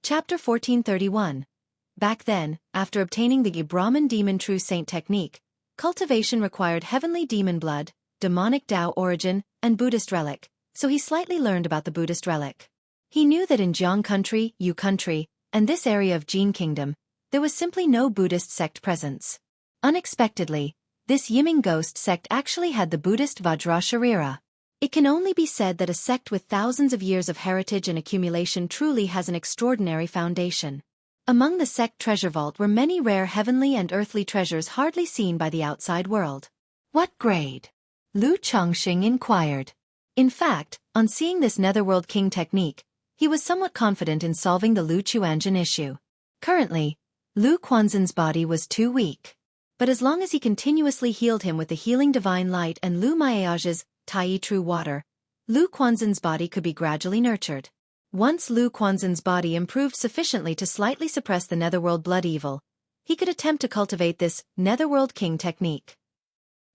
Chapter 1431. Back then, after obtaining the Brahman Demon True Saint technique, cultivation required heavenly demon blood, demonic Tao origin, and Buddhist relic, so he slightly learned about the Buddhist relic. He knew that in Jiang country, Yu country, and this area of Jin kingdom, there was simply no Buddhist sect presence. Unexpectedly, this Yiming ghost sect actually had the Buddhist Vajra Sharira. It can only be said that a sect with thousands of years of heritage and accumulation truly has an extraordinary foundation. Among the sect treasure vault were many rare heavenly and earthly treasures hardly seen by the outside world. What grade? Lu Chongxing inquired. In fact, on seeing this Netherworld King technique, he was somewhat confident in solving the Lu Chuanjin issue. Currently, Lu Quanzhen's body was too weak. But as long as he continuously healed him with the healing divine light and Lu Maiage's Tai True Water, Lu Quanzhen's body could be gradually nurtured. Once Lu Quanzhen's body improved sufficiently to slightly suppress the Netherworld blood evil, he could attempt to cultivate this Netherworld King technique.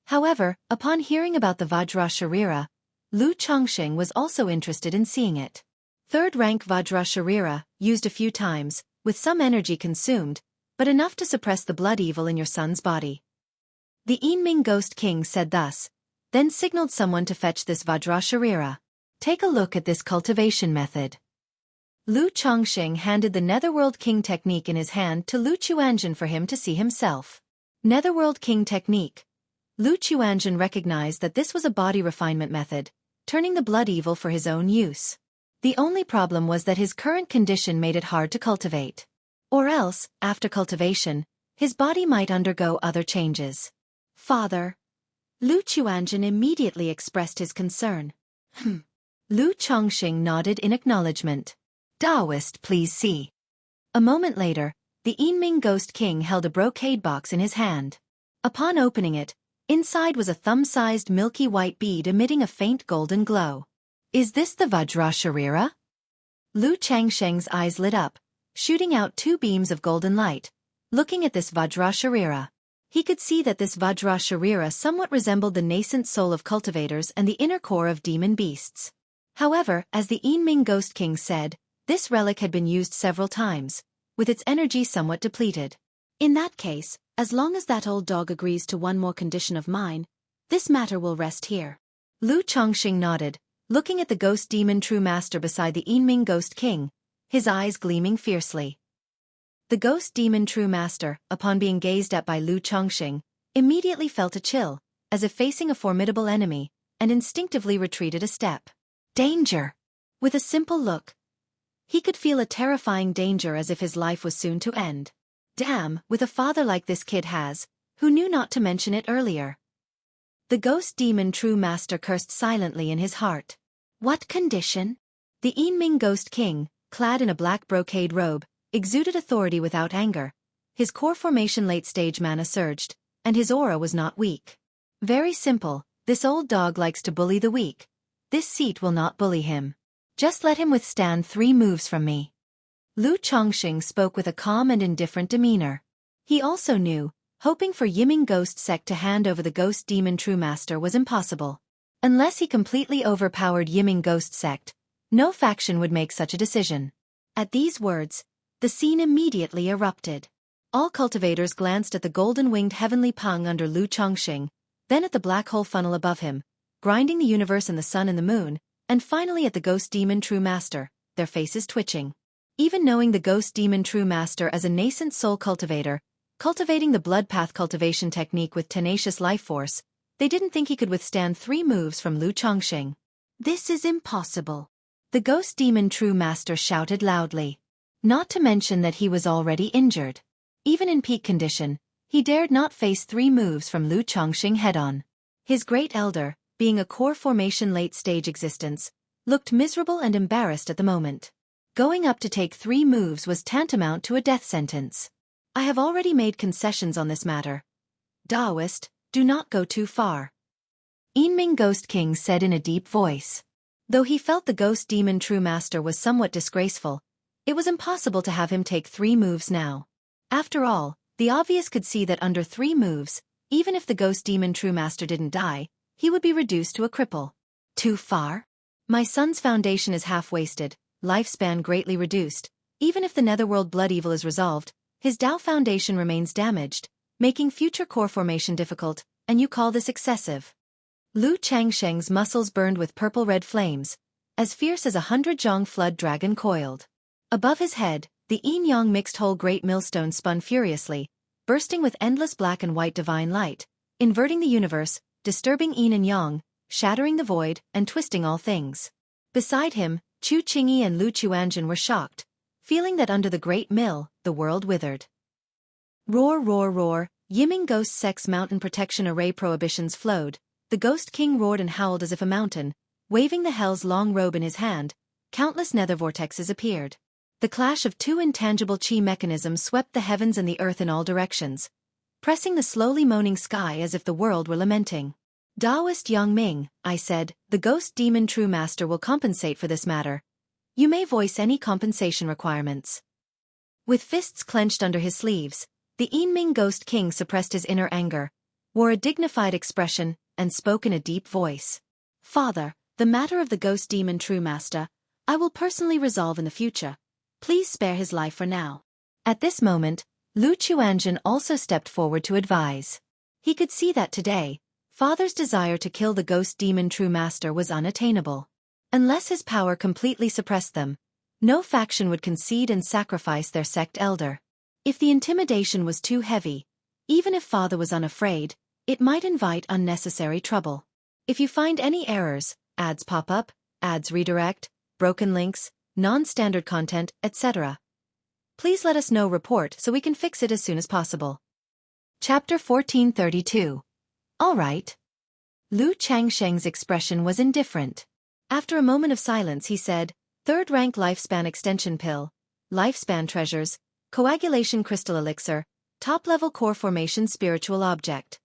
However, upon hearing about the Vajra Sharira, Lu Chongxing was also interested in seeing it. Third-rank Vajra Sharira, used a few times, with some energy consumed, but enough to suppress the blood evil in your son's body. The Yinming Ghost King said thus, then signaled someone to fetch this Vajra Sharira. Take a look at this cultivation method. Lu Chongxing handed the Netherworld King technique in his hand to Lu Chuanjin for him to see himself. Netherworld King technique. Lu Chuanjin recognized that this was a body refinement method, turning the blood evil for his own use. The only problem was that his current condition made it hard to cultivate. Or else, after cultivation, his body might undergo other changes. Father. Lu Chuanjin immediately expressed his concern. Lu Chongxing nodded in acknowledgement. Taoist, please see. A moment later, the Yinming Ghost King held a brocade box in his hand. Upon opening it, inside was a thumb-sized milky white bead emitting a faint golden glow. Is this the Vajra Sharira? Lu Changsheng's eyes lit up, shooting out two beams of golden light. Looking at this Vajra Sharira, he could see that this Vajra Sharira somewhat resembled the nascent soul of cultivators and the inner core of demon beasts. However, as the Yinming Ghost King said, this relic had been used several times, with its energy somewhat depleted. In that case, as long as that old dog agrees to one more condition of mine, this matter will rest here. Lu Chongxing nodded, looking at the ghost demon true master beside the Yinming Ghost King, his eyes gleaming fiercely. The ghost demon true master, upon being gazed at by Lu Chongxing, immediately felt a chill, as if facing a formidable enemy, and instinctively retreated a step. Danger! With a simple look, he could feel a terrifying danger as if his life was soon to end. Damn, with a father like this kid has, who knew not to mention it earlier. The ghost demon true master cursed silently in his heart. What condition? The Yinming Ghost King, clad in a black brocade robe, exuded authority without anger. His core formation late-stage mana surged, and his aura was not weak. Very simple, this old dog likes to bully the weak. This seat will not bully him. Just let him withstand 3 moves from me. Lu Chongxing spoke with a calm and indifferent demeanor. He also knew, hoping for Yiming Ghost Sect to hand over the Ghost Demon True Master was impossible. Unless he completely overpowered Yiming Ghost Sect, no faction would make such a decision. At these words, the scene immediately erupted. All cultivators glanced at the golden-winged heavenly Peng under Lu Chongxing, then at the black hole funnel above him, grinding the universe and the sun and the moon, and finally at the Ghost Demon True Master, their faces twitching. Even knowing the Ghost Demon True Master as a nascent soul cultivator, cultivating the blood path cultivation technique with tenacious life force, they didn't think he could withstand 3 moves from Lu Chongxing. This is impossible. The Ghost Demon True Master shouted loudly. Not to mention that he was already injured. Even in peak condition, he dared not face 3 moves from Lu Chongxing head-on. His great elder, being a core formation late-stage existence, looked miserable and embarrassed at the moment. Going up to take 3 moves was tantamount to a death sentence. I have already made concessions on this matter. Taoist, do not go too far. Yinming Ghost King said in a deep voice. Though he felt the Ghost Demon True Master was somewhat disgraceful, it was impossible to have him take 3 moves now. After all, the obvious could see that under 3 moves, even if the Ghost Demon True Master didn't die, he would be reduced to a cripple. Too far? My son's foundation is half-wasted, lifespan greatly reduced, Even if the netherworld blood evil is resolved, his Dao foundation remains damaged, making future core formation difficult, and you call this excessive. Lu Changsheng's muscles burned with purple-red flames, as fierce as 100 Zhong flood dragon coiled. Above his head, the yin-yang mixed whole great millstone spun furiously, bursting with endless black and white divine light, inverting the universe, disturbing yin and yang, shattering the void, and twisting all things. Beside him, Chu Qingyi and Lu Chuanjun were shocked, feeling that under the great mill, the world withered. Roar, roar, roar, Yiming Ghost Sect's mountain protection array prohibitions flowed. The Ghost King roared and howled as if a mountain, waving the hell's long robe in his hand. Countless nether vortexes appeared. The clash of two intangible chi mechanisms swept the heavens and the earth in all directions, pressing the slowly moaning sky as if the world were lamenting. Taoist Yang Ming, I said, the Ghost Demon True Master will compensate for this matter. You may voice any compensation requirements. With fists clenched under his sleeves, the Yinming Ghost King suppressed his inner anger, wore a dignified expression, and spoke in a deep voice. Father, the matter of the Ghost Demon True Master, I will personally resolve in the future. Please spare his life for now. At this moment, Lu Chuanjun also stepped forward to advise. He could see that today, Father's desire to kill the Ghost Demon True Master was unattainable. Unless his power completely suppressed them, no faction would concede and sacrifice their sect elder. If the intimidation was too heavy, even if Father was unafraid, it might invite unnecessary trouble. If you find any errors, ads pop up, ads redirect, broken links, non-standard content, etc., please let us know. Report so we can fix it as soon as possible. Chapter 1432. All right. Lu Changsheng's expression was indifferent. After a moment of silence he said, Third rank lifespan extension pill, lifespan treasures, coagulation crystal elixir, top-level core formation spiritual object.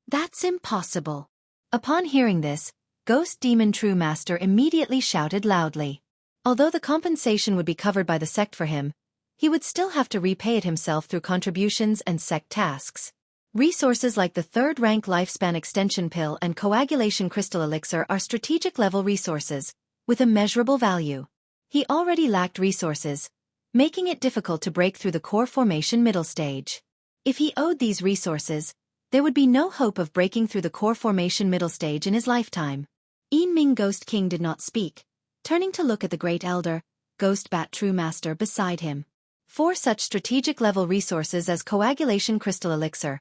That's impossible. Upon hearing this, Ghost Demon True Master immediately shouted loudly. Although the compensation would be covered by the sect for him, he would still have to repay it himself through contributions and sect tasks. Resources like the third-rank lifespan extension pill and coagulation crystal elixir are strategic-level resources, with immeasurable value. He already lacked resources, making it difficult to break through the core formation middle stage. If he owed these resources, there would be no hope of breaking through the core formation middle stage in his lifetime. Yinming Ghost King did not speak, turning to look at the Great Elder, Ghost Bat True Master beside him. For such strategic-level resources as coagulation crystal elixir,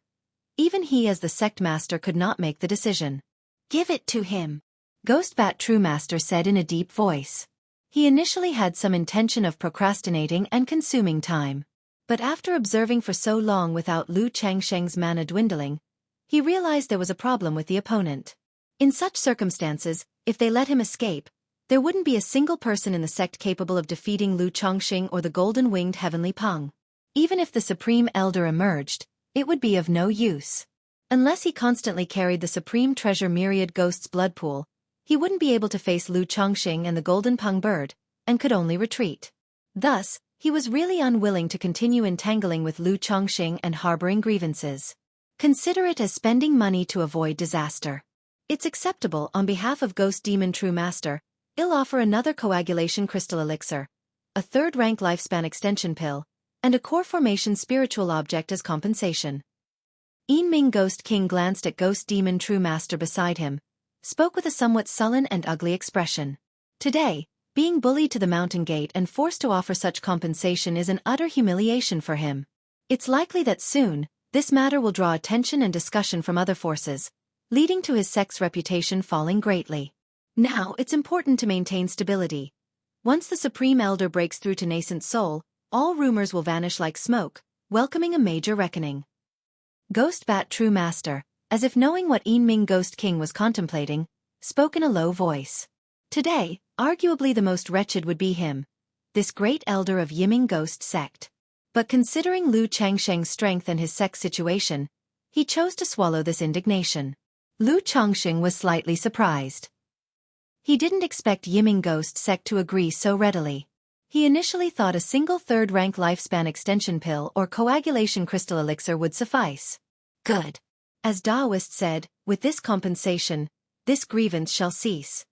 even he as the sect master could not make the decision. Give it to him, Ghost Bat True Master said in a deep voice. He initially had some intention of procrastinating and consuming time. But after observing for so long without Lu Changsheng's mana dwindling, he realized there was a problem with the opponent. In such circumstances, if they let him escape, there wouldn't be a single person in the sect capable of defeating Lu Chongxing or the golden-winged heavenly Peng. Even if the Supreme Elder emerged, it would be of no use. Unless he constantly carried the Supreme Treasure Myriad Ghost's blood pool, he wouldn't be able to face Lu Chongxing and the golden Peng bird, and could only retreat. Thus, he was really unwilling to continue entangling with Lu Chongxing and harboring grievances. Consider it as spending money to avoid disaster. It's acceptable on behalf of Ghost Demon True Master. I'll offer another coagulation crystal elixir, a third-rank lifespan extension pill, and a core formation spiritual object as compensation. Yinming Ghost King glanced at Ghost Demon True Master beside him, spoke with a somewhat sullen and ugly expression. Today, being bullied to the mountain gate and forced to offer such compensation is an utter humiliation for him. It's likely that soon, this matter will draw attention and discussion from other forces, leading to his sect's reputation falling greatly. Now it's important to maintain stability. Once the Supreme Elder breaks through to nascent soul, all rumors will vanish like smoke, welcoming a major reckoning. Ghost Bat True Master, as if knowing what Yinming Ghost King was contemplating, spoke in a low voice. Today, arguably the most wretched would be him, this great elder of Yiming Ghost sect. But considering Lu Changsheng's strength and his sect's situation, he chose to swallow this indignation. Lu Chongxing was slightly surprised. He didn't expect Yiming Ghost sect to agree so readily. He initially thought a single third-rank lifespan extension pill or coagulation crystal elixir would suffice. Good. As Taoist said, with this compensation, this grievance shall cease.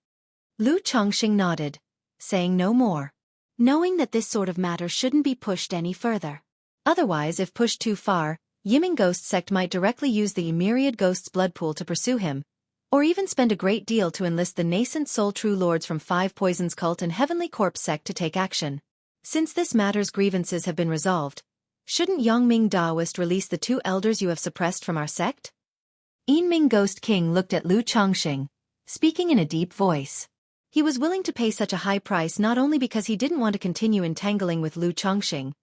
Lu Chongxing nodded, saying no more. knowing that this sort of matter shouldn't be pushed any further. Otherwise, if pushed too far, Yiming Ghost Sect might directly use the myriad ghosts' blood pool to pursue him, or even spend a great deal to enlist the nascent Soul True Lords from Five Poisons Cult and Heavenly Corpse Sect to take action. Since this matter's grievances have been resolved, shouldn't Yongming Daoist release the two elders you have suppressed from our sect? Yinming Ghost King looked at Lu Chongxing, speaking in a deep voice. He was willing to pay such a high price not only because he didn't want to continue entangling with Lu Chongxing,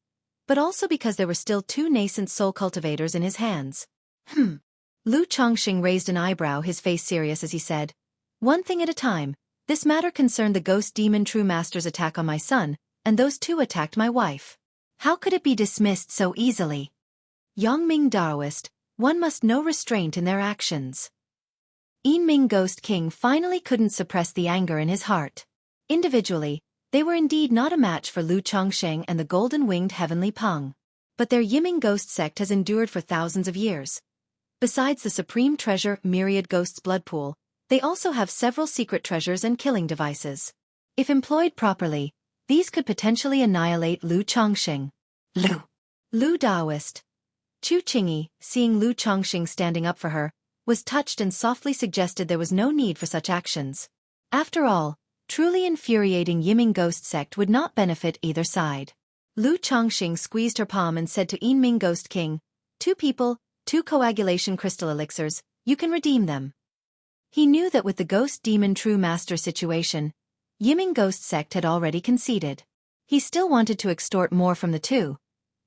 but also because there were still two nascent soul cultivators in his hands. Lu Chongxing raised an eyebrow, his face serious as he said, "One thing at a time, this matter concerned the ghost demon True Master's attack on my son, and those two attacked my wife. How could it be dismissed so easily? Yongming Daoist, one must know restraint in their actions." Yinming Ghost King finally couldn't suppress the anger in his heart. Individually, they were indeed not a match for Lu Chongsheng and the golden-winged Heavenly Peng. But their Yiming Ghost Sect has endured for thousands of years. Besides the supreme treasure, Myriad Ghosts' blood pool, they also have several secret treasures and killing devices. If employed properly, these could potentially annihilate Lu Chongsheng. Lu Daoist. Chu Qingyi, seeing Lu Chongxing standing up for her, was touched and softly suggested there was no need for such actions. After all, truly infuriating Yiming Ghost Sect would not benefit either side. Lu Chongxing squeezed her palm and said to Yinming Ghost King, "Two people, two coagulation crystal elixirs, you can redeem them." He knew that with the Ghost Demon True Master situation, Yiming Ghost Sect had already conceded. He still wanted to extort more from the two,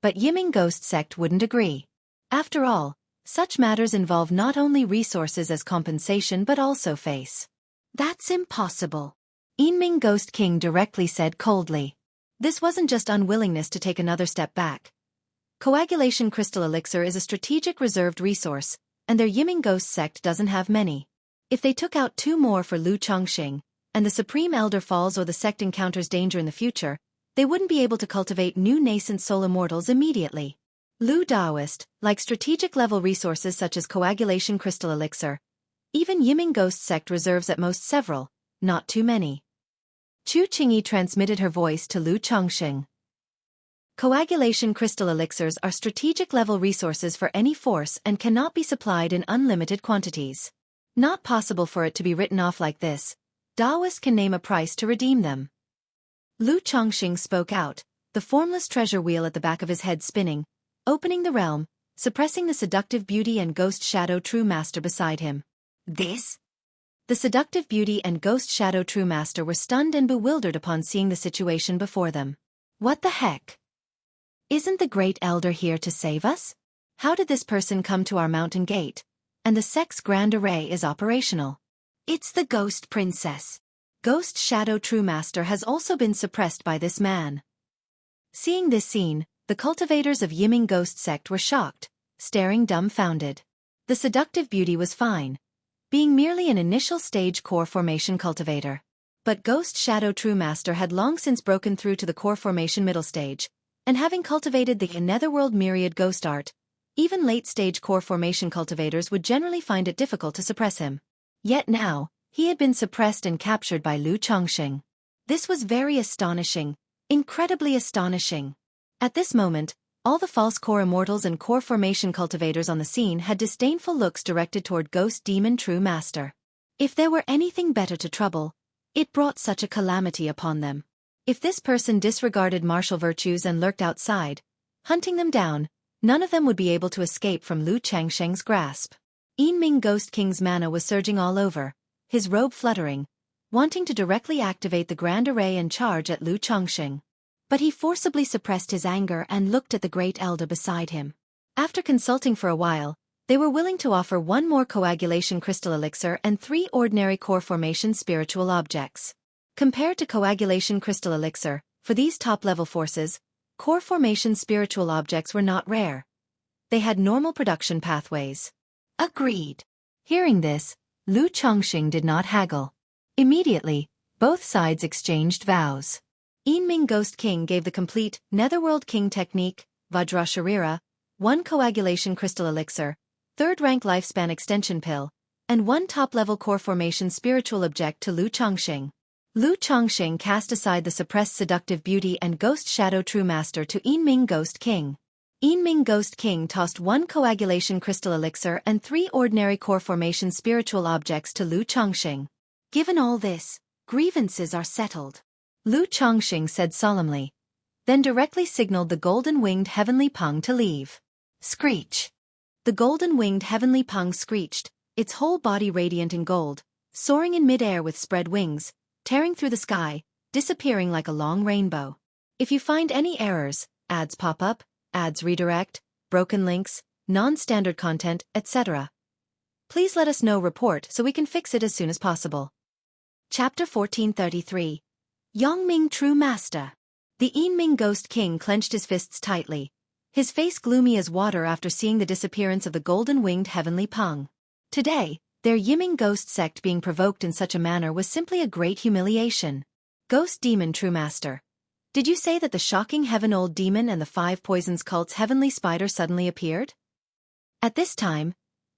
but Yiming Ghost Sect wouldn't agree. After all, such matters involve not only resources as compensation but also face. "That's impossible," Yinming Ghost King directly said coldly. This wasn't just unwillingness to take another step back. Coagulation crystal elixir is a strategic reserved resource, and their Yiming Ghost Sect doesn't have many. If they took out two more for Lu Chongxing, and the Supreme Elder falls or the sect encounters danger in the future, they wouldn't be able to cultivate new nascent soul immortals immediately. Lu Daoist, like strategic-level resources such as coagulation crystal elixir, even Yiming Ghost Sect reserves at most several, not too many. Chu Qingyi transmitted her voice to Lu Chongxing. Coagulation crystal elixirs are strategic-level resources for any force and cannot be supplied in unlimited quantities. Not possible for it to be written off like this. Daoist can name a price to redeem them. Lu Chongxing spoke out, the formless treasure wheel at the back of his head spinning, opening the realm, suppressing the seductive beauty and ghost shadow True Master beside him. This? The seductive beauty and ghost shadow True Master were stunned and bewildered upon seeing the situation before them. What the heck? Isn't the Great Elder here to save us? How did this person come to our mountain gate? And the sect's grand array is operational. It's the Ghost Princess. Ghost Shadow True Master has also been suppressed by this man. Seeing this scene, the cultivators of Yiming Ghost Sect were shocked, staring dumbfounded. The seductive beauty was fine, being merely an initial stage core formation cultivator. But Ghost Shadow True Master had long since broken through to the core formation middle stage, and having cultivated the Netherworld Myriad Ghost Art, even late-stage core formation cultivators would generally find it difficult to suppress him. Yet now, he had been suppressed and captured by Lu Chongxing. This was very astonishing, incredibly astonishing. At this moment, all the false core immortals and core formation cultivators on the scene had disdainful looks directed toward Ghost Demon True Master. If there were anything better to trouble, it brought such a calamity upon them. If this person disregarded martial virtues and lurked outside, hunting them down, none of them would be able to escape from Lu Changsheng's grasp. Yinming Ghost King's mana was surging all over, his robe fluttering, wanting to directly activate the grand array and charge at Lu Chongxing. But he forcibly suppressed his anger and looked at the Great Elder beside him. After consulting for a while, they were willing to offer one more coagulation crystal elixir and 3 ordinary core formation spiritual objects. Compared to coagulation crystal elixir, for these top-level forces, core formation spiritual objects were not rare. They had normal production pathways. Agreed. Hearing this, Lu Chongxing did not haggle. Immediately, both sides exchanged vows. Yinming Ghost King gave the complete Netherworld King technique, Vajra Sharira, 1 coagulation crystal elixir, 3rd rank lifespan extension pill, and 1 top-level core formation spiritual object to Lu Chongxing. Lu Chongxing cast aside the suppressed seductive beauty and ghost shadow true master to Yinming Ghost King. Yinming Ghost King tossed 1 coagulation crystal elixir and 3 ordinary core formation spiritual objects to Lu Chongxing. Given all this, grievances are settled, Lu Chongxing said solemnly, then directly signaled the golden-winged heavenly pung to leave. Screech! The golden-winged heavenly pung screeched, its whole body radiant in gold, soaring in mid-air with spread wings, tearing through the sky, disappearing like a long rainbow. If you find any errors, ads pop up, ads redirect, broken links, non-standard content, etc., please let us know. Report so we can fix it as soon as possible. Chapter 1433. Yongming True Master. The Yinming Ghost King clenched his fists tightly, his face gloomy as water after seeing the disappearance of the golden-winged heavenly pung. Today, their Yiming Ghost sect being provoked in such a manner was simply a great humiliation. Ghost Demon True Master. Did you say that the shocking Heaven Old Demon and the 5 Poisons cult's heavenly spider suddenly appeared? At this time,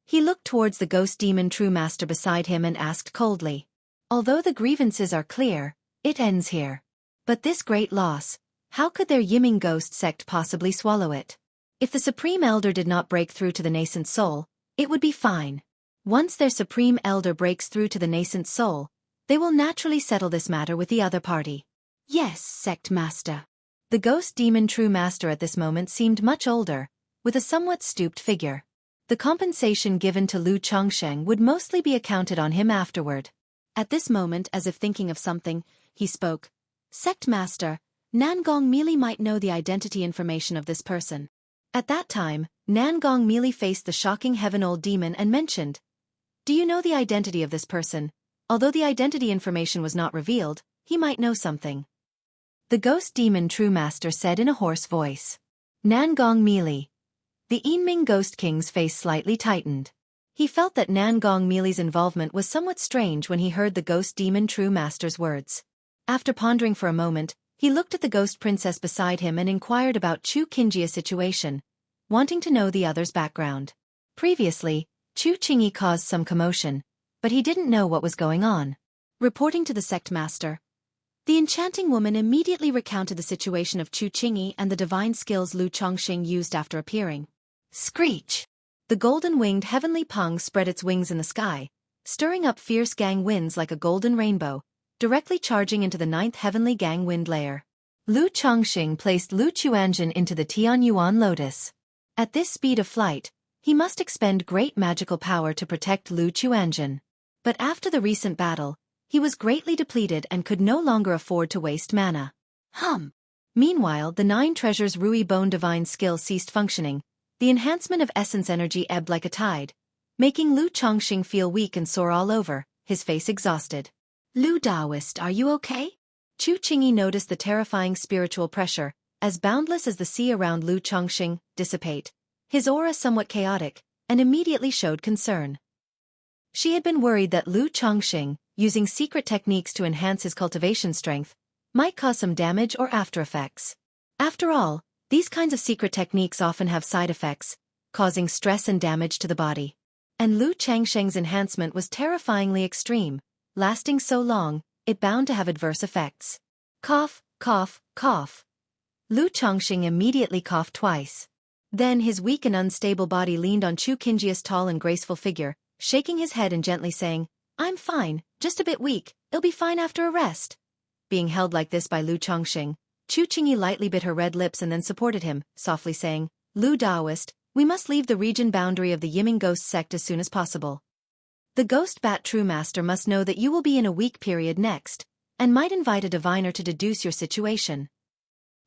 he looked towards the Ghost Demon True Master beside him and asked coldly. Although the grievances are clear, it ends here. But this great loss, how could their Yiming Ghost sect possibly swallow it? If the Supreme Elder did not break through to the nascent soul, it would be fine. Once their Supreme Elder breaks through to the nascent soul, they will naturally settle this matter with the other party. Yes, Sect Master. The Ghost Demon True Master at this moment seemed much older, with a somewhat stooped figure. The compensation given to Lu Chongsheng would mostly be accounted on him afterward. At this moment, as if thinking of something, he spoke. Sect Master, Nangong Meili might know the identity information of this person. At that time, Nangong Meili faced the shocking Heaven Old Demon and mentioned, do you know the identity of this person? Although the identity information was not revealed, he might know something. The Ghost Demon True Master said in a hoarse voice. Nangong Meili. The Yinming Ghost King's face slightly tightened. He felt that Nangong Meili's involvement was somewhat strange when he heard the Ghost Demon True Master's words. After pondering for a moment, he looked at the Ghost Princess beside him and inquired about Chu Qingjia's situation, wanting to know the other's background. Previously, Chu Qingyi caused some commotion, but he didn't know what was going on. Reporting to the Sect Master, the enchanting woman immediately recounted the situation of Chu Qingyi and the divine skills Lu Chongxing used after appearing. Screech! The golden-winged heavenly pung spread its wings in the sky, stirring up fierce gang winds like a golden rainbow, directly charging into the 9th heavenly gang wind layer. Lu Chongxing placed Lu Chuanjin into the Tianyuan Lotus. At this speed of flight, he must expend great magical power to protect Lu Chuanjin. But after the recent battle, he was greatly depleted and could no longer afford to waste mana. Meanwhile, the 9 treasures Rui Bone divine skill ceased functioning, the enhancement of essence energy ebbed like a tide, making Lu Chongxing feel weak and sore all over, his face exhausted. Lu Daoist, are you okay? Chu Qingyi noticed the terrifying spiritual pressure, as boundless as the sea around Lu Chongxing, dissipate, his aura somewhat chaotic, and immediately showed concern. She had been worried that Lu Chongxing, using secret techniques to enhance his cultivation strength, might cause some damage or after effects. After all, these kinds of secret techniques often have side effects, causing stress and damage to the body. And Lu Changsheng's enhancement was terrifyingly extreme, lasting so long, it bound to have adverse effects. Cough, cough, cough. Lu Chongxing immediately coughed twice. Then his weak and unstable body leaned on Chu Qingjia's tall and graceful figure, shaking his head and gently saying, I'm fine, just a bit weak, it'll be fine after a rest. Being held like this by Lu Chongxing, Chu Qingyi lightly bit her red lips and then supported him, softly saying, Lu Daoist, we must leave the region boundary of the Yiming Ghost sect as soon as possible. The Ghost Bat True Master must know that you will be in a weak period next, and might invite a diviner to deduce your situation.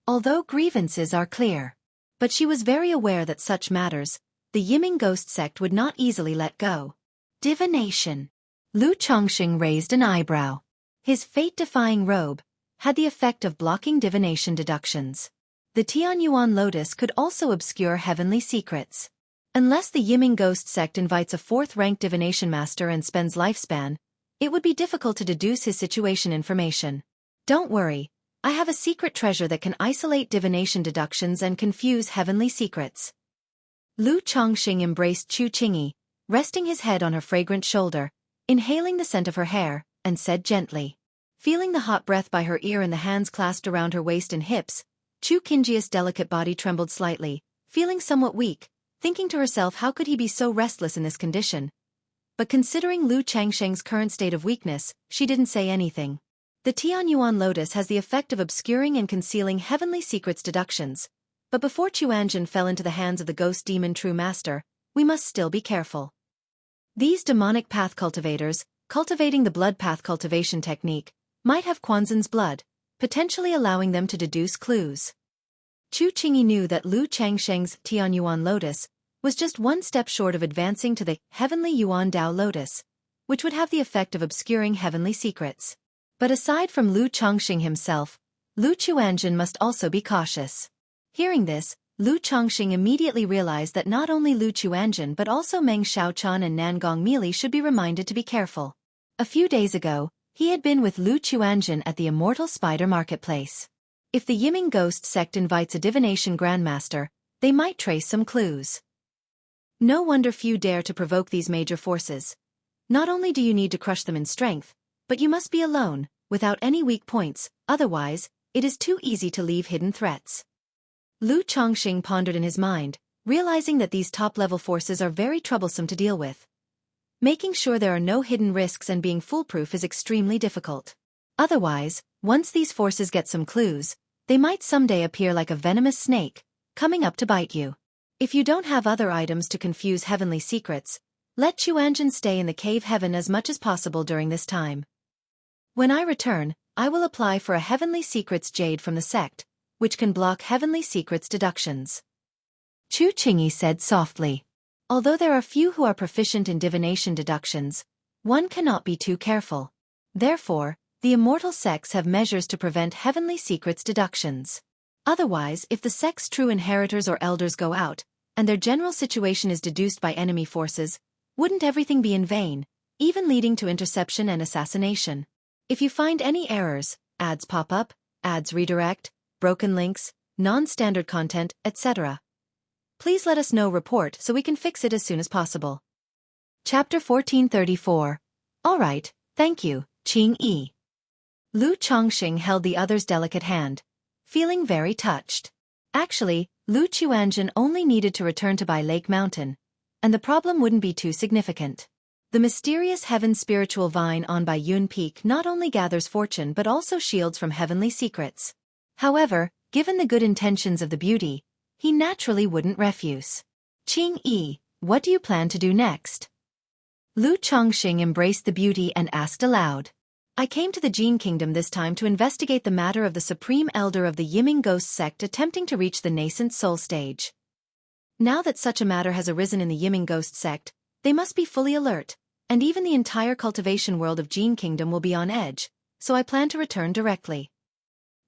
Although grievances are clear. But she was very aware that such matters, the Yiming Ghost sect would not easily let go. Divination. Lu Chongxing raised an eyebrow. His fate-defying robe had the effect of blocking divination deductions. The Tianyuan Lotus could also obscure heavenly secrets. Unless the Yiming Ghost sect invites a 4th-ranked divination master and spends lifespan, it would be difficult to deduce his situation information. Don't worry, I have a secret treasure that can isolate divination deductions and confuse heavenly secrets. Lu Chongxing embraced Chu Qingyi, resting his head on her fragrant shoulder, inhaling the scent of her hair, and said gently, Feeling the hot breath by her ear and the hands clasped around her waist and hips, Chu Qingjia's delicate body trembled slightly, feeling somewhat weak, thinking to herself how could he be so restless in this condition. But considering Lu Changsheng's current state of weakness, she didn't say anything. The Tianyuan lotus has the effect of obscuring and concealing heavenly secrets deductions. But before Chuanjin fell into the hands of the ghost demon true master, we must still be careful. These demonic path cultivators, cultivating the blood path cultivation technique, might have Quanzhen's blood, potentially allowing them to deduce clues. Chu Qingyi knew that Lu Changsheng's Tianyuan lotus was just one step short of advancing to the heavenly Yuan Dao lotus, which would have the effect of obscuring heavenly secrets. But aside from Lu Changxing himself, Lu Chuanjin must also be cautious. Hearing this, Lu Changxing immediately realized that not only Lu Chuanjin but also Meng Xiaochan and Nangong Mili should be reminded to be careful. A few days ago, he had been with Lu Chuanjin at the Immortal Spider Marketplace. If the Yiming Ghost sect invites a divination grandmaster, they might trace some clues. No wonder few dare to provoke these major forces. Not only do you need to crush them in strength, but you must be alone, without any weak points, otherwise, it is too easy to leave hidden threats. Lu Changxing pondered in his mind, realizing that these top-level forces are very troublesome to deal with. Making sure there are no hidden risks and being foolproof is extremely difficult. Otherwise, once these forces get some clues, they might someday appear like a venomous snake, coming up to bite you. If you don't have other items to confuse heavenly secrets, let Chuanjin stay in the cave heaven as much as possible during this time. When I return, I will apply for a heavenly secrets jade from the sect, which can block heavenly secrets deductions. Chu Qingyi said softly. Although there are few who are proficient in divination deductions, one cannot be too careful. Therefore, the immortal sects have measures to prevent heavenly secrets deductions. Otherwise, if the sect's true inheritors or elders go out, and their general situation is deduced by enemy forces, wouldn't everything be in vain, even leading to interception and assassination? If you find any errors, ads pop up, ads redirect, broken links, non-standard content, etc., please let us know report so we can fix it as soon as possible. Chapter 1434. Alright, thank you, Qingyi. Lu Changxing held the other's delicate hand, feeling very touched. Actually, Lu Chuanjin only needed to return to Bai Lake Mountain, and the problem wouldn't be too significant. The mysterious heaven spiritual vine on Bai Yun Peak not only gathers fortune but also shields from heavenly secrets. However, given the good intentions of the beauty, he naturally wouldn't refuse. Qingyi, what do you plan to do next? Lu Changxing embraced the beauty and asked aloud. I came to the Jin Kingdom this time to investigate the matter of the Supreme Elder of the Yiming Ghost sect attempting to reach the nascent soul stage. Now that such a matter has arisen in the Yiming Ghost sect, they must be fully alert, and even the entire cultivation world of Jin Kingdom will be on edge, so I plan to return directly.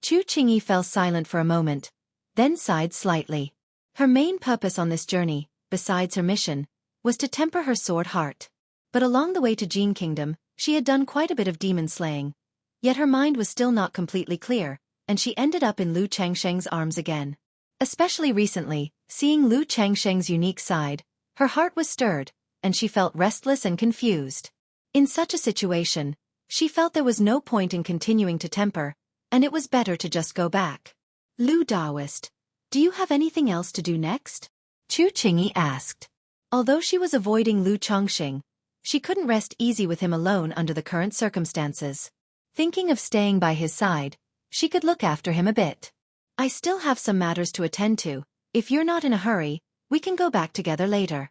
Chu Qingyi fell silent for a moment, then sighed slightly. Her main purpose on this journey, besides her mission, was to temper her sword heart. But along the way to Jin Kingdom, she had done quite a bit of demon slaying. Yet her mind was still not completely clear, and she ended up in Lu Changsheng's arms again. Especially recently, seeing Lu Changsheng's unique side, her heart was stirred, and she felt restless and confused. In such a situation, she felt there was no point in continuing to temper, and it was better to just go back. Lu Daoist, do you have anything else to do next? Chu Qingyi asked. Although she was avoiding Lu Changxing, she couldn't rest easy with him alone under the current circumstances. Thinking of staying by his side, she could look after him a bit. I still have some matters to attend to. If you're not in a hurry, we can go back together later.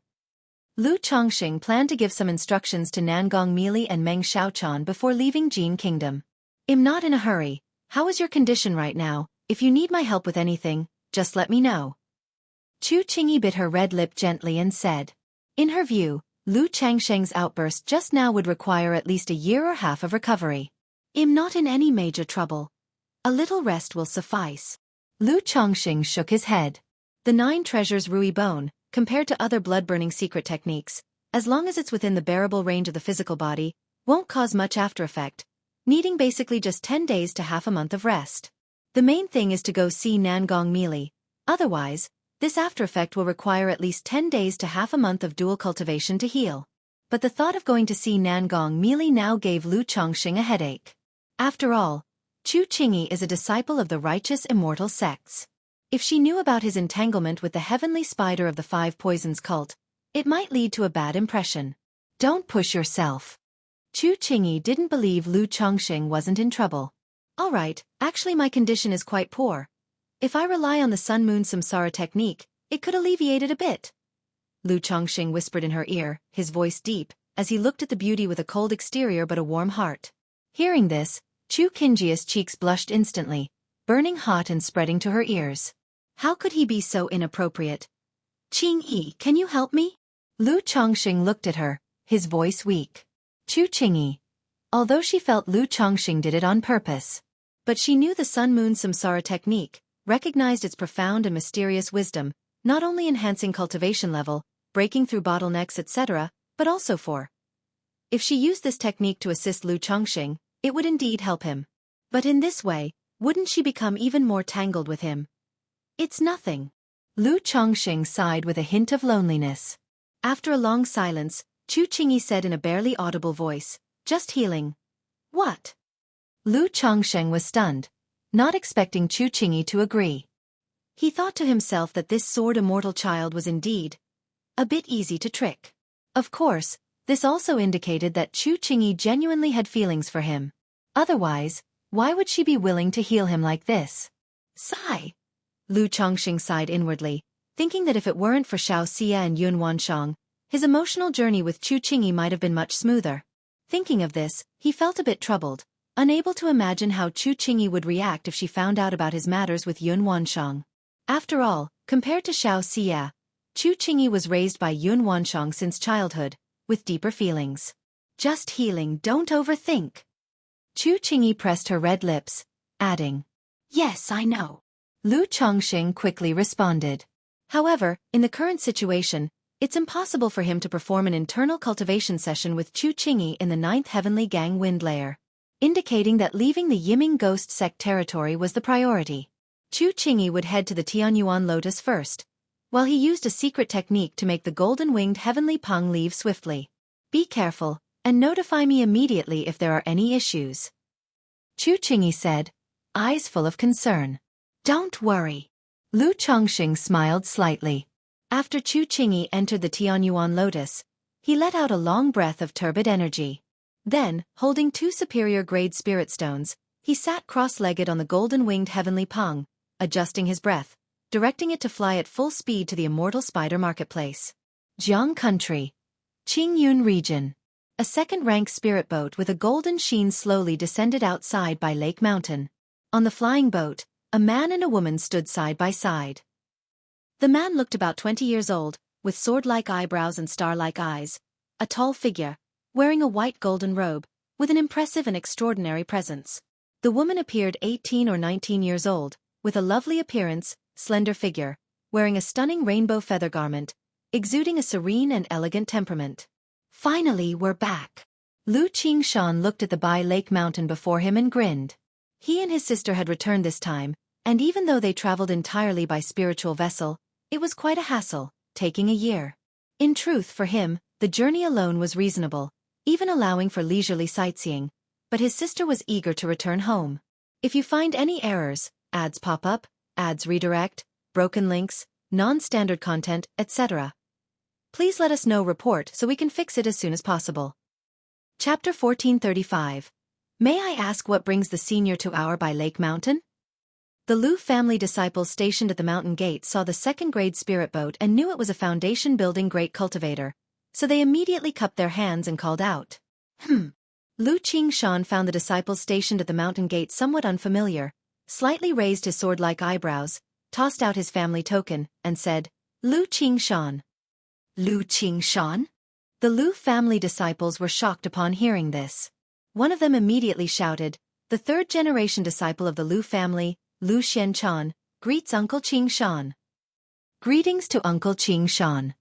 Lu Changxing planned to give some instructions to Nangong Mili and Meng Xiaochan before leaving Jin Kingdom. I'm not in a hurry. How is your condition right now? If you need my help with anything, just let me know. Chu Qingyi bit her red lip gently and said. In her view, Lu Changsheng's outburst just now would require at least a year or half of recovery. I'm not in any major trouble. A little rest will suffice. Lu Changxing shook his head. The 9 treasures Rui Bone, compared to other blood-burning secret techniques, as long as it's within the bearable range of the physical body, won't cause much after-effect, needing basically just 10 days to half a month of rest. The main thing is to go see Nangong Mili. Otherwise, this after-effect will require at least 10 days to half a month of dual cultivation to heal. But the thought of going to see Nangong Mili now gave Lu Changxing a headache. After all, Chu Qingyi is a disciple of the righteous immortal sects. If she knew about his entanglement with the heavenly spider of the Five Poisons cult, it might lead to a bad impression. Don't push yourself. Chu Qingyi didn't believe Lu Chongqing wasn't in trouble. All right, actually my condition is quite poor. If I rely on the sun-moon samsara technique, it could alleviate it a bit. Lu Chongqing whispered in her ear, his voice deep, as he looked at the beauty with a cold exterior but a warm heart. Hearing this, Chu Qingji's cheeks blushed instantly, burning hot and spreading to her ears. How could he be so inappropriate? Qingyi, can you help me? Lu Chongqing looked at her, his voice weak. Chu Qingyi. Although she felt Lu Chongqing did it on purpose. But she knew the sun-moon samsara technique, recognized its profound and mysterious wisdom, not only enhancing cultivation level, breaking through bottlenecks etc., but also for. If she used this technique to assist Lu Chongqing, it would indeed help him. But in this way, wouldn't she become even more tangled with him? It's nothing. Lu Chongqing sighed with a hint of loneliness. After a long silence, Chu Qingyi said in a barely audible voice, just healing. What? Lu Chongqing was stunned, not expecting Chu Qingyi to agree. He thought to himself that this sword immortal child was indeed a bit easy to trick. Of course, this also indicated that Chu Qingyi genuinely had feelings for him. Otherwise, why would she be willing to heal him like this? Sigh. Lu Chongqing sighed inwardly, thinking that if it weren't for Xiaofan and Yun Wanshang, his emotional journey with Chu Qingyi might have been much smoother. Thinking of this, he felt a bit troubled, unable to imagine how Chu Qingyi would react if she found out about his matters with Yun Wanshang. After all, compared to Xiaofan, Chu Qingyi was raised by Yun Wanshang since childhood, with deeper feelings. Just healing, don't overthink. Chu Qingyi pressed her red lips, adding, Yes, I know. Lu Chongqing quickly responded. However, in the current situation, it's impossible for him to perform an internal cultivation session with Chu Qingyi in the 9th Heavenly Gang Wind Layer, indicating that leaving the Yiming Ghost Sect territory was the priority. Chu Qingyi would head to the Tianyuan Lotus first, while he used a secret technique to make the golden-winged Heavenly Peng leave swiftly. Be careful, and notify me immediately if there are any issues. Chu Qingyi said, eyes full of concern. Don't worry. Lu Chongqing smiled slightly. After Chu Qingyi entered the Tianyuan Lotus, he let out a long breath of turbid energy. Then, holding 2 superior-grade spirit stones, he sat cross-legged on the golden-winged Heavenly Peng, adjusting his breath, directing it to fly at full speed to the immortal spider marketplace. Jiang Country. Qingyun Region. A second-rank spirit boat with a golden sheen slowly descended outside by Lake Mountain. On the flying boat, a man and a woman stood side by side. The man looked about 20 years old, with sword-like eyebrows and star-like eyes, a tall figure, wearing a white golden robe, with an impressive and extraordinary presence. The woman appeared 18 or 19 years old, with a lovely appearance, slender figure, wearing a stunning rainbow feather garment, exuding a serene and elegant temperament. Finally, we're back. Lu Qingshan looked at the Bai Lake Mountain before him and grinned. He and his sister had returned this time, and even though they traveled entirely by spiritual vessel, it was quite a hassle, taking a year. In truth, for him, the journey alone was reasonable, even allowing for leisurely sightseeing, but his sister was eager to return home. If you find any errors, ads pop up, ads redirect, broken links, non-standard content, etc., please let us know report so we can fix it as soon as possible. Chapter 1435. May I ask what brings the senior to our Bai Lake Mountain? The Lu family disciples stationed at the mountain gate saw the second-grade spirit boat and knew it was a foundation-building great cultivator, so they immediately cupped their hands and called out. Lu Qingshan found the disciples stationed at the mountain gate somewhat unfamiliar, slightly raised his sword-like eyebrows, tossed out his family token, and said, Lu Qingshan. Lu Qingshan? The Lu family disciples were shocked upon hearing this. One of them immediately shouted, the third-generation disciple of the Lu family, Lu Xianchan, greets Uncle Qingshan. Greetings to Uncle Qingshan.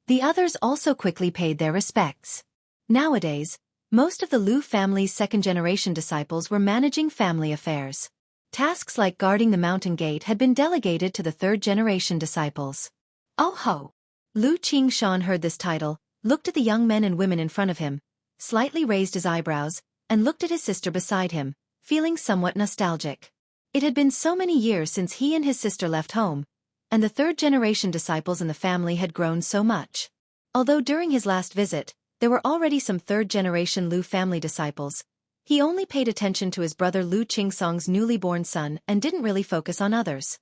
The others also quickly paid their respects. Nowadays, most of the Lu family's second-generation disciples were managing family affairs. Tasks like guarding the mountain gate had been delegated to the third-generation disciples. Oh ho! Lu Qingshan heard this title, looked at the young men and women in front of him, slightly raised his eyebrows, and looked at his sister beside him, feeling somewhat nostalgic. It had been so many years since he and his sister left home, and the third-generation disciples in the family had grown so much. Although during his last visit, there were already some third-generation Lu family disciples, he only paid attention to his brother Lu Qingsong's newly born son and didn't really focus on others.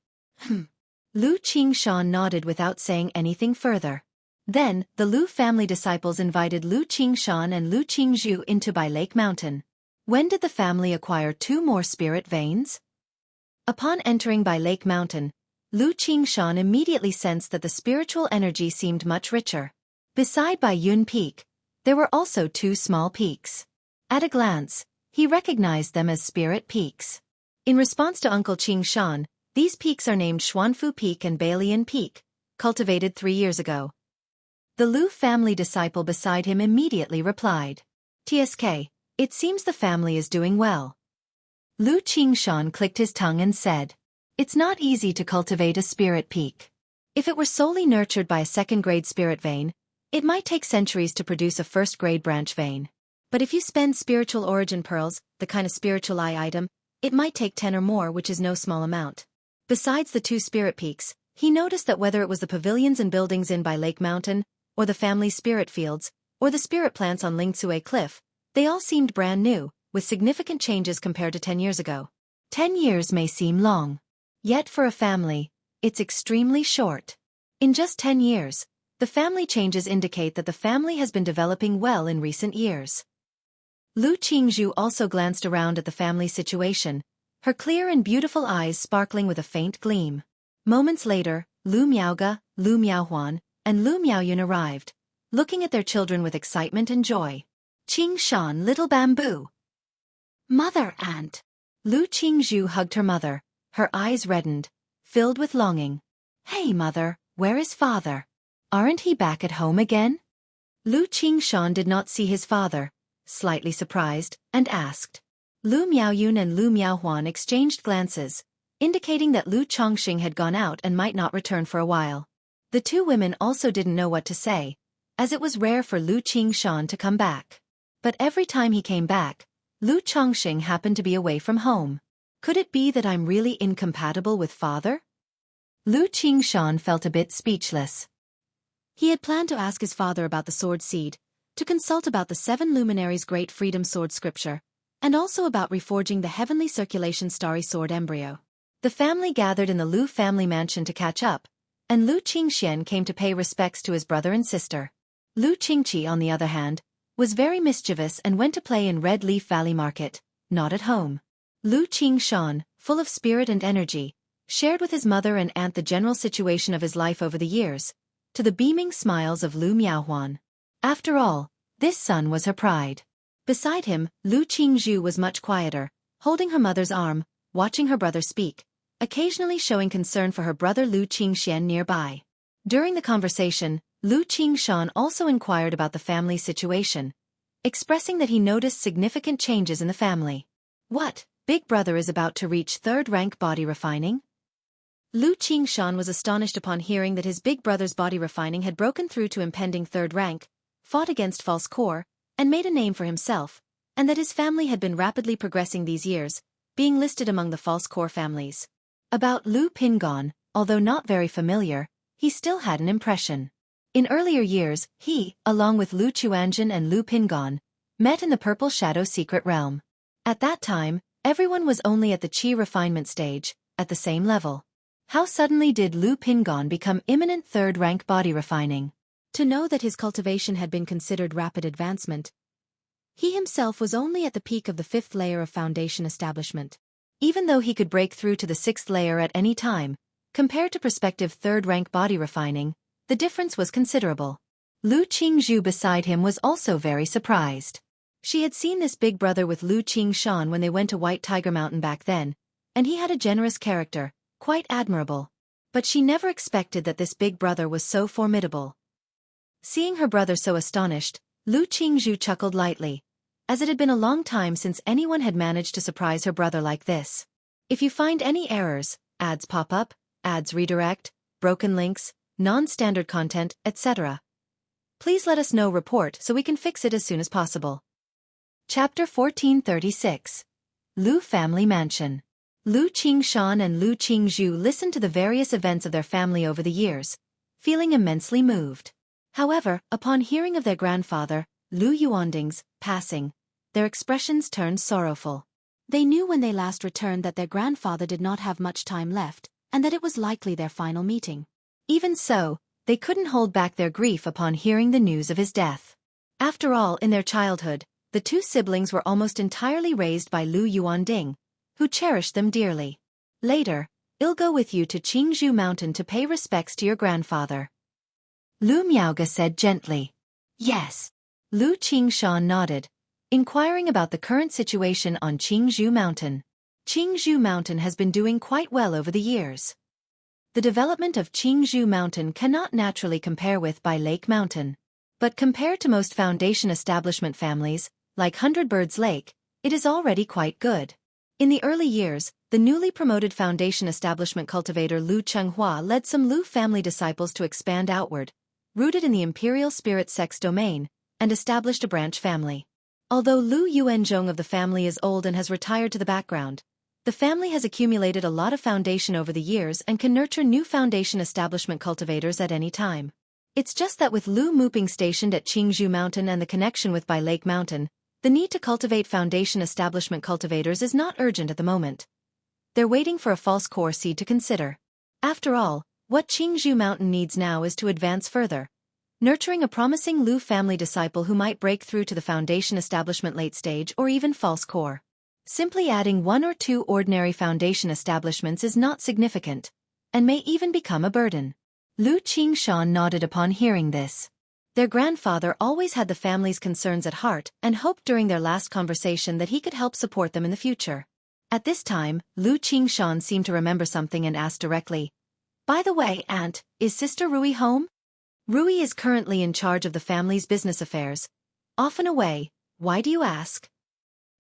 Lu Qingshan nodded without saying anything further. Then, the Lu family disciples invited Lu Qingshan and Lu Qingzhu into Bai Lake Mountain. When did the family acquire 2 more spirit veins? Upon entering Bai Lake Mountain, Lu Qingshan immediately sensed that the spiritual energy seemed much richer. Beside Bai Yun Peak, there were also 2 small peaks. At a glance, he recognized them as spirit peaks. In response to Uncle Qingshan, these peaks are named Xuanfu Peak and Bailian Peak, cultivated 3 years ago. The Lu family disciple beside him immediately replied, "TSK, it seems the family is doing well." Lu Qingshan clicked his tongue and said, "It's not easy to cultivate a spirit peak. If it were solely nurtured by a second-grade spirit vein, it might take centuries to produce a first-grade branch vein. But if you spend spiritual origin pearls, the kind of spiritual eye item, it might take 10 or more, which is no small amount." Besides the 2 spirit peaks, he noticed that whether it was the pavilions and buildings in Bai Lake Mountain, or the family's spirit fields, or the spirit plants on Lingsue Cliff, they all seemed brand new, with significant changes compared to 10 years ago. 10 years may seem long. Yet for a family, it's extremely short. In just 10 years, the family changes indicate that the family has been developing well in recent years. Lu Qingzhu also glanced around at the family situation, her clear and beautiful eyes sparkling with a faint gleam. Moments later, Lu Miaoge, Lu Miaohuan, and Lu Miaoyun arrived, looking at their children with excitement and joy. "Qingshan, little bamboo." "Mother, aunt." Lu Qingzhu hugged her mother, her eyes reddened, filled with longing. "Hey mother, where is father? Aren't he back at home again?" Lu Qingshan did not see his father, slightly surprised, and asked. Lu Miaoyun and Lu Miaohuan exchanged glances, indicating that Lu Chongxing had gone out and might not return for a while. The 2 women also didn't know what to say, as it was rare for Lu Qingshan to come back. But every time he came back, Lu Chongxing happened to be away from home. Could it be that I'm really incompatible with father? Lu Qingshan felt a bit speechless. He had planned to ask his father about the sword seed, to consult about the 7 luminaries' great freedom sword scripture, and also about reforging the heavenly circulation starry sword embryo. The family gathered in the Lu family mansion to catch up, and Lu Qingxian came to pay respects to his brother and sister. Lu Qingqi, on the other hand, was very mischievous and went to play in Red Leaf Valley Market, not at home. Lu Qingshan, full of spirit and energy, shared with his mother and aunt the general situation of his life over the years, to the beaming smiles of Lu Miaohuan. After all, this son was her pride. Beside him, Lu Qingzhu was much quieter, holding her mother's arm, watching her brother speak, occasionally showing concern for her brother Lu Qingxian nearby. During the conversation, Lu Qingshan also inquired about the family situation, expressing that he noticed significant changes in the family. "What, big brother is about to reach 3rd rank body refining?" Lu Qingshan was astonished upon hearing that his big brother's body refining had broken through to impending 3rd rank, fought against false core, and made a name for himself, and that his family had been rapidly progressing these years, being listed among the false core families. About Lu Pingon, although not very familiar, he still had an impression. In earlier years, he, along with Lu Chuanjin and Lu Pingon, met in the Purple Shadow secret realm. At that time, everyone was only at the Qi refinement stage, at the same level. How suddenly did Lu Pingon become imminent 3rd rank body refining? To know that his cultivation had been considered rapid advancement, he himself was only at the peak of the 5th layer of foundation establishment. Even though he could break through to the 6th layer at any time, compared to prospective 3rd rank body refining, the difference was considerable. Lu Qingzhu beside him was also very surprised. She had seen this big brother with Lu Qingshan when they went to White Tiger Mountain back then, and he had a generous character, quite admirable. But she never expected that this big brother was so formidable. Seeing her brother so astonished, Lu Qingzhu chuckled lightly, as it had been a long time since anyone had managed to surprise her brother like this. If you find any errors, ads pop up, ads redirect, broken links, non-standard content, etc., please let us know report so we can fix it as soon as possible. Chapter 1436. Lu Family Mansion. Lu Qingshan and Lu Qingzhu listened to the various events of their family over the years, feeling immensely moved. However, upon hearing of their grandfather, Lu Yuanding's, passing, their expressions turned sorrowful. They knew when they last returned that their grandfather did not have much time left, and that it was likely their final meeting. Even so, they couldn't hold back their grief upon hearing the news of his death. After all, in their childhood, the two siblings were almost entirely raised by Lu Yuanding, who cherished them dearly. Later, I'll go with you to Qingzhou Mountain to pay respects to your grandfather. Lu Miaoge said gently. Yes. Lu Qingshan nodded, inquiring about the current situation on Qingzhou Mountain. Qingzhou Mountain has been doing quite well over the years. The development of Qingzhou Mountain cannot naturally compare with Bai Lake Mountain. But compared to most foundation establishment families, like Hundred Birds Lake, it is already quite good. In the early years, the newly promoted foundation establishment cultivator Lu Chenghua led some Lu family disciples to expand outward, rooted in the imperial spirit sex domain, and established a branch family. Although Lu Yuanzhong of the family is old and has retired to the background, the family has accumulated a lot of foundation over the years and can nurture new foundation establishment cultivators at any time. It's just that with Lu Muping stationed at Qingzhou Mountain and the connection with Bai Lake Mountain, the need to cultivate foundation establishment cultivators is not urgent at the moment. They're waiting for a false core seed to consider. After all, what Qingzhou Mountain needs now is to advance further, nurturing a promising Lu family disciple who might break through to the foundation establishment late stage or even false core. Simply adding one or two ordinary foundation establishments is not significant, and may even become a burden. Lu Qingshan nodded upon hearing this. Their grandfather always had the family's concerns at heart and hoped during their last conversation that he could help support them in the future. At this time, Lu Qingshan seemed to remember something and asked directly, "By the way, Aunt, is Sister Rui home?" Rui is currently in charge of the family's business affairs. Often away, why do you ask?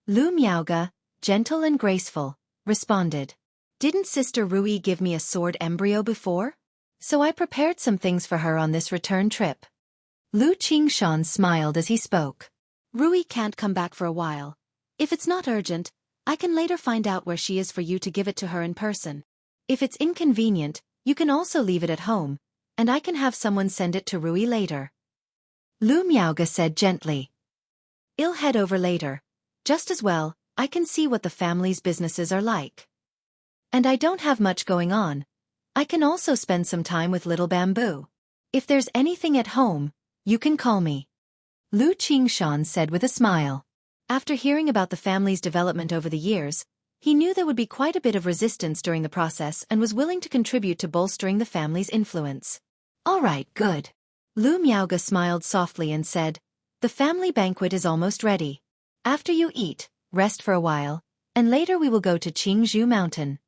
Lu Miaoge, gentle and graceful, responded. "Didn't Sister Rui give me a sword embryo before? So I prepared some things for her on this return trip." Lu Qingshan smiled as he spoke. "Rui can't come back for a while. If it's not urgent, I can later find out where she is for you to give it to her in person. If it's inconvenient, you can also leave it at home, and I can have someone send it to Rui later." Lu Miaoge said gently. "I'll head over later. Just as well, I can see what the family's businesses are like. And I don't have much going on. I can also spend some time with little Bamboo. If there's anything at home, you can call me." Lu Qingshan said with a smile. After hearing about the family's development over the years, he knew there would be quite a bit of resistance during the process and was willing to contribute to bolstering the family's influence. "All right, good." Lu Miaoge smiled softly and said, "The family banquet is almost ready. After you eat, rest for a while, and later we will go to Qingzhou Mountain."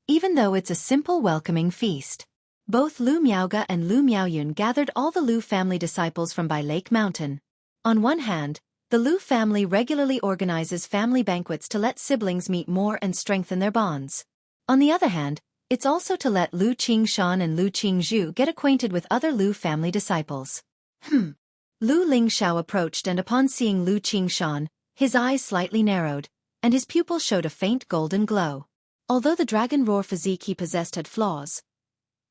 Even though it's a simple welcoming feast, both Lu Miaoge and Lu Miaoyun gathered all the Lu family disciples from Bai Lake Mountain. On one hand, the Lu family regularly organizes family banquets to let siblings meet more and strengthen their bonds. On the other hand, it's also to let Lu Qingshan and Lu Qingzhu get acquainted with other Lu family disciples. Lu Lingxiao approached, and upon seeing Lu Qingshan, his eyes slightly narrowed, and his pupil showed a faint golden glow. Although the dragon roar physique he possessed had flaws,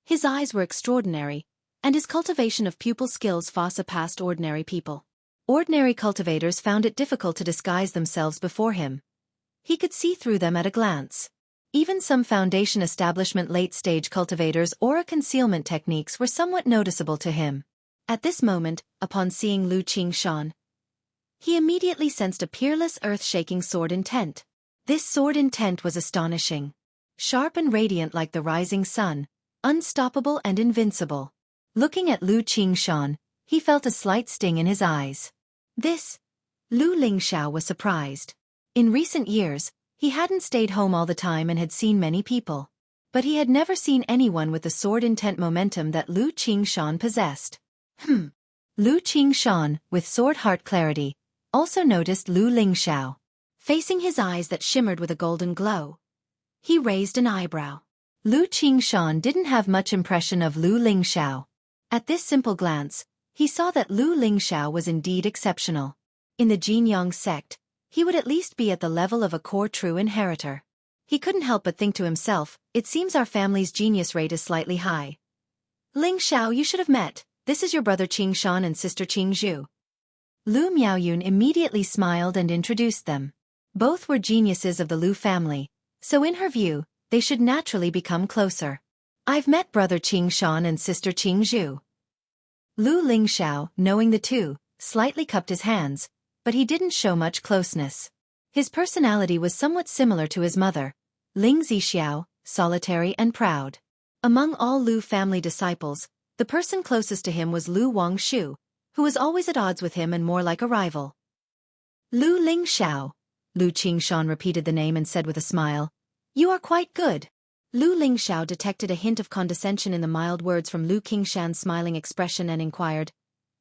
his eyes were extraordinary, and his cultivation of pupil skills far surpassed ordinary people. Ordinary cultivators found it difficult to disguise themselves before him. He could see through them at a glance. Even some foundation establishment late-stage cultivators' aura concealment techniques were somewhat noticeable to him. At this moment, upon seeing Lu Qingshan, he immediately sensed a peerless earth-shaking sword intent. This sword intent was astonishing. Sharp and radiant like the rising sun, unstoppable and invincible. Looking at Lu Qingshan, he felt a slight sting in his eyes. Lu Lingxiao was surprised. In recent years, he hadn't stayed home all the time and had seen many people. But he had never seen anyone with the sword intent momentum that Lu Qingshan possessed. Lu Qingshan, with sword heart clarity, also noticed Lu Lingxiao. Facing his eyes that shimmered with a golden glow, he raised an eyebrow. Lu Qingshan didn't have much impression of Lu Lingxiao. At this simple glance, he saw that Lu Lingxiao was indeed exceptional. In the Jinyang sect, he would at least be at the level of a core true inheritor. He couldn't help but think to himself, it seems our family's genius rate is slightly high. Ling Xiao, you should have met. This is your brother Qing Shan and sister Qing Zhu. Lu Miaoyun immediately smiled and introduced them. Both were geniuses of the Lu family, so in her view, they should naturally become closer. I've met brother Qing Shan and sister Qing Zhu. Lu Lingxiao, knowing the two, slightly cupped his hands, but he didn't show much closeness. His personality was somewhat similar to his mother, Ling Zixiao, solitary and proud. Among all Lu family disciples, the person closest to him was Lu Wangshu, who was always at odds with him and more like a rival. Lu Lingxiao. Lu Qingshan repeated the name and said with a smile, "You are quite good." Lu Lingxiao detected a hint of condescension in the mild words from Lu Qingshan's smiling expression and inquired,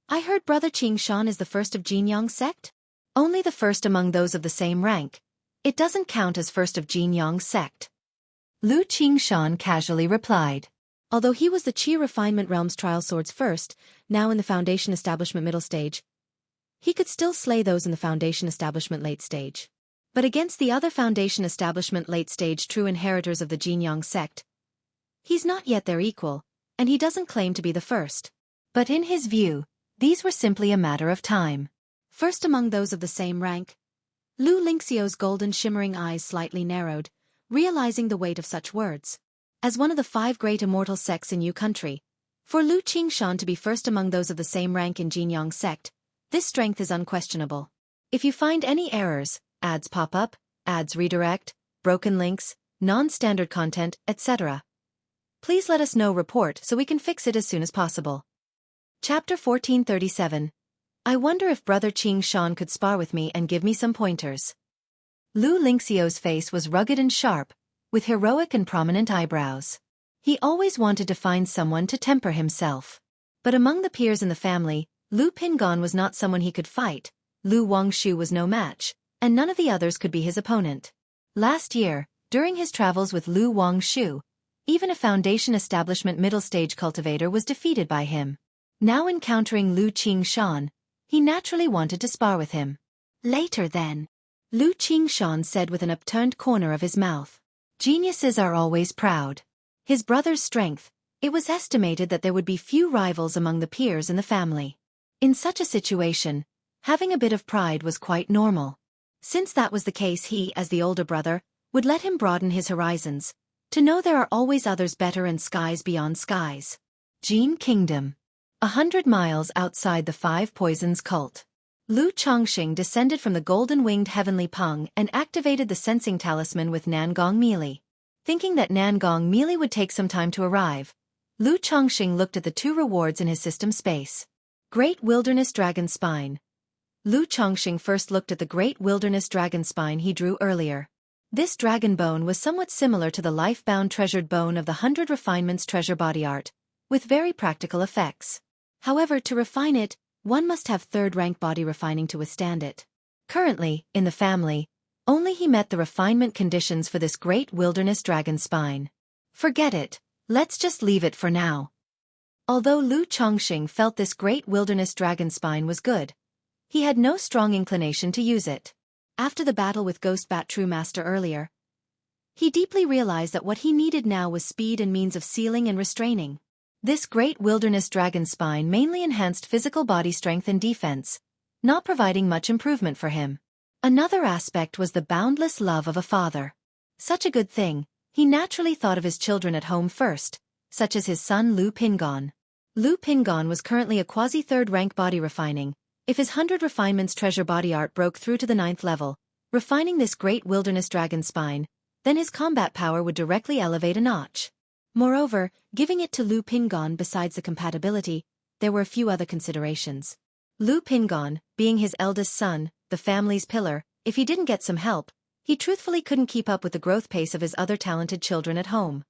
"I heard brother Qingshan is the first of Jinyang sect?" "Only the first among those of the same rank. It doesn't count as first of Jinyang sect." Lu Qingshan casually replied. Although he was the Qi Refinement Realm's Trial Swords first, now in the Foundation Establishment middle stage, he could still slay those in the Foundation Establishment late stage. But against the other Foundation Establishment late stage true inheritors of the Jinyang sect, he's not yet their equal, and he doesn't claim to be the first. But in his view, these were simply a matter of time. First among those of the same rank, Lu Lingxiao's golden shimmering eyes slightly narrowed, realizing the weight of such words. As one of the 5 great immortal sects in Yu country, for Lu Qingshan to be first among those of the same rank in Jinyang sect, this strength is unquestionable. If you find any errors, ads pop up, ads redirect, broken links, non-standard content, etc., please let us know report so we can fix it as soon as possible. Chapter 1437. I wonder if brother Qing Shan could spar with me and give me some pointers. Lu Lingxiao's face was rugged and sharp, with heroic and prominent eyebrows. He always wanted to find someone to temper himself. But among the peers in the family, Lu Pingon was not someone he could fight, Lu Wangshu was no match, and none of the others could be his opponent. Last year, during his travels with Lu Wangshu, even a Foundation Establishment middle stage cultivator was defeated by him. Now encountering Lu Qingshan, he naturally wanted to spar with him. Later then, Lu Qingshan said with an upturned corner of his mouth. Geniuses are always proud. His brother's strength, it was estimated that there would be few rivals among the peers in the family. In such a situation, having a bit of pride was quite normal. Since that was the case, he, as the older brother, would let him broaden his horizons, to know there are always others better and skies beyond skies. Jin Kingdom. 100 miles outside the 5 Poisons cult. Lu Chongxing descended from the golden-winged heavenly Peng and activated the sensing talisman with Nangong Mealy. Thinking that Nangong Mealy would take some time to arrive, Lu Chongxing looked at the 2 rewards in his system space. Great Wilderness Dragon Spine. Lu Chongxing first looked at the Great Wilderness Dragon Spine he drew earlier. This dragon bone was somewhat similar to the life-bound treasured bone of the 100 Refinements treasure body art, with very practical effects. However, to refine it, one must have 3rd rank body refining to withstand it. Currently, in the family, only he met the refinement conditions for this Great Wilderness Dragon Spine. Forget it, let's just leave it for now. Although Lu Chongxing felt this Great Wilderness Dragon Spine was good, he had no strong inclination to use it. After the battle with Ghost Bat True Master earlier, he deeply realized that what he needed now was speed and means of sealing and restraining. This Great Wilderness Dragon Spine mainly enhanced physical body strength and defense, not providing much improvement for him. Another aspect was the boundless love of a father. Such a good thing, he naturally thought of his children at home first, such as his son Lu Pingon. Lu Pingon was currently a quasi-3rd rank body refining. If his 100 Refinements treasure body art broke through to the 9th level, refining this Great Wilderness Dragon Spine, then his combat power would directly elevate a notch. Moreover, giving it to Lu Pingon besides the compatibility, there were a few other considerations. Lu Pingon, being his eldest son, the family's pillar, if he didn't get some help, he truthfully couldn't keep up with the growth pace of his other talented children at home.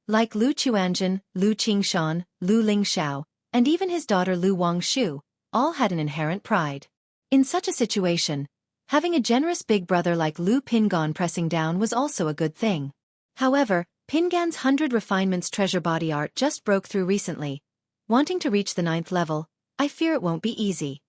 Like Lu Chuanjun, Lu Qingshan, Lu Lingxiao, and even his daughter Lu Wangshu, all had an inherent pride. In such a situation, having a generous big brother like Lu Pingon pressing down was also a good thing. However, Pingan's 100 Refinements treasure body art just broke through recently. Wanting to reach the 9th level, I fear it won't be easy.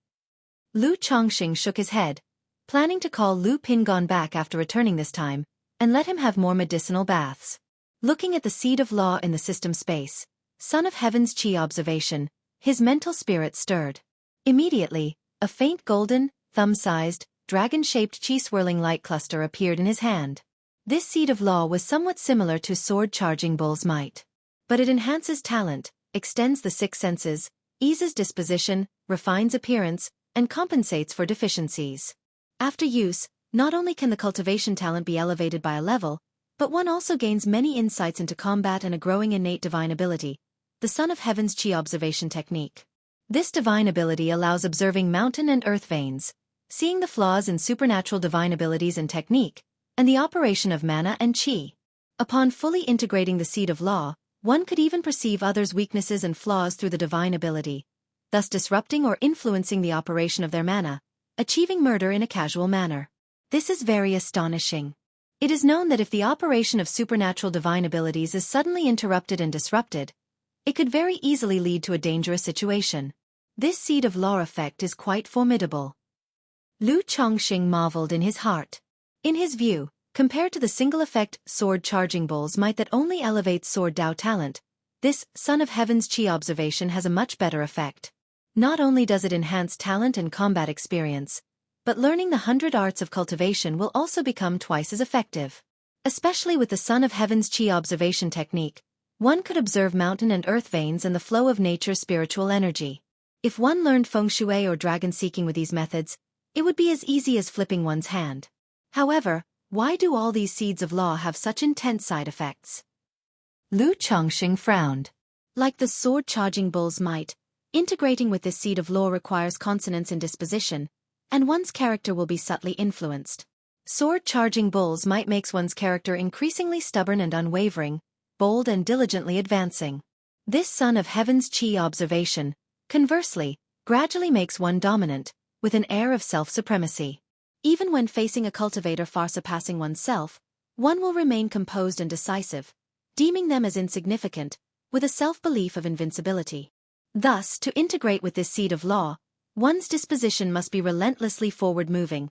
Lu Chongxing shook his head, planning to call Lu Pingon back after returning this time, and let him have more medicinal baths. Looking at the seed of law in the system space, Son of Heaven's Chi observation, his mental spirit stirred. Immediately, a faint golden, thumb-sized, dragon-shaped chi-swirling light cluster appeared in his hand. This seed of law was somewhat similar to sword-charging bull's might. But it enhances talent, extends the six senses, eases disposition, refines appearance, and compensates for deficiencies. After use, not only can the cultivation talent be elevated by a level, but one also gains many insights into combat and a growing innate divine ability, the Son of Heaven's Chi observation technique. This divine ability allows observing mountain and earth veins, seeing the flaws in supernatural divine abilities and technique, and the operation of mana and chi. Upon fully integrating the seed of law, one could even perceive others' weaknesses and flaws through the divine ability, thus disrupting or influencing the operation of their mana, achieving murder in a casual manner. This is very astonishing. It is known that if the operation of supernatural divine abilities is suddenly interrupted and disrupted, it could very easily lead to a dangerous situation. This seed of law effect is quite formidable. Lu Chongqing marveled in his heart. In his view, compared to the single-effect sword-charging bull's might that only elevates sword Dao talent, this Son of Heaven's Chi observation has a much better effect. Not only does it enhance talent and combat experience, but learning the 100 arts of cultivation will also become twice as effective. Especially with the Son of Heaven's Chi observation technique, one could observe mountain and earth veins and the flow of nature's spiritual energy. If one learned feng shui or dragon seeking with these methods, it would be as easy as flipping one's hand. However, why do all these seeds of law have such intense side effects? Lu Chongqing frowned. Like the sword-charging bull's might, integrating with this seed of law requires consonance in disposition, and one's character will be subtly influenced. Sword-charging bull's might makes one's character increasingly stubborn and unwavering, bold and diligently advancing. This Son of Heaven's Chi observation, conversely, gradually makes one dominant, with an air of self-supremacy. Even when facing a cultivator far surpassing oneself, one will remain composed and decisive, deeming them as insignificant, with a self-belief of invincibility. Thus, to integrate with this seed of law, one's disposition must be relentlessly forward-moving,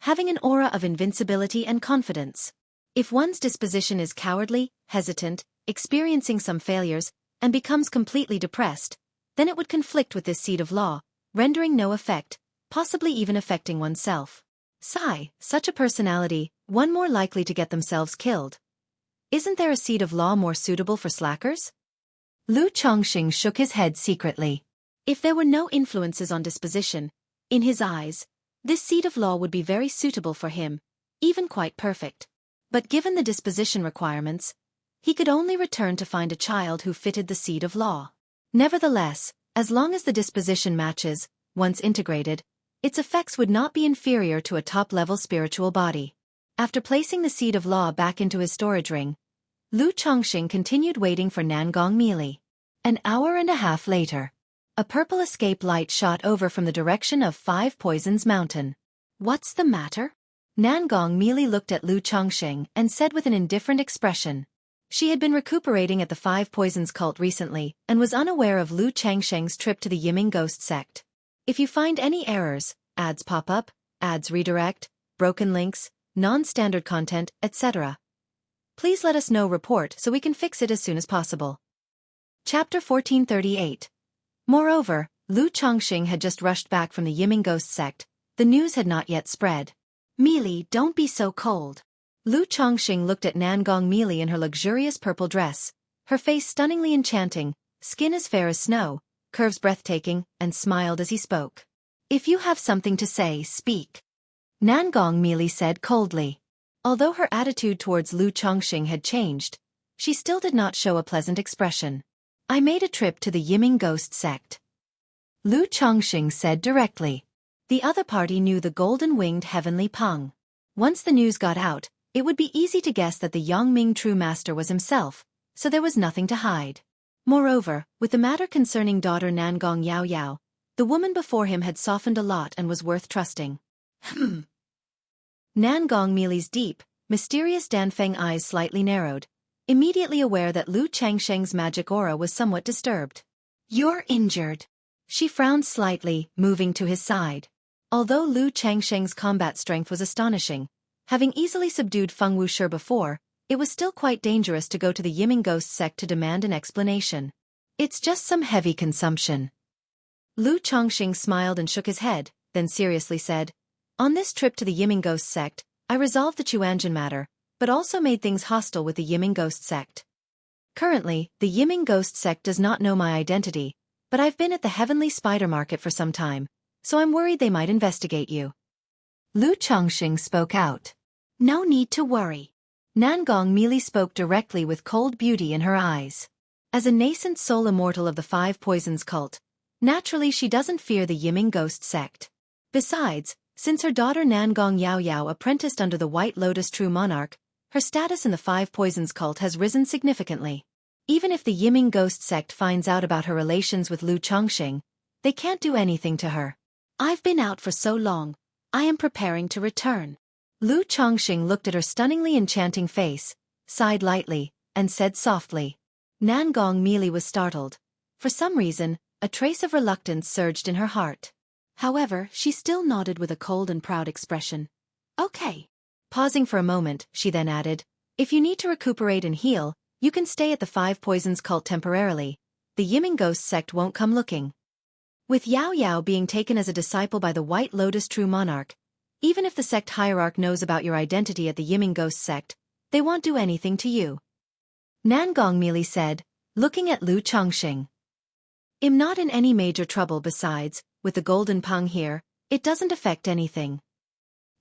having an aura of invincibility and confidence. If one's disposition is cowardly, hesitant, experiencing some failures, and becomes completely depressed, then it would conflict with this seed of law, rendering no effect, possibly even affecting oneself. Sigh, such a personality, one more likely to get themselves killed. Isn't there a seed of law more suitable for slackers? Lu Chongqing shook his head secretly. If there were no influences on disposition, in his eyes, this seed of law would be very suitable for him, even quite perfect. But given the disposition requirements, he could only return to find a child who fitted the seed of law. Nevertheless, as long as the disposition matches, once integrated, its effects would not be inferior to a top-level spiritual body. After placing the seed of law back into his storage ring, Lu Chongqing continued waiting for Nangong Meili. An hour and a half later, a purple escape light shot over from the direction of Five Poisons Mountain. What's the matter? Nangong Meili looked at Lu Chongqing and said with an indifferent expression. She had been recuperating at the Five Poisons cult recently and was unaware of Lu Changsheng's trip to the Yiming ghost sect. If you find any errors, ads pop up, ads redirect, broken links, non-standard content, etc., please let us know report so we can fix it as soon as possible. Chapter 1438. Moreover, Lu Chongqing had just rushed back from the Yiming ghost sect. The news had not yet spread. Meili, don't be so cold. Lu Chongqing looked at Nangong Meili in her luxurious purple dress, her face stunningly enchanting, skin as fair as snow, curves breathtaking, and smiled as he spoke. If you have something to say, speak. Nangong Meili said coldly. Although her attitude towards Lu Chongqing had changed, she still did not show a pleasant expression. I made a trip to the Yiming ghost sect. Lu Chongqing said directly. The other party knew the golden-winged heavenly Peng. Once the news got out, it would be easy to guess that the Yongming true master was himself, so there was nothing to hide. Moreover, with the matter concerning daughter Nangong Yao Yao, the woman before him had softened a lot and was worth trusting. Nangong Meili's deep, mysterious Danfeng eyes slightly narrowed, immediately aware that Lu Changsheng's magic aura was somewhat disturbed. You're injured. She frowned slightly, moving to his side. Although Lu Changsheng's combat strength was astonishing, having easily subdued Feng Wuxia before, it was still quite dangerous to go to the Yiming ghost sect to demand an explanation. It's just some heavy consumption. Lu Changsheng smiled and shook his head, then seriously said, on this trip to the Yiming ghost sect, I resolved the Chuanjin matter, but also made things hostile with the Yiming ghost sect. Currently, the Yiming ghost sect does not know my identity, but I've been at the Heavenly Spider Market for some time, so I'm worried they might investigate you. Lu Changsheng spoke out. No need to worry. Nangong merely spoke directly with cold beauty in her eyes. As a nascent soul immortal of the Five Poisons cult, naturally she doesn't fear the Yiming ghost sect. Besides, since her daughter Nangong Yaoyao apprenticed under the White Lotus True Monarch, her status in the Five Poisons cult has risen significantly. Even if the Yiming ghost sect finds out about her relations with Lu Changsheng, they can't do anything to her. I've been out for so long, I am preparing to return. Lu Changsheng looked at her stunningly enchanting face, sighed lightly, and said softly. Nangong merely was startled. For some reason, a trace of reluctance surged in her heart. However, she still nodded with a cold and proud expression. Okay. Pausing for a moment, she then added, if you need to recuperate and heal, you can stay at the Five Poisons cult temporarily. The Yiming ghost sect won't come looking. With Yao Yao being taken as a disciple by the White Lotus True Monarch, even if the sect hierarch knows about your identity at the Yiming ghost sect, they won't do anything to you. Nangong merely said, looking at Lu Changsheng. I'm not in any major trouble besides, with the golden pung here, it doesn't affect anything.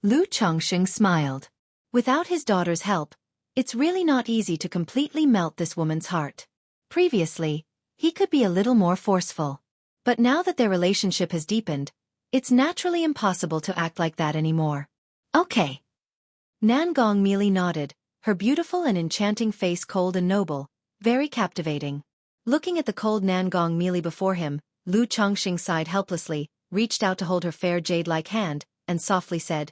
Lu Changsheng smiled. Without his daughter's help, it's really not easy to completely melt this woman's heart. Previously, he could be a little more forceful. But now that their relationship has deepened, it's naturally impossible to act like that anymore. Okay. Nangong merely nodded, her beautiful and enchanting face cold and noble, very captivating. Looking at the cold Nangong merely before him, Lu Changsheng sighed helplessly, reached out to hold her fair jade-like hand, and softly said,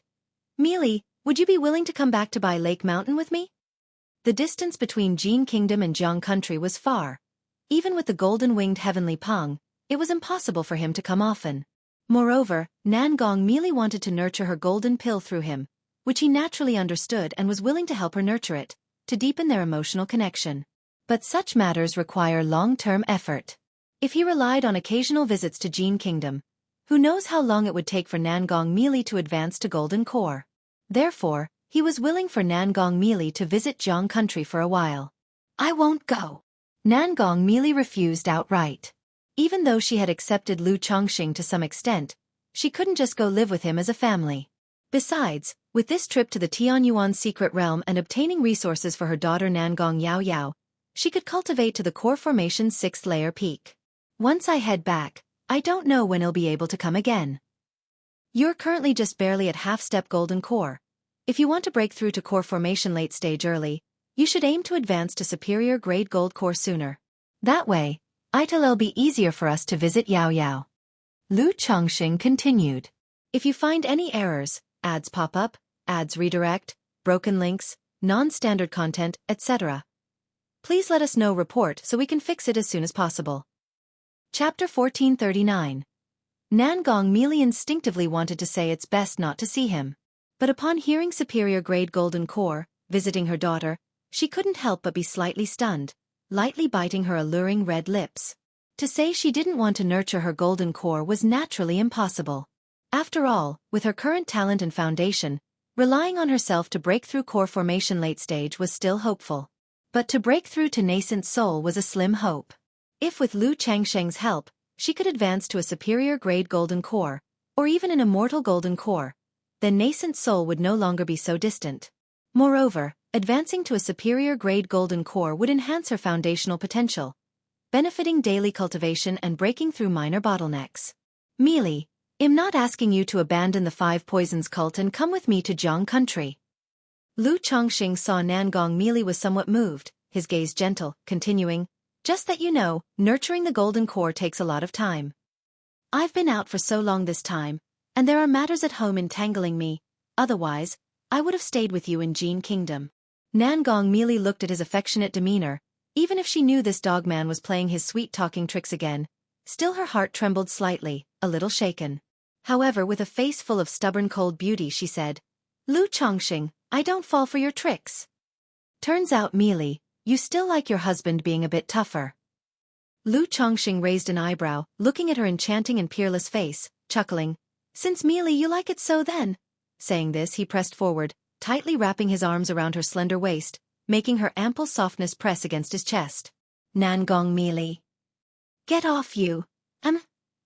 Mealy, would you be willing to come back to Bai Lake Mountain with me? The distance between Jin Kingdom and Jiang Country was far. Even with the golden-winged heavenly Pang, it was impossible for him to come often. Moreover, Nangong merely wanted to nurture her golden pill through him, which he naturally understood and was willing to help her nurture it, to deepen their emotional connection. But such matters require long-term effort. If he relied on occasional visits to Jin Kingdom, who knows how long it would take for Nangong merely to advance to Golden Core. Therefore, he was willing for Nangong merely to visit Jiang Country for a while. I won't go. Nangong merely refused outright. Even though she had accepted Lu Changsheng to some extent, she couldn't just go live with him as a family. Besides, with this trip to the Tianyuan secret realm and obtaining resources for her daughter Nangong Yaoyao, she could cultivate to the core formation's 6th layer peak. Once I head back, I don't know when I'll be able to come again. You're currently just barely at half-step golden core. If you want to break through to core formation late stage early, you should aim to advance to superior grade gold core sooner. That way, it'll be easier for us to visit Yao Yao. Lu Changsheng continued. If you find any errors, ads pop up, ads redirect, broken links, non-standard content, etc., please let us know report so we can fix it as soon as possible. Chapter 1439. Nangong merely instinctively wanted to say it's best not to see him. But upon hearing superior grade golden core, visiting her daughter, she couldn't help but be slightly stunned, lightly biting her alluring red lips. To say she didn't want to nurture her golden core was naturally impossible. After all, with her current talent and foundation, relying on herself to break through core formation late stage was still hopeful. But to break through to nascent soul was a slim hope. If with Lu Changsheng's help, she could advance to a superior grade golden core, or even an immortal golden core, then nascent soul would no longer be so distant. Moreover, advancing to a superior grade golden core would enhance her foundational potential, benefiting daily cultivation and breaking through minor bottlenecks. Mealy, I'm not asking you to abandon the Five Poisons cult and come with me to Jiang Country. Lu Changsheng saw Nangong merely was somewhat moved, his gaze gentle, continuing, just that you know, nurturing the golden core takes a lot of time. I've been out for so long this time, and there are matters at home entangling me, otherwise, I would have stayed with you in Jin Kingdom. Nangong merely looked at his affectionate demeanor, even if she knew this dogman was playing his sweet-talking tricks again, still her heart trembled slightly, a little shaken. However, with a face full of stubborn cold beauty, she said, "Lu Chongqing, I don't fall for your tricks. Turns out, Meili, you still like your husband being a bit tougher." Lu Chongqing raised an eyebrow, looking at her enchanting and peerless face, chuckling. "Since Meili you like it so then." Saying this, he pressed forward, tightly wrapping his arms around her slender waist, making her ample softness press against his chest. "Nangong Meili. Get off you."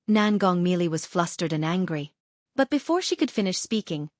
Nangong Meili was flustered and angry. But before she could finish speaking,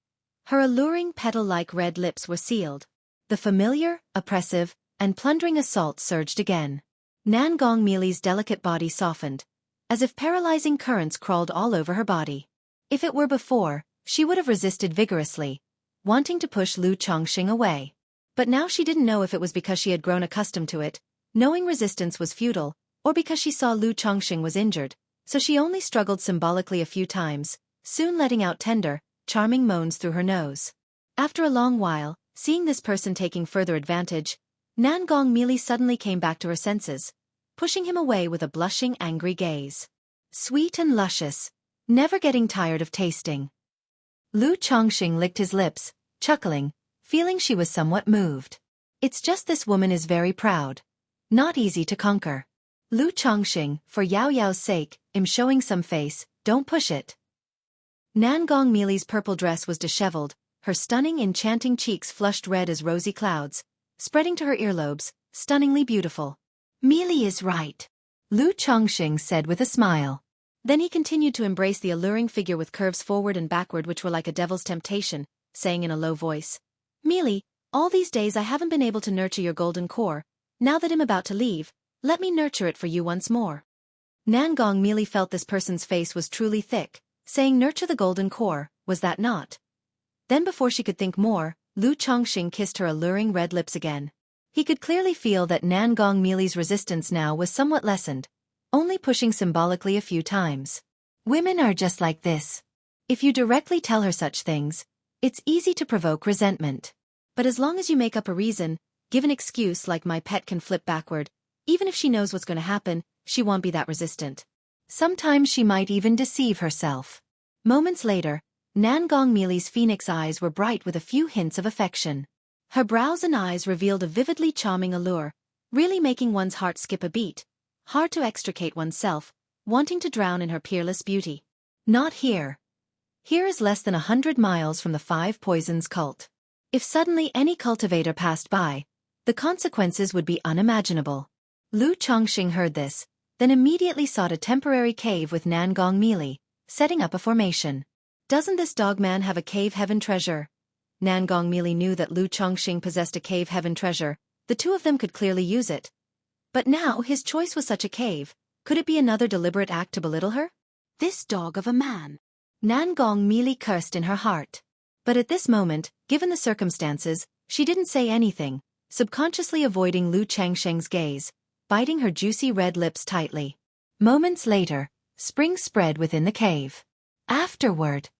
her alluring petal-like red lips were sealed. The familiar, oppressive, and plundering assault surged again. Nangong Meili's delicate body softened, as if paralyzing currents crawled all over her body. If it were before, she would have resisted vigorously, wanting to push Lu Chongqing away. But now she didn't know if it was because she had grown accustomed to it, knowing resistance was futile, or because she saw Lu Chongqing was injured, so she only struggled symbolically a few times, soon letting out tender, charming moans through her nose. After a long while, seeing this person taking further advantage, Nangong Meili suddenly came back to her senses, pushing him away with a blushing, angry gaze. Sweet and luscious, never getting tired of tasting. Lu Chongqing licked his lips, chuckling, feeling she was somewhat moved. It's just this woman is very proud. Not easy to conquer. Lu Chongqing, for Yao Yao's sake, am showing some face, don't push it. Nangong Meili's purple dress was disheveled, her stunning, enchanting cheeks flushed red as rosy clouds, spreading to her earlobes, stunningly beautiful. Meili is right, Lu Chongqing said with a smile. Then he continued to embrace the alluring figure with curves forward and backward which were like a devil's temptation, saying in a low voice, "Meili, all these days I haven't been able to nurture your golden core. Now that I'm about to leave, let me nurture it for you once more." Nangong Meili felt this person's face was truly thick, saying nurture the golden core, was that not? Then before she could think more, Lu Chongqing kissed her alluring red lips again. He could clearly feel that Nangong Meili's resistance now was somewhat lessened, only pushing symbolically a few times. Women are just like this. If you directly tell her such things, it's easy to provoke resentment. But as long as you make up a reason, give an excuse like my pet can flip backward, even if she knows what's going to happen, she won't be that resistant. Sometimes she might even deceive herself. Moments later, Nangong Meili's phoenix eyes were bright with a few hints of affection. Her brows and eyes revealed a vividly charming allure, really making one's heart skip a beat, hard to extricate oneself, wanting to drown in her peerless beauty. Not here. Here is less than 100 miles from the Five Poisons cult. If suddenly any cultivator passed by, the consequences would be unimaginable. Lu Chongqing heard this, then immediately sought a temporary cave with Nangong Meili, setting up a formation. Doesn't this dogman have a cave heaven treasure? Nangong Meili knew that Lu Chongqing possessed a cave heaven treasure, the two of them could clearly use it. But now his choice was such a cave, could it be another deliberate act to belittle her? This dog of a man. Nangong Meili cursed in her heart. But at this moment, given the circumstances, she didn't say anything, subconsciously avoiding Lu Chongqing's gaze, biting her juicy red lips tightly. Moments later, spring spread within the cave. Afterward.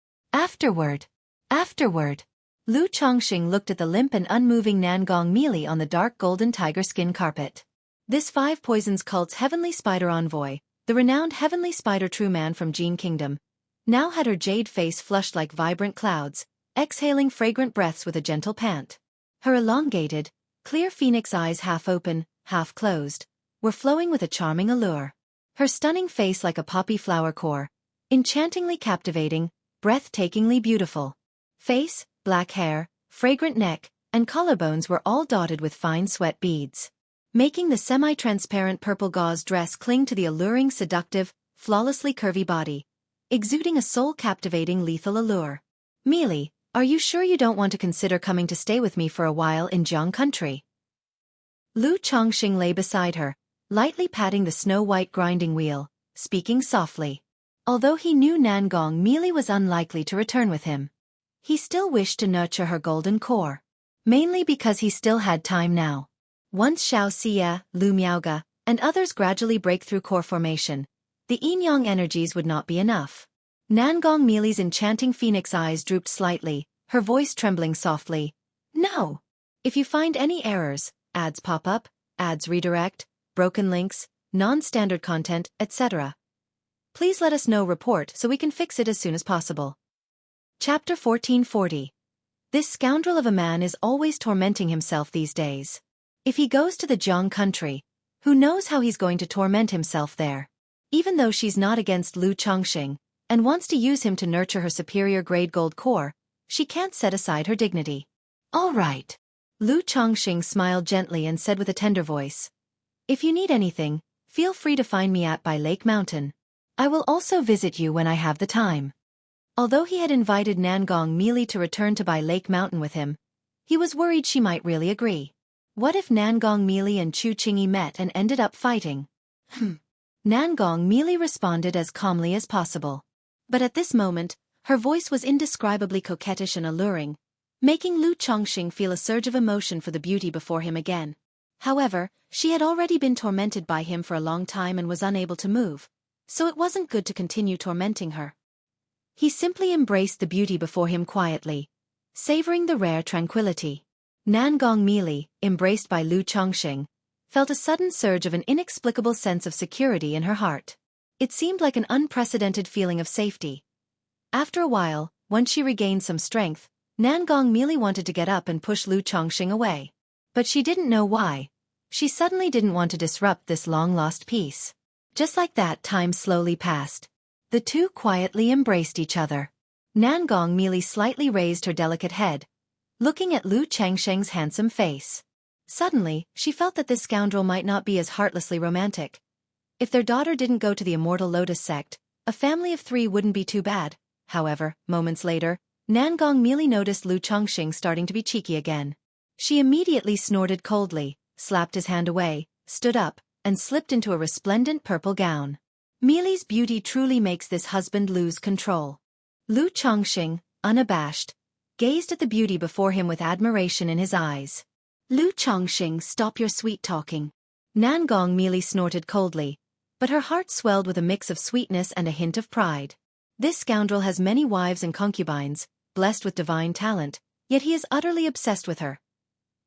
Lu Chongqing looked at the limp and unmoving Nangong Meili on the dark golden tiger skin carpet. This Five Poisons cult's heavenly spider envoy, the renowned heavenly spider true man from Jin Kingdom, now had her jade face flushed like vibrant clouds, exhaling fragrant breaths with a gentle pant. Her elongated, clear phoenix eyes half open, half closed, were flowing with a charming allure. Her stunning face like a poppy flower core, enchantingly captivating, breathtakingly beautiful. Face, black hair, fragrant neck, and collarbones were all dotted with fine sweat beads, making the semi-transparent purple gauze dress cling to the alluring, seductive, flawlessly curvy body, exuding a soul-captivating lethal allure. Meili, are you sure you don't want to consider coming to stay with me for a while in Jiang country? Lu Chongqing lay beside her, lightly patting the snow-white grinding wheel, speaking softly. Although he knew Nangong Meili was unlikely to return with him, he still wished to nurture her golden core. Mainly because he still had time now. Once Xiaofan, Lu Miaoga, and others gradually break through core formation, the yin-yang energies would not be enough. Nangong Meili's enchanting phoenix eyes drooped slightly, her voice trembling softly. No. If you find any errors, ads pop up, ads redirect, broken links, non-standard content, etc., Please let us know report so we can fix it as soon as possible. Chapter 1440. This scoundrel of a man is always tormenting himself these days. If he goes to the Jiang country, who knows how he's going to torment himself there. Even though she's not against Lu Chongqing, and wants to use him to nurture her superior grade gold core, she can't set aside her dignity. All right. Lu Chongqing smiled gently and said with a tender voice. If you need anything, feel free to find me at by Lake Mountain. I will also visit you when I have the time. Although he had invited Nangong Meili to return to Bai Lake Mountain with him, he was worried she might really agree. What if Nangong Meili and Chu Qingyi met and ended up fighting? Nangong Meili responded as calmly as possible. But at this moment, her voice was indescribably coquettish and alluring, making Lu Chongqing feel a surge of emotion for the beauty before him again. However, she had already been tormented by him for a long time and was unable to move, so it wasn't good to continue tormenting her. He simply embraced the beauty before him quietly, savoring the rare tranquility. Nangong Meili, embraced by Lu Chongqing, felt a sudden surge of an inexplicable sense of security in her heart. It seemed like an unprecedented feeling of safety. After a while, once she regained some strength, Nangong Meili wanted to get up and push Lu Chongqing away. But she didn't know why. She suddenly didn't want to disrupt this long-lost peace. Just like that, time slowly passed. The two quietly embraced each other. Nangong Meili slightly raised her delicate head, looking at Lu Chongqing's handsome face. Suddenly, she felt that this scoundrel might not be as heartlessly romantic. If their daughter didn't go to the Immortal Lotus sect, a family of 3 wouldn't be too bad. However, moments later, Nangong Meili noticed Lu Chongqing starting to be cheeky again. She immediately snorted coldly, slapped his hand away, stood up, and slipped into a resplendent purple gown. Meili's beauty truly makes this husband lose control. Lu Chongqing, unabashed, gazed at the beauty before him with admiration in his eyes. Lu Chongqing, stop your sweet-talking. Nangong Meili snorted coldly, but her heart swelled with a mix of sweetness and a hint of pride. This scoundrel has many wives and concubines, blessed with divine talent, yet he is utterly obsessed with her.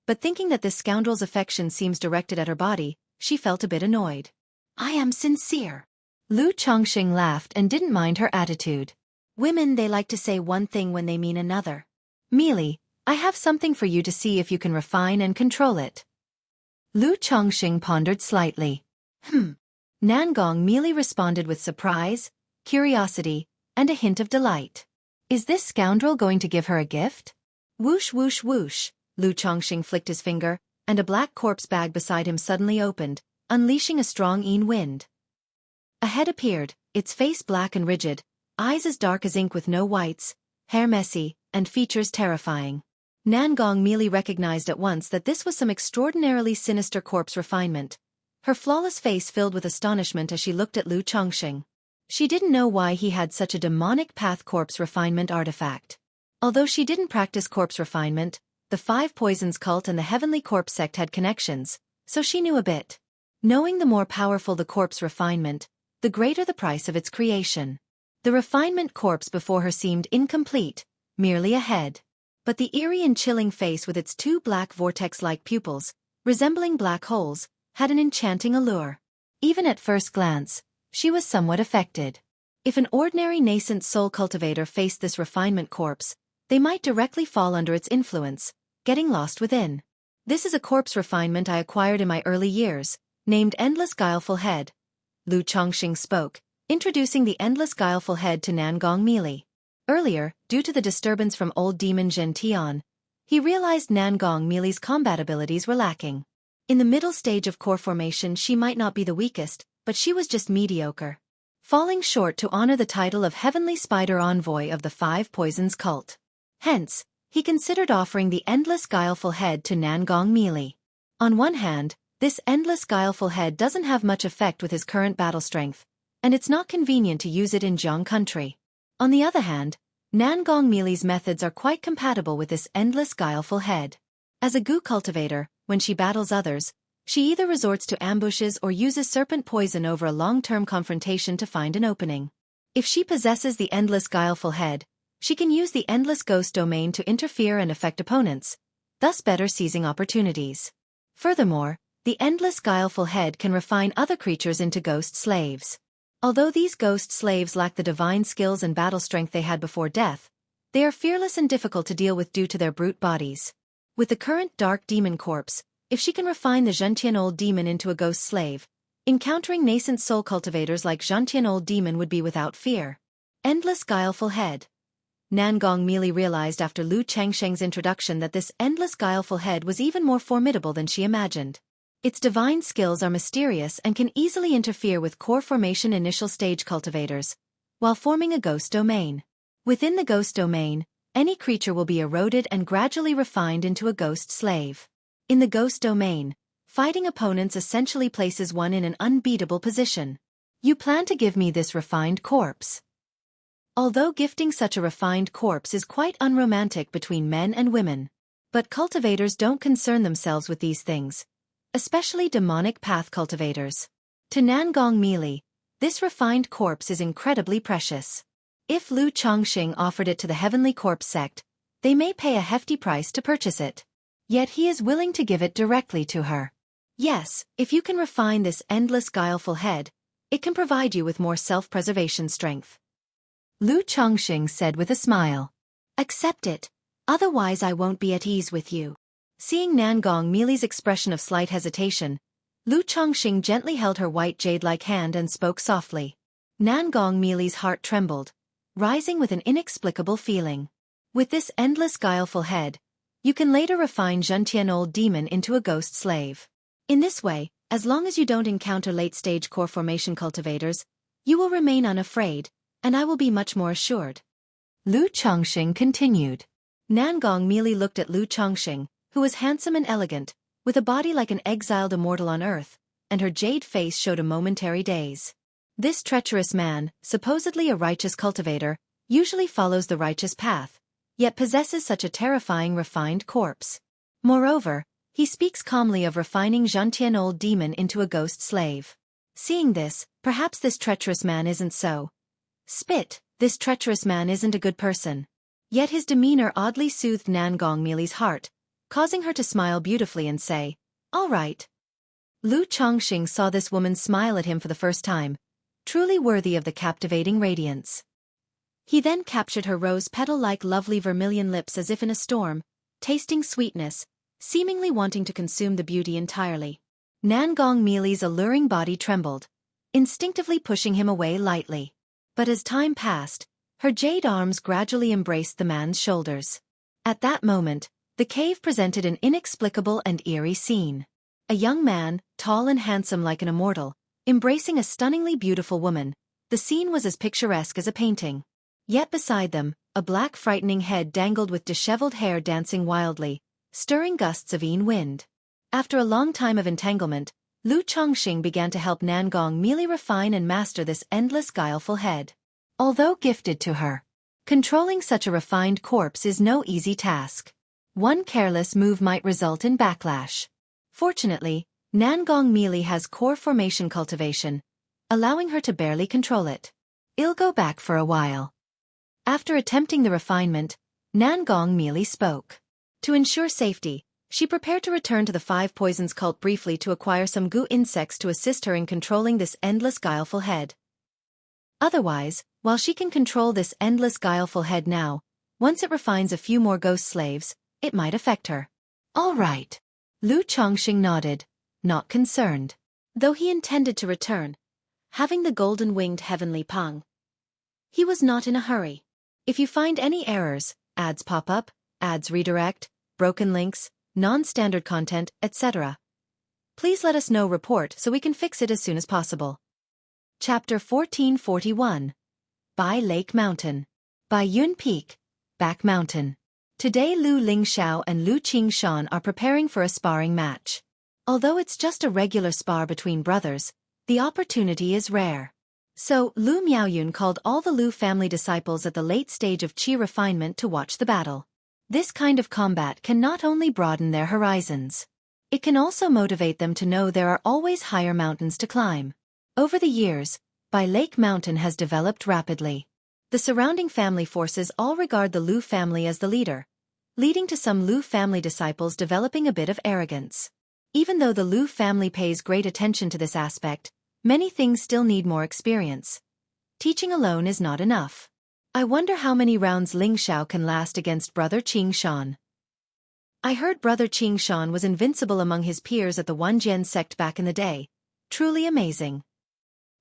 But thinking that this scoundrel's affection seems directed at her body, she felt a bit annoyed. I am sincere. Lu Chongqing laughed and didn't mind her attitude. Women, they like to say one thing when they mean another. Meili, I have something for you to see if you can refine and control it. Lu Chongqing pondered slightly. Nangong Meili responded with surprise, curiosity, and a hint of delight. Is this scoundrel going to give her a gift? Whoosh whoosh whoosh, Lu Chongqing flicked his finger, and a black corpse bag beside him suddenly opened, unleashing a strong wind. A head appeared, its face black and rigid, eyes as dark as ink with no whites, hair messy, and features terrifying. Nangong Meili recognized at once that this was some extraordinarily sinister corpse refinement. Her flawless face filled with astonishment as she looked at Lu Chongqing. She didn't know why he had such a demonic path corpse refinement artifact. Although she didn't practice corpse refinement, the 5 Poisons cult and the Heavenly Corpse sect had connections, so she knew a bit. Knowing the more powerful the corpse refinement, the greater the price of its creation. The refinement corpse before her seemed incomplete, merely a head. But the eerie and chilling face with its 2 black vortex-like pupils, resembling black holes, had an enchanting allure. Even at first glance, she was somewhat affected. If an ordinary nascent soul cultivator faced this refinement corpse, they might directly fall under its influence, getting lost within. This is a corpse refinement I acquired in my early years, named Endless Guileful Head. Lu Chongqing spoke, introducing the Endless Guileful Head to Nangong Meili. Earlier, due to the disturbance from old demon Zhen Tian, he realized Nangong Meili's combat abilities were lacking. In the middle stage of core formation she might not be the weakest, but she was just mediocre. Falling short to honor the title of Heavenly Spider Envoy of the 5 Poisons cult. Hence, he considered offering the Endless Guileful Head to Nangong Meili. On one hand, this Endless Guileful Head doesn't have much effect with his current battle strength, and it's not convenient to use it in Jiang country. On the other hand, Nangong Meili's methods are quite compatible with this Endless Guileful Head. As a goo cultivator, when she battles others, she either resorts to ambushes or uses serpent poison over a long-term confrontation to find an opening. If she possesses the Endless Guileful Head, she can use the Endless Ghost domain to interfere and affect opponents, thus better seizing opportunities. Furthermore, the Endless Guileful Head can refine other creatures into ghost slaves. Although these ghost slaves lack the divine skills and battle strength they had before death, they are fearless and difficult to deal with due to their brute bodies. With the current dark demon corpse, if she can refine the Gentian old demon into a ghost slave, encountering nascent soul cultivators like Gentian old demon would be without fear. Endless guileful head. Nangong Meili realized after Lu Chengsheng's introduction that this endless guileful head was even more formidable than she imagined. Its divine skills are mysterious and can easily interfere with core formation initial stage cultivators, while forming a ghost domain. Within the ghost domain, any creature will be eroded and gradually refined into a ghost slave. In the ghost domain, fighting opponents essentially places one in an unbeatable position. You plan to give me this refined corpse. Although gifting such a refined corpse is quite unromantic between men and women. But cultivators don't concern themselves with these things, especially demonic path cultivators. To Nangong Meili, this refined corpse is incredibly precious. If Lu Chongqing offered it to the Heavenly Corpse sect, they may pay a hefty price to purchase it. Yet he is willing to give it directly to her. Yes, if you can refine this endless guileful head, it can provide you with more self-preservation strength. Lu Chongqing said with a smile. Accept it, otherwise I won't be at ease with you. Seeing Nangong Meili's expression of slight hesitation, Lu Chongqing gently held her white jade-like hand and spoke softly. Nangong Meili's heart trembled, rising with an inexplicable feeling. With this endless guileful head, you can later refine Gentian old demon into a ghost slave. In this way, as long as you don't encounter late-stage core formation cultivators, you will remain unafraid, and I will be much more assured. Lu Chongqing continued. Nangong Meili looked at Lu Chongqing, who was handsome and elegant, with a body like an exiled immortal on earth, and her jade face showed a momentary daze. This treacherous man, supposedly a righteous cultivator, usually follows the righteous path, yet possesses such a terrifying refined corpse. Moreover, he speaks calmly of refining Gentian old demon into a ghost slave. Seeing this, perhaps this treacherous man isn't so. This treacherous man isn't a good person. Yet his demeanor oddly soothed Nangong Meili's heart, causing her to smile beautifully and say, "All right." Lu Chongqing saw this woman smile at him for the first time, truly worthy of the captivating radiance. He then captured her rose petal-like lovely vermilion lips as if in a storm, tasting sweetness, seemingly wanting to consume the beauty entirely. Nangong Meili's alluring body trembled, instinctively pushing him away lightly. But as time passed, her jade arms gradually embraced the man's shoulders. At that moment, the cave presented an inexplicable and eerie scene. A young man, tall and handsome like an immortal, embracing a stunningly beautiful woman. The scene was as picturesque as a painting. Yet beside them, a black frightening head dangled with disheveled hair dancing wildly, stirring gusts of wind. After a long time of entanglement, Lu Chongqing began to help Nangong Meili refine and master this endless guileful head. Although gifted to her, controlling such a refined corpse is no easy task. One careless move might result in backlash. Fortunately, Nangong Meili has core formation cultivation, allowing her to barely control it. I'll go back for a while. After attempting the refinement, Nangong Meili spoke. To ensure safety, she prepared to return to the Five Poisons cult briefly to acquire some goo insects to assist her in controlling this endless guileful head. Otherwise, while she can control this endless guileful head now, once it refines a few more ghost slaves, it might affect her. All right. Lu Chongqing nodded, not concerned. Though he intended to return, having the golden-winged heavenly Pang, he was not in a hurry. If you find any errors, ads pop up, ads redirect, broken links, non-standard content, etc., please let us know report so we can fix it as soon as possible. Chapter 1441. By Lake Mountain. By Yun Peak, Back Mountain. Today Lu Lingxiao and Lu Qingshan are preparing for a sparring match. Although it's just a regular spar between brothers, the opportunity is rare. So, Lu Miaoyun called all the Lu family disciples at the late stage of qi refinement to watch the battle. This kind of combat can not only broaden their horizons, it can also motivate them to know there are always higher mountains to climb. Over the years, Bai Lake Mountain has developed rapidly. The surrounding family forces all regard the Lu family as the leader, leading to some Lu family disciples developing a bit of arrogance. Even though the Lu family pays great attention to this aspect, Many things still need more experience. Teaching alone is not enough. I wonder how many rounds Ling Xiao can last against Brother Qing Shan. I heard Brother Qing Shan was invincible among his peers at the Wanjian sect back in the day. Truly amazing.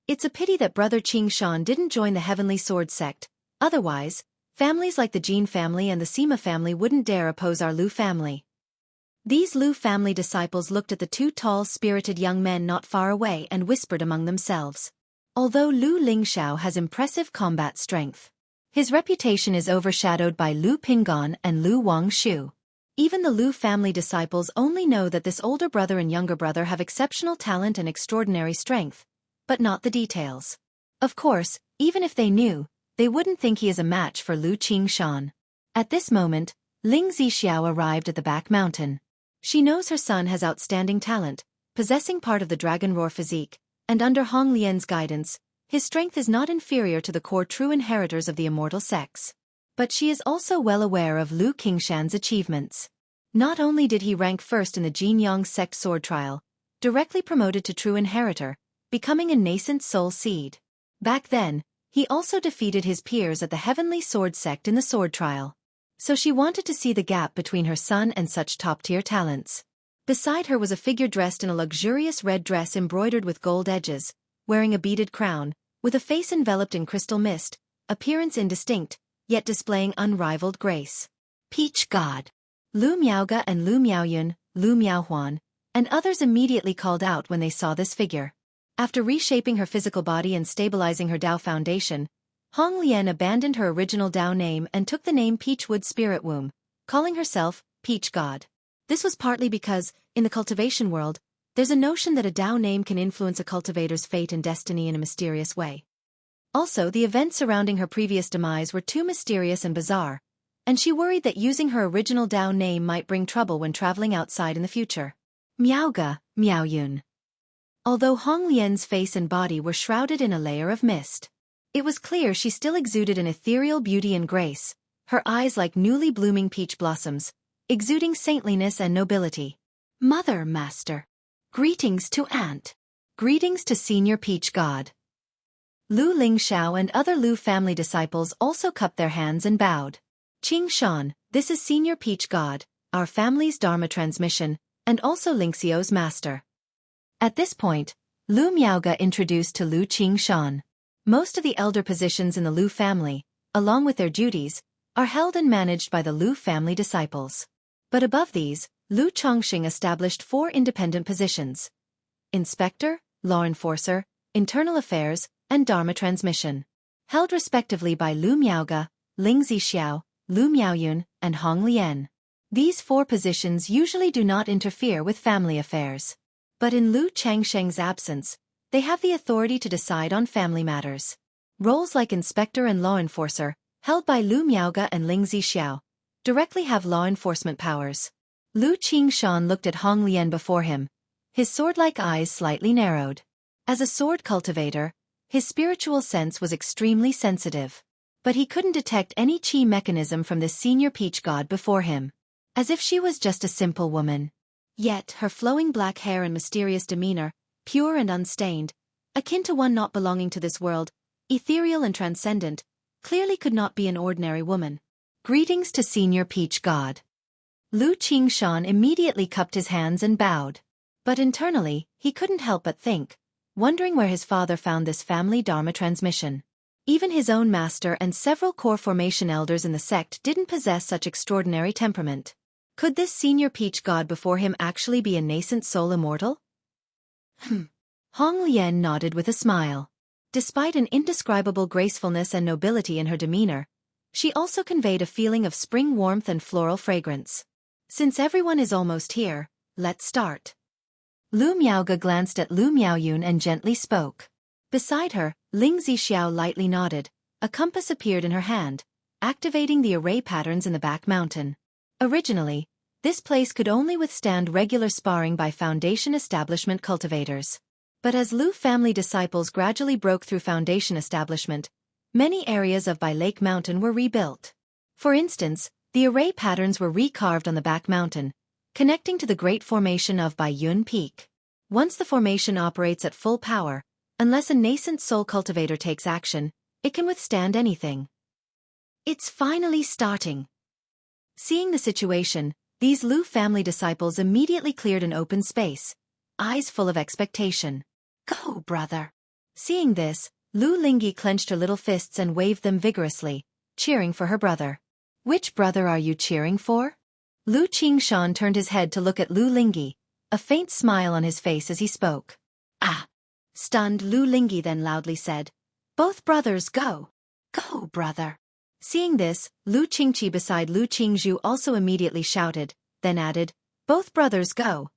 It's a pity that Brother Qing Shan didn't join the Heavenly Sword sect. Otherwise, families like the Jin family and the Sima family wouldn't dare oppose our Lu family. These Lu family disciples looked at the two tall, spirited young men not far away and whispered among themselves. Although Lu Lingxiao has impressive combat strength, his reputation is overshadowed by Lu Pinggan and Lu Wangshu. Even the Lu family disciples only know that this older brother and younger brother have exceptional talent and extraordinary strength, but not the details. Of course, even if they knew, they wouldn't think he is a match for Lu Qingshan. At this moment, Ling Zixiao arrived at the back mountain. She knows her son has outstanding talent, possessing part of the dragon roar physique, and under Hong Lian's guidance, his strength is not inferior to the core true inheritors of the immortal sex. But she is also well aware of Lu Qingshan's achievements. Not only did he rank first in the Jinyang sect sword trial, directly promoted to true inheritor, becoming a nascent soul seed. Back then, he also defeated his peers at the Heavenly Sword sect in the sword trial. So she wanted to see the gap between her son and such top-tier talents. Beside her was a figure dressed in a luxurious red dress embroidered with gold edges, wearing a beaded crown, with a face enveloped in crystal mist, appearance indistinct, yet displaying unrivaled grace. Peach God. Lu Miaoge and Lu Miaoyun, Lu Miaohuan, and others immediately called out when they saw this figure. After reshaping her physical body and stabilizing her Dao foundation, Hong Lian abandoned her original Dao name and took the name Peachwood Spirit Womb, calling herself Peach God. This was partly because, in the cultivation world, there's a notion that a Dao name can influence a cultivator's fate and destiny in a mysterious way. Also, the events surrounding her previous demise were too mysterious and bizarre, and she worried that using her original Dao name might bring trouble when traveling outside in the future. Miaoge, Miaoyun. Although Hong Lian's face and body were shrouded in a layer of mist, it was clear she still exuded an ethereal beauty and grace, her eyes like newly blooming peach blossoms, exuding saintliness and nobility. Mother, Master. Greetings to Aunt. Greetings to Senior Peach God. Lu Lingxiao and other Lu family disciples also cupped their hands and bowed. Qing Shan, this is Senior Peach God, our family's Dharma transmission, and also Lingxiao's master. At this point, Lu Miaoge introduced to Lu Qing Shan. Most of the elder positions in the Lu family, along with their duties, are held and managed by the Lu family disciples. But above these, Lu Chongqing established 4 independent positions: Inspector, Law Enforcer, Internal Affairs, and Dharma Transmission, held respectively by Lu Miaoge, Ling Zixiao, Lu Miaoyun, and Hong Lian. These 4 positions usually do not interfere with family affairs. But in Lu Changsheng's absence, they have the authority to decide on family matters. Roles like Inspector and Law Enforcer, held by Lu Miaoge and Ling Zixiao, directly have law enforcement powers. Lu Qingshan looked at Hong Lian before him, his sword-like eyes slightly narrowed. As a sword cultivator, his spiritual sense was extremely sensitive. But he couldn't detect any qi mechanism from this senior peach god before him. As if she was just a simple woman. Yet her flowing black hair and mysterious demeanor, pure and unstained, akin to one not belonging to this world, ethereal and transcendent, clearly could not be an ordinary woman. Greetings to Senior Peach God. Lu Qingshan immediately cupped his hands and bowed. But internally, he couldn't help but think, wondering where his father found this family Dharma transmission. Even his own master and several core formation elders in the sect didn't possess such extraordinary temperament. Could this senior peach god before him actually be a nascent soul immortal? Hong Lian nodded with a smile. Despite an indescribable gracefulness and nobility in her demeanor, she also conveyed a feeling of spring warmth and floral fragrance. Since everyone is almost here, let's start. Lu Miaoge glanced at Lu Miaoyun and gently spoke. Beside her, Ling Zixiao lightly nodded. A compass appeared in her hand, activating the array patterns in the back mountain. Originally, this place could only withstand regular sparring by Foundation establishment cultivators. But as Lu family disciples gradually broke through Foundation establishment, many areas of Bai Lake Mountain were rebuilt. For instance, the array patterns were recarved on the back mountain, connecting to the great formation of Bai Yun Peak. Once the formation operates at full power, Unless a nascent soul cultivator takes action, it can withstand anything. It's finally starting. Seeing the situation, these Lu family disciples immediately cleared an open space, eyes full of expectation. Go, brother. Seeing this, Lu Lingyi clenched her little fists and waved them vigorously, cheering for her brother. Which brother are you cheering for? Lu Qingshan turned his head to look at Lu Lingyi, a faint smile on his face as he spoke. Ah! Stunned, Lu Lingyi then loudly said, both brothers go. Go, brother. Seeing this, Lu Qingqi beside Lu Qingzhu also immediately shouted, then added, both brothers go.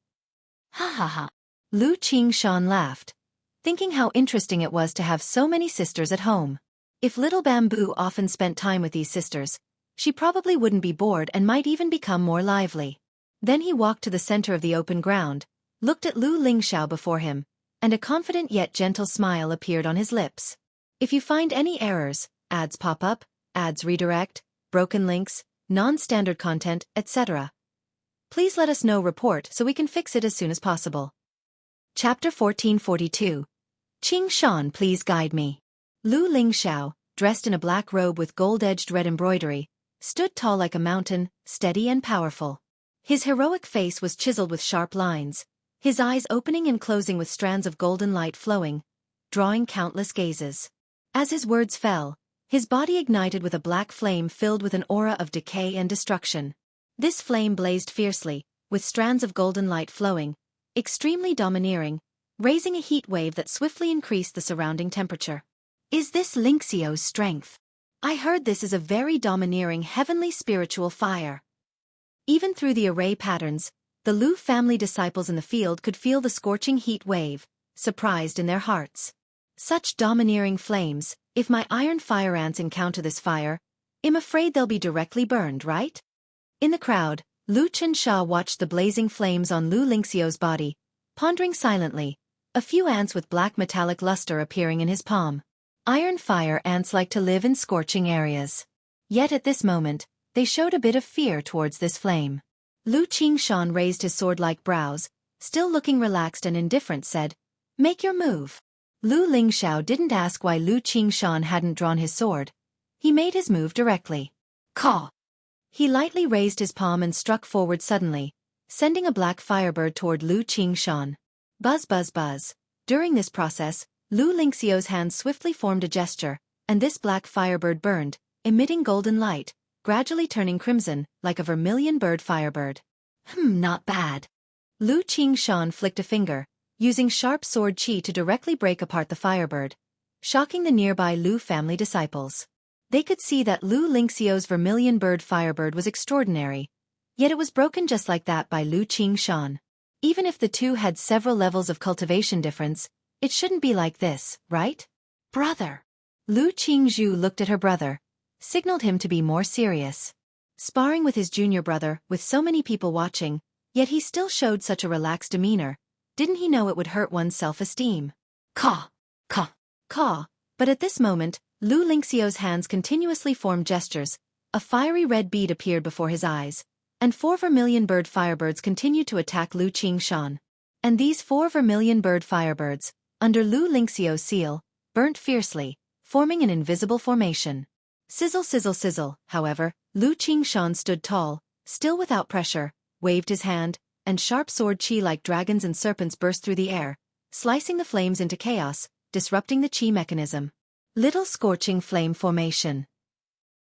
Ha ha ha. Lu Qingshan laughed, thinking how interesting it was to have so many sisters at home. If little Bamboo often spent time with these sisters, she probably wouldn't be bored and might even become more lively. Then he walked to the center of the open ground, looked at Lu Lingxiao before him, and a confident yet gentle smile appeared on his lips. If you find any errors, ads pop up, ads redirect, broken links, non-standard content, etc., please let us know report so we can fix it as soon as possible. Chapter 1442. Qing Shan, please guide me. Lu Lingxiao, dressed in a black robe with gold-edged red embroidery, stood tall like a mountain, steady and powerful. His heroic face was chiseled with sharp lines, his eyes opening and closing with strands of golden light flowing, drawing countless gazes. As his words fell, his body ignited with a black flame filled with an aura of decay and destruction. This flame blazed fiercely, with strands of golden light flowing, extremely domineering, raising a heat wave that swiftly increased the surrounding temperature. Is this Lingxiao's strength? I heard this is a very domineering heavenly spiritual fire. Even through the array patterns, the Lu family disciples in the field could feel the scorching heat wave, surprised in their hearts. Such domineering flames, if my iron fire ants encounter this fire, I'm afraid they'll be directly burned, right? In the crowd, Lu Chensha watched the blazing flames on Lu Lingxiao's body, pondering silently, a few ants with black metallic luster appearing in his palm. Iron fire ants like to live in scorching areas. Yet at this moment, they showed a bit of fear towards this flame. Lu Qingshan raised his sword-like brows, still looking relaxed and indifferent, said, "Make your move." Lu Lingxiao didn't ask why Lu Qingshan hadn't drawn his sword. He made his move directly. Caw! He lightly raised his palm and struck forward suddenly, sending a black firebird toward Lu Qingshan. Buzz buzz buzz. During this process, Lu Lingxiao's hand swiftly formed a gesture, and this black firebird burned, emitting golden light, gradually turning crimson, like a vermilion bird firebird. Not bad. Lu Qingshan flicked a finger, using sharp sword qi to directly break apart the firebird, shocking the nearby Lu family disciples. They could see that Lu Lingxiao's vermilion bird firebird was extraordinary, yet it was broken just like that by Lu Qingshan. Even if the two had several levels of cultivation difference, it shouldn't be like this, right? Brother. Lu Qingzhu looked at her brother, signaled him to be more serious. Sparring with his junior brother, with so many people watching, yet he still showed such a relaxed demeanor. Didn't he know it would hurt one's self-esteem? Caw! Caw! Caw! But at this moment, Lu Lingxiao's hands continuously formed gestures, a fiery red bead appeared before his eyes, and 4 vermilion bird firebirds continued to attack Lu Qingshan. And these 4 vermilion bird firebirds, under Lu Lingxiao's seal, burnt fiercely, forming an invisible formation. Sizzle sizzle sizzle, however, Lu Qingshan stood tall, still without pressure, waved his hand, and sharp sword qi like dragons and serpents burst through the air, slicing the flames into chaos, disrupting the qi mechanism. Little scorching flame formation.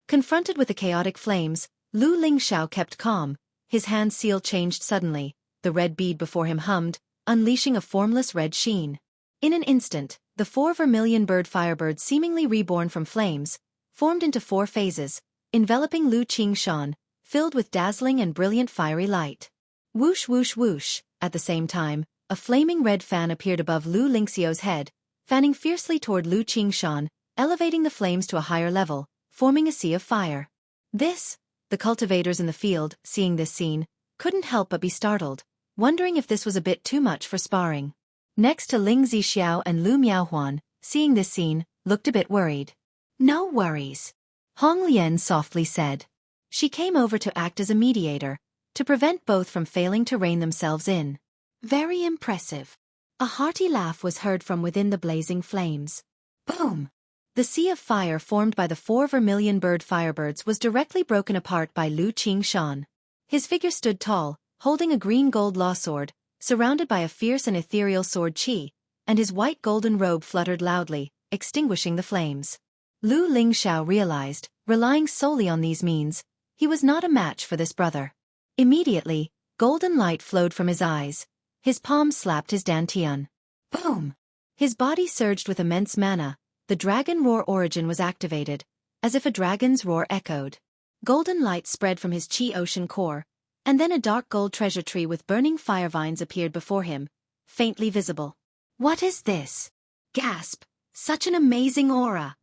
Confronted with the chaotic flames, Lu Lingxiao kept calm, his hand seal changed suddenly, the red bead before him hummed, unleashing a formless red sheen. In an instant, the 4 vermilion bird firebirds seemingly reborn from flames, formed into 4 phases, enveloping Lu Qingshan, filled with dazzling and brilliant fiery light. Whoosh whoosh whoosh, at the same time, a flaming red fan appeared above Lu Lingxiao's head, fanning fiercely toward Lu Qingshan, elevating the flames to a higher level, forming a sea of fire. The cultivators in the field, seeing this scene, couldn't help but be startled, wondering if this was a bit too much for sparring. Next to Ling Zixiao and Lu Miaohuan, seeing this scene, looked a bit worried. No worries. Hong Lian softly said. She came over to act as a mediator, to prevent both from failing to rein themselves in. Very impressive. A hearty laugh was heard from within the blazing flames. Boom! The sea of fire formed by the 4 vermilion bird firebirds was directly broken apart by Lu Qingshan. His figure stood tall, holding a green-gold law sword, surrounded by a fierce and ethereal sword qi, and his white golden robe fluttered loudly, extinguishing the flames. Lu Lingxiao realized, relying solely on these means, he was not a match for this brother. Immediately, golden light flowed from his eyes. His palms slapped his dantian. Boom! His body surged with immense mana. The dragon roar origin was activated, as if a dragon's roar echoed. Golden light spread from his chi ocean core, and then a dark gold treasure tree with burning fire vines appeared before him, faintly visible. What is this? Gasp! Such an amazing aura!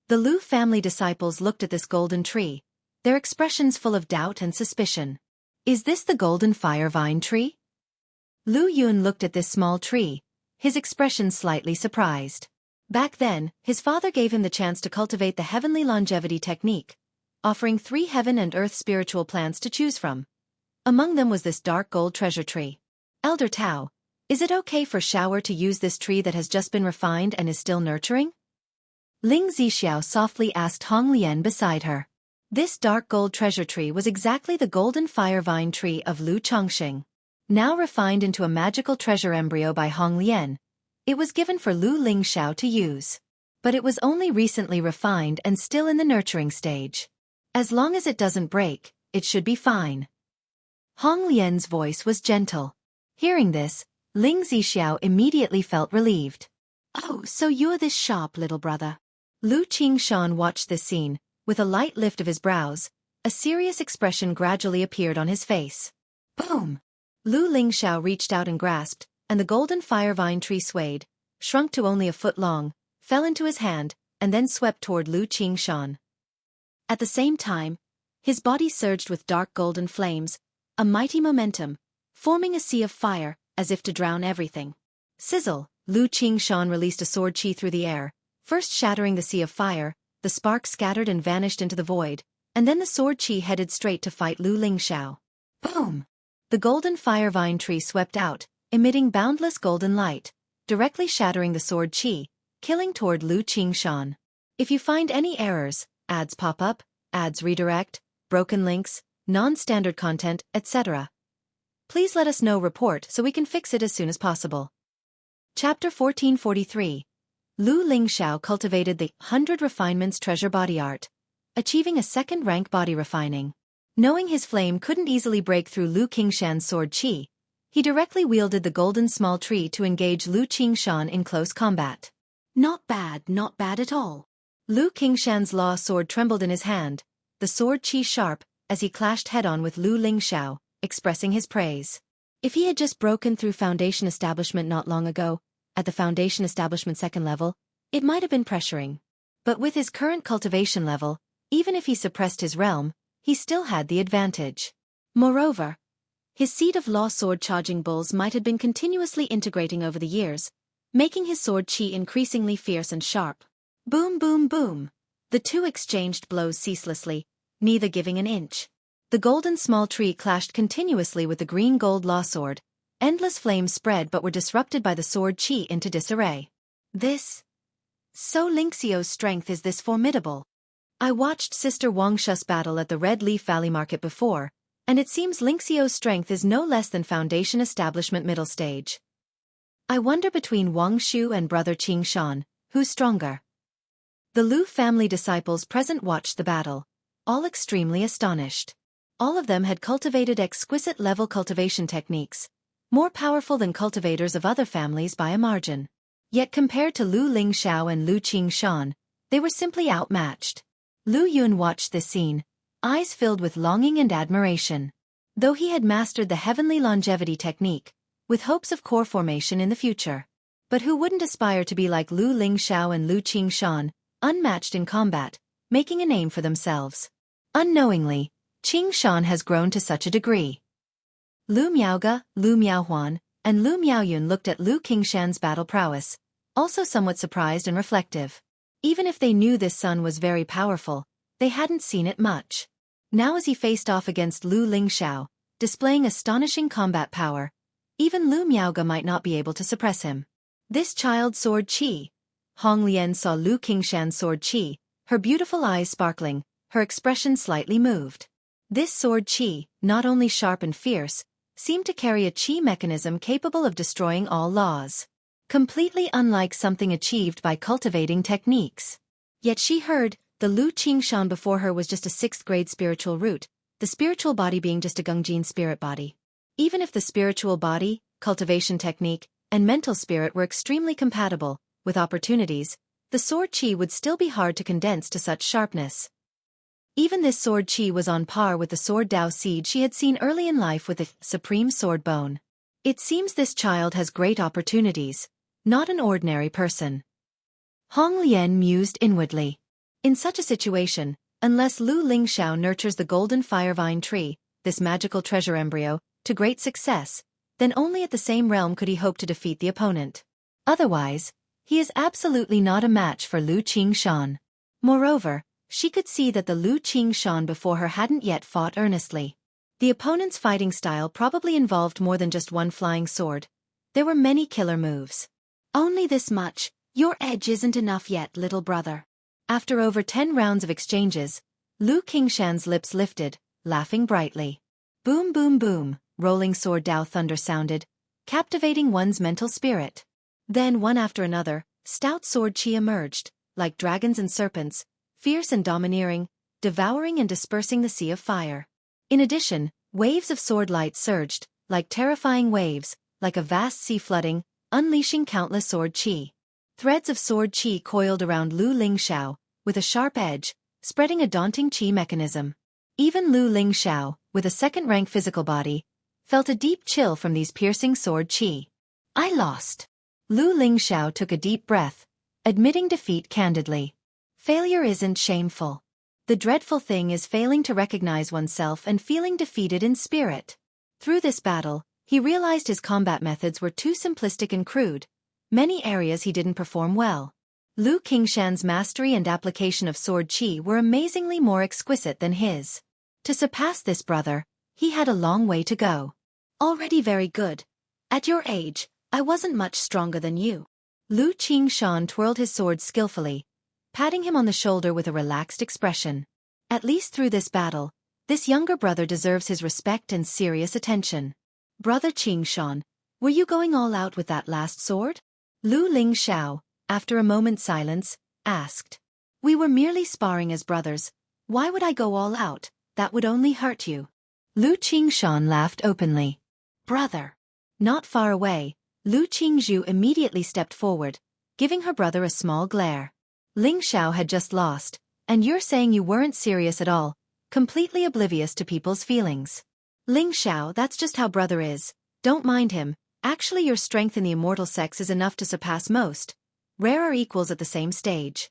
The Lu family disciples looked at this golden tree, their expressions full of doubt and suspicion. Is this the golden fire vine tree? Lu Yun looked at this small tree, his expression slightly surprised. Back then, his father gave him the chance to cultivate the heavenly longevity technique, offering 3 heaven and earth spiritual plants to choose from. Among them was this dark gold treasure tree. Elder Tao, is it okay for Xiaoer to use this tree that has just been refined and is still nurturing? Ling Zixiao softly asked Hong Lian beside her. This dark gold treasure tree was exactly the golden fire vine tree of Lu Chongxing. Now refined into a magical treasure embryo by Hong Lian, it was given for Lu Lingxiao to use. But it was only recently refined and still in the nurturing stage. As long as it doesn't break, it should be fine. Hong Lian's voice was gentle. Hearing this, Ling Zixiao immediately felt relieved. Oh, so you're this sharp little brother. Lu Qingshan watched this scene, with a light lift of his brows. A serious expression gradually appeared on his face. Boom! Lu Lingxiao reached out and grasped, and the golden fire vine tree swayed, shrunk to only a foot long, fell into his hand, and then swept toward Lu Qingshan. At the same time, his body surged with dark golden flames, a mighty momentum, forming a sea of fire, as if to drown everything. Sizzle! Lu Qingshan released a sword qi through the air, first shattering the sea of fire. The sparks scattered and vanished into the void, and then the sword qi headed straight to fight Lu Lingxiao. Boom! The golden fire vine tree swept out, emitting boundless golden light, directly shattering the sword qi, killing toward Lu Qingshan. If you find any errors, ads pop up, ads redirect, broken links, non-standard content, etc., please let us know. Report so we can fix it as soon as possible. Chapter 1443. Lu Lingxiao cultivated the 100 Refinements Treasure Body Art, achieving a second-rank body refining. Knowing his flame couldn't easily break through Lu Qingshan's sword qi, he directly wielded the golden small tree to engage Lu Qingshan in close combat. Not bad at all. Lu Qingshan's law sword trembled in his hand, the sword qi sharp, as he clashed head-on with Lu Lingxiao, expressing his praise. If he had just broken through Foundation Establishment not long ago, at the Foundation Establishment 2nd level, it might have been pressuring. But with his current cultivation level, even if he suppressed his realm, he still had the advantage. Moreover, his seed of law sword charging bulls might have been continuously integrating over the years, making his sword qi increasingly fierce and sharp. Boom boom boom! The two exchanged blows ceaselessly, neither giving an inch. The golden small tree clashed continuously with the green gold law sword. Endless flames spread but were disrupted by the sword qi into disarray. So Lingxiao's strength is this formidable. I watched Sister Wang Shu's battle at the Red Leaf Valley Market before, and it seems Lingxiao's strength is no less than Foundation Establishment middle stage. I wonder between Wang Shu and brother Qingshan, who's stronger? The Lu family disciples present watched the battle, all extremely astonished. All of them had cultivated exquisite level cultivation techniques, more powerful than cultivators of other families by a margin. Yet compared to Lu Lingxiao and Lu Qingshan, they were simply outmatched. Lu Yun watched this scene, eyes filled with longing and admiration. Though he had mastered the heavenly longevity technique, with hopes of core formation in the future. But who wouldn't aspire to be like Lu Lingxiao and Lu Qingshan, unmatched in combat, making a name for themselves? Unknowingly, Qingshan has grown to such a degree. Lu Miaoge, Lu Miaohuan, and Lu Miaoyun looked at Lu Qingshan's battle prowess, also somewhat surprised and reflective. Even if they knew this son was very powerful, they hadn't seen it much. Now as he faced off against Lu Lingxiao, displaying astonishing combat power, Even Lu Miaoge might not be able to suppress him. This child's sword qi. Hong Lian saw Lu Qingshan's sword qi, her beautiful eyes sparkling, her expression slightly moved. This sword qi, not only sharp and fierce, seemed to carry a qi mechanism capable of destroying all laws. Completely unlike something achieved by cultivating techniques. Yet she heard, the Lu Qingshan before her was just a 6th grade spiritual root, the spiritual body being just a Gongjin spirit body. Even if the spiritual body, cultivation technique, and mental spirit were extremely compatible, with opportunities, the sword qi would still be hard to condense to such sharpness. Even this sword qi was on par with the sword Dao seed she had seen early in life with the supreme sword bone. It seems this child has great opportunities, not an ordinary person. Hong Lian mused inwardly. In such a situation, unless Lu Lingxiao nurtures the golden firevine tree, this magical treasure embryo, to great success, then only at the same realm could he hope to defeat the opponent. Otherwise, he is absolutely not a match for Lu Qingshan. Moreover, she could see that the Lu Qingshan before her hadn't yet fought earnestly. The opponent's fighting style probably involved more than just one flying sword. There were many killer moves. Only this much. Your edge isn't enough yet, little brother. After over 10 rounds of exchanges, Lu Qingshan's lips lifted, laughing brightly. Boom boom boom, rolling sword Dao thunder sounded, captivating one's mental spirit. Then one after another, stout sword qi emerged, like dragons and serpents, fierce and domineering, devouring and dispersing the sea of fire. In addition, waves of sword light surged, like terrifying waves, like a vast sea flooding, unleashing countless sword qi. Threads of sword qi coiled around Lu Lingxiao, with a sharp edge, spreading a daunting qi mechanism. Even Lu Lingxiao, with a second-rank physical body, felt a deep chill from these piercing sword qi. I lost. Lu Lingxiao took a deep breath, admitting defeat candidly. Failure isn't shameful. The dreadful thing is failing to recognize oneself and feeling defeated in spirit. Through this battle, he realized his combat methods were too simplistic and crude. Many areas he didn't perform well. Lu Qingshan's mastery and application of sword qi were amazingly more exquisite than his. To surpass this brother, he had a long way to go. Already very good. At your age, I wasn't much stronger than you. Lu Qingshan twirled his sword skillfully, patting him on the shoulder with a relaxed expression. At least through this battle, this younger brother deserves his respect and serious attention. Brother Qingshan, were you going all out with that last sword? Lu Lingxiao, after a moment's silence, asked. We were merely sparring as brothers. Why would I go all out? That would only hurt you. Lu Qingshan laughed openly. Brother. Not far away, Lu Qingzhu immediately stepped forward, giving her brother a small glare. Lingxiao had just lost, and you're saying you weren't serious at all, completely oblivious to people's feelings. Lingxiao, that's just how brother is. Don't mind him. Actually, your strength in the immortal sex is enough to surpass most. Rare are equals at the same stage.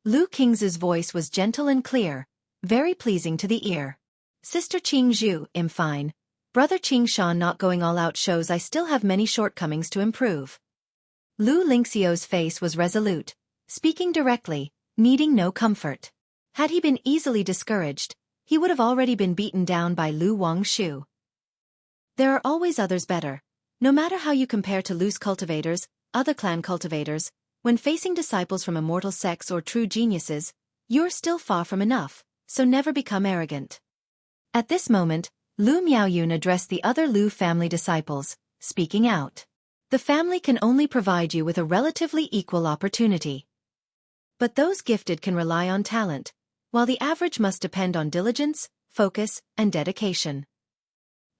Lu Qingzhu's voice was gentle and clear, very pleasing to the ear. Sister Qingzhu, I'm fine. Brother Qingshan not going all out shows I still have many shortcomings to improve. Lu Lingxiao's face was resolute, speaking directly, needing no comfort. Had he been easily discouraged, he would have already been beaten down by Lu Wangshu. There are always others better. No matter how you compare to Lu's cultivators, other clan cultivators, when facing disciples from immortal sects or true geniuses, you're still far from enough, so never become arrogant. At this moment, Lu Miaoyun addressed the other Lu family disciples, speaking out. The family can only provide you with a relatively equal opportunity. But those gifted can rely on talent, while the average must depend on diligence, focus, and dedication.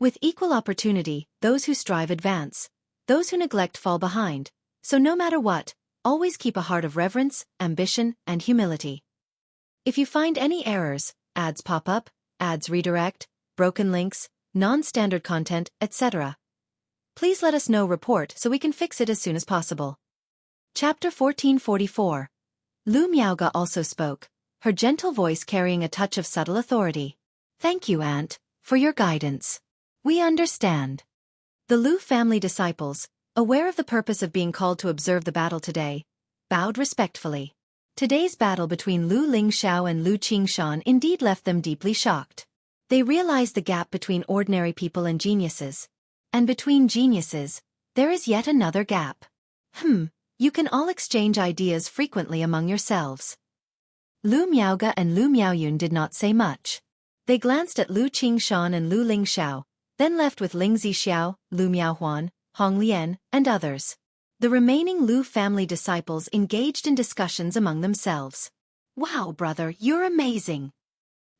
With equal opportunity, those who strive advance. Those who neglect fall behind. So no matter what, always keep a heart of reverence, ambition, and humility. If you find any errors, ads pop up, ads redirect, broken links, non-standard content, etc., please let us know report so we can fix it as soon as possible. Chapter 1444. Lu Miaoge also spoke, her gentle voice carrying a touch of subtle authority. Thank you, Aunt, for your guidance. We understand. The Lu family disciples, aware of the purpose of being called to observe the battle today, bowed respectfully. Today's battle between Lu Lingxiao and Lu Qingshan indeed left them deeply shocked. They realized the gap between ordinary people and geniuses. And between geniuses, there is yet another gap. You can all exchange ideas frequently among yourselves. Lu Miaoge and Lu Miaoyun did not say much. They glanced at Lu Qingshan and Lu Lingxiao, then left with Ling Zixiao, Lu Miaohuan, Hong Lian, and others. The remaining Lu family disciples engaged in discussions among themselves. Wow, brother, you're amazing.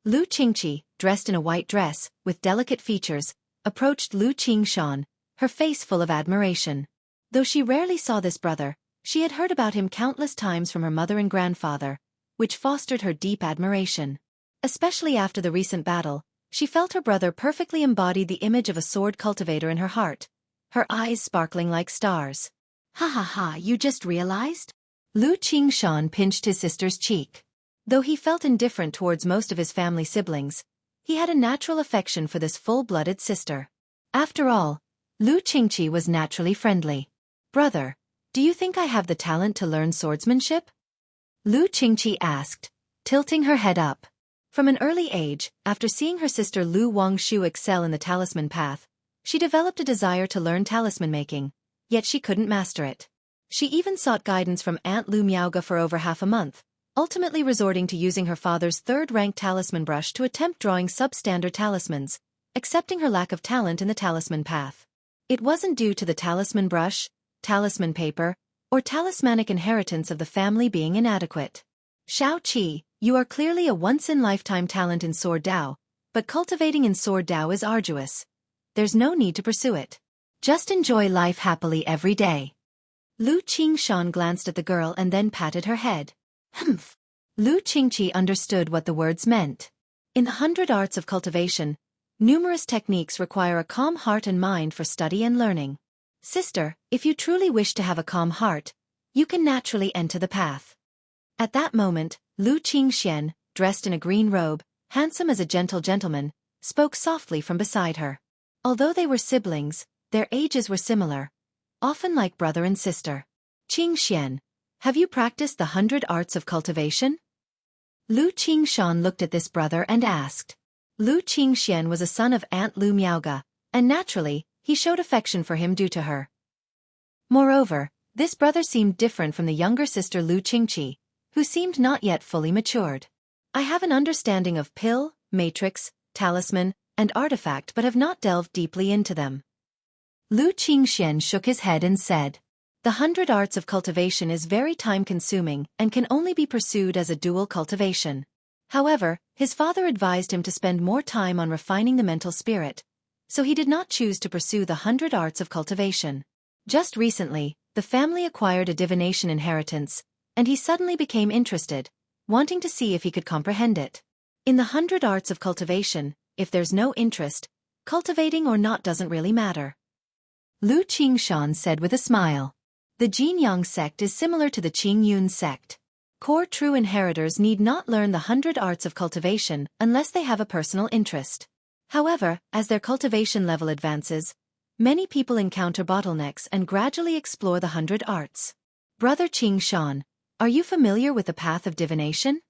Lu Qingqi, dressed in a white dress, with delicate features, approached Lu Qingshan, her face full of admiration. Though she rarely saw this brother, she had heard about him countless times from her mother and grandfather, which fostered her deep admiration. Especially after the recent battle, she felt her brother perfectly embodied the image of a sword cultivator in her heart, her eyes sparkling like stars. Ha ha ha, you just realized? Lu Qingshan pinched his sister's cheek. Though he felt indifferent towards most of his family siblings, he had a natural affection for this full-blooded sister. After all, Lu Qingqi was naturally friendly. Brother, do you think I have the talent to learn swordsmanship? Lu Qingqi asked, tilting her head up. From an early age, after seeing her sister Lu Wangshu excel in the talisman path, she developed a desire to learn talisman making, yet she couldn't master it. She even sought guidance from Aunt Lu Miaoge for over half a month, ultimately resorting to using her father's third-ranked talisman brush to attempt drawing substandard talismans, accepting her lack of talent in the talisman path. It wasn't due to the talisman brush, talisman paper, or talismanic inheritance of the family being inadequate. Xiao Qi, you are clearly a once-in-lifetime talent in sword Dao, but cultivating in sword Dao is arduous. There's no need to pursue it. Just enjoy life happily every day. Lu Qingshan glanced at the girl and then patted her head. Lu Qingqi understood what the words meant. In the 100 arts of cultivation, numerous techniques require a calm heart and mind for study and learning. Sister, if you truly wish to have a calm heart, you can naturally enter the path. At that moment, Lu Qingxian, dressed in a green robe, handsome as a gentle gentleman, spoke softly from beside her. Although they were siblings, their ages were similar, often like brother and sister. Qingxian, have you practiced the 100 arts of cultivation? Lu Qingshan looked at this brother and asked. Lu Qingxian was a son of Aunt Lu Miaoge, and naturally, he showed affection for him due to her. Moreover, this brother seemed different from the younger sister Lu Qingqi, who seemed not yet fully matured. I have an understanding of pill, matrix, talisman, and artifact but have not delved deeply into them. Lu Qingxian shook his head and said, the 100 arts of cultivation is very time-consuming and can only be pursued as a dual cultivation. However, his father advised him to spend more time on refining the mental spirit, so he did not choose to pursue the 100 arts of cultivation. Just recently, the family acquired a divination inheritance, and he suddenly became interested, wanting to see if he could comprehend it. In the 100 arts of cultivation, if there's no interest, cultivating or not doesn't really matter. Lu Qingshan said with a smile. The Jinyang sect is similar to the Qingyun sect. Core true inheritors need not learn the 100 arts of cultivation unless they have a personal interest. However, as their cultivation level advances, many people encounter bottlenecks and gradually explore the 100 arts. Brother Qingshan, are you familiar with the path of divination?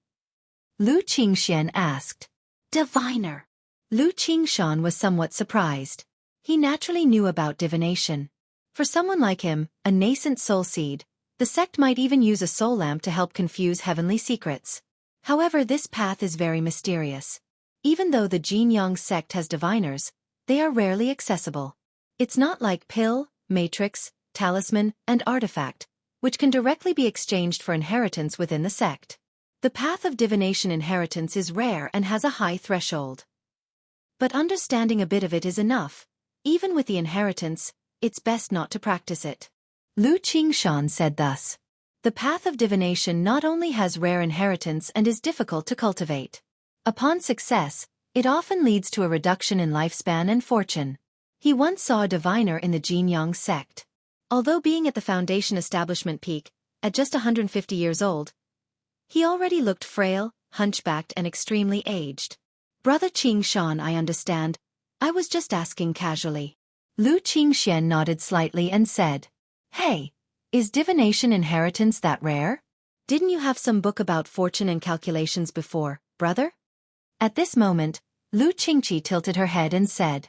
Lu Qingxian asked. Diviner. Lu Qingshan was somewhat surprised. He naturally knew about divination. For someone like him, a nascent soul seed, the sect might even use a soul lamp to help confuse heavenly secrets. However, this path is very mysterious. Even though the Jinyang sect has diviners, they are rarely accessible. It's not like pill, matrix, talisman, and artifact, which can directly be exchanged for inheritance within the sect. The path of divination inheritance is rare and has a high threshold. But understanding a bit of it is enough. Even with the inheritance, it's best not to practice it. Lu Qingshan said thus. The path of divination not only has rare inheritance and is difficult to cultivate. Upon success, it often leads to a reduction in lifespan and fortune. He once saw a diviner in the Jinyang sect. Although being at the foundation establishment peak, at just 150 years old, he already looked frail, hunchbacked and extremely aged. Brother Qingshan, I understand. I was just asking casually. Lu Qingxian nodded slightly and said, Hey, is divination inheritance that rare? Didn't you have some book about fortune and calculations before, brother? At this moment, Lu Qingqi tilted her head and said,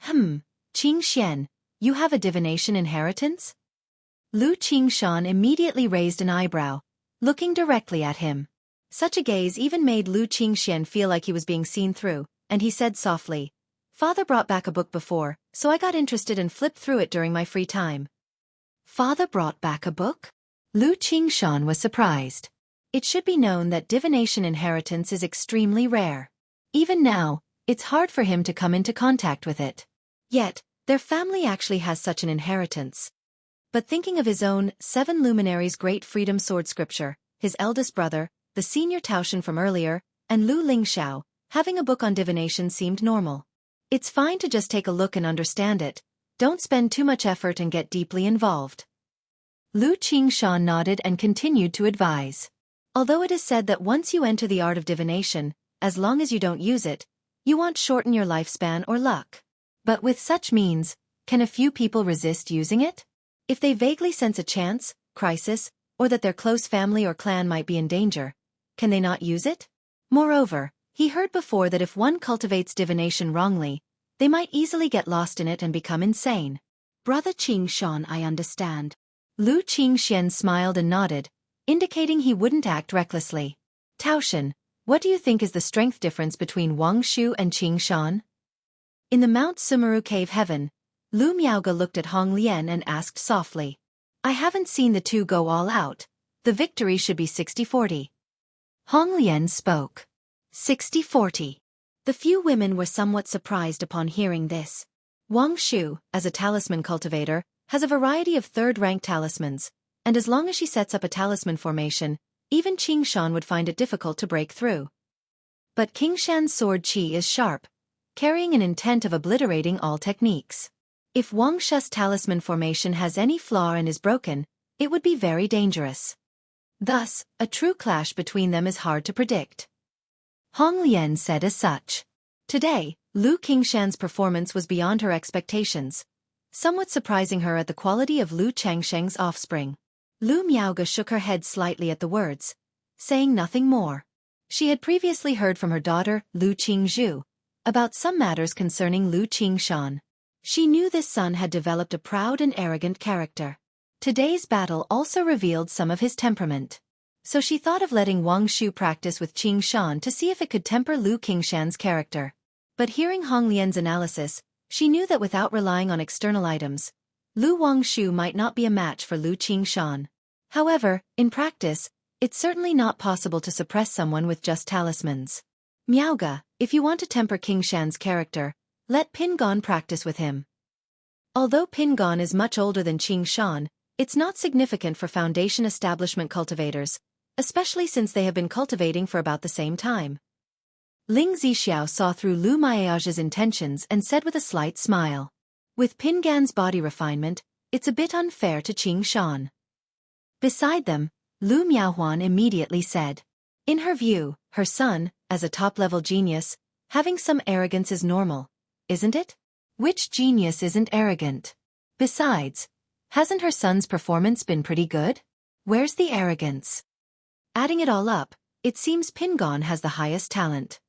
Qingxian, You have a divination inheritance? Lu Qingshan immediately raised an eyebrow, looking directly at him. Such a gaze even made Lu Qingxian feel like he was being seen through, and he said softly, "Father brought back a book before, so I got interested and flipped through it during my free time." Father brought back a book? Lu Qingshan was surprised. It should be known that divination inheritance is extremely rare. Even now, it's hard for him to come into contact with it. Yet, their family actually has such an inheritance. But thinking of his own 7 luminaries' great freedom sword scripture, his eldest brother, the senior Taoshan from earlier, and Lu Lingxiao, having a book on divination seemed normal. It's fine to just take a look and understand it. Don't spend too much effort and get deeply involved. Lu Qingshan nodded and continued to advise. Although it is said that once you enter the art of divination, as long as you don't use it, you won't shorten your lifespan or luck. But with such means, can a few people resist using it? If they vaguely sense a chance, crisis, or that their close family or clan might be in danger, can they not use it? Moreover, he heard before that if one cultivates divination wrongly, they might easily get lost in it and become insane. Brother Qingshan, I understand. Lu Qingxian smiled and nodded, indicating he wouldn't act recklessly. Taoshan, what do you think is the strength difference between Wang Shu and Qingshan? In the Mount Sumeru cave heaven, Lu Miaoge looked at Hong Lian and asked softly. I haven't seen the two go all out. The victory should be 60-40. Hong Lian spoke. 60-40. The few women were somewhat surprised upon hearing this. Wang Shu, as a talisman cultivator, has a variety of third-rank talismans, and as long as she sets up a talisman formation, even Qingshan would find it difficult to break through. But Qingshan's sword qi is sharp, carrying an intent of obliterating all techniques. If Wang Shu's talisman formation has any flaw and is broken, it would be very dangerous. Thus, a true clash between them is hard to predict. Hong Lian said as such. Today, Lu Qingshan's performance was beyond her expectations, somewhat surprising her at the quality of Lu Changsheng's offspring. Lu Miaoge shook her head slightly at the words, saying nothing more. She had previously heard from her daughter, Lu Qingzhu, about some matters concerning Lu Qingshan. She knew this son had developed a proud and arrogant character. Today's battle also revealed some of his temperament. So she thought of letting Wang Shu practice with Qingshan to see if it could temper Lu Qingshan's character. But hearing Hong Lian's analysis, she knew that without relying on external items, Lu Wang Shu might not be a match for Lu Qingshan. However, in practice, it's certainly not possible to suppress someone with just talismans. Miaoge, if you want to temper Qingshan's character, let Pingon practice with him. Although Pingon is much older than Qingshan, it's not significant for foundation establishment cultivators, especially since they have been cultivating for about the same time. Ling Zixiao saw through Lu Miaoge's intentions and said with a slight smile. With Pingan's body refinement, it's a bit unfair to Qingshan. Beside them, Lu Miaohuan immediately said. In her view, her son, as a top-level genius, having some arrogance is normal, isn't it? Which genius isn't arrogant? Besides, hasn't her son's performance been pretty good? Where's the arrogance? Adding it all up, it seems Pingon has the highest talent.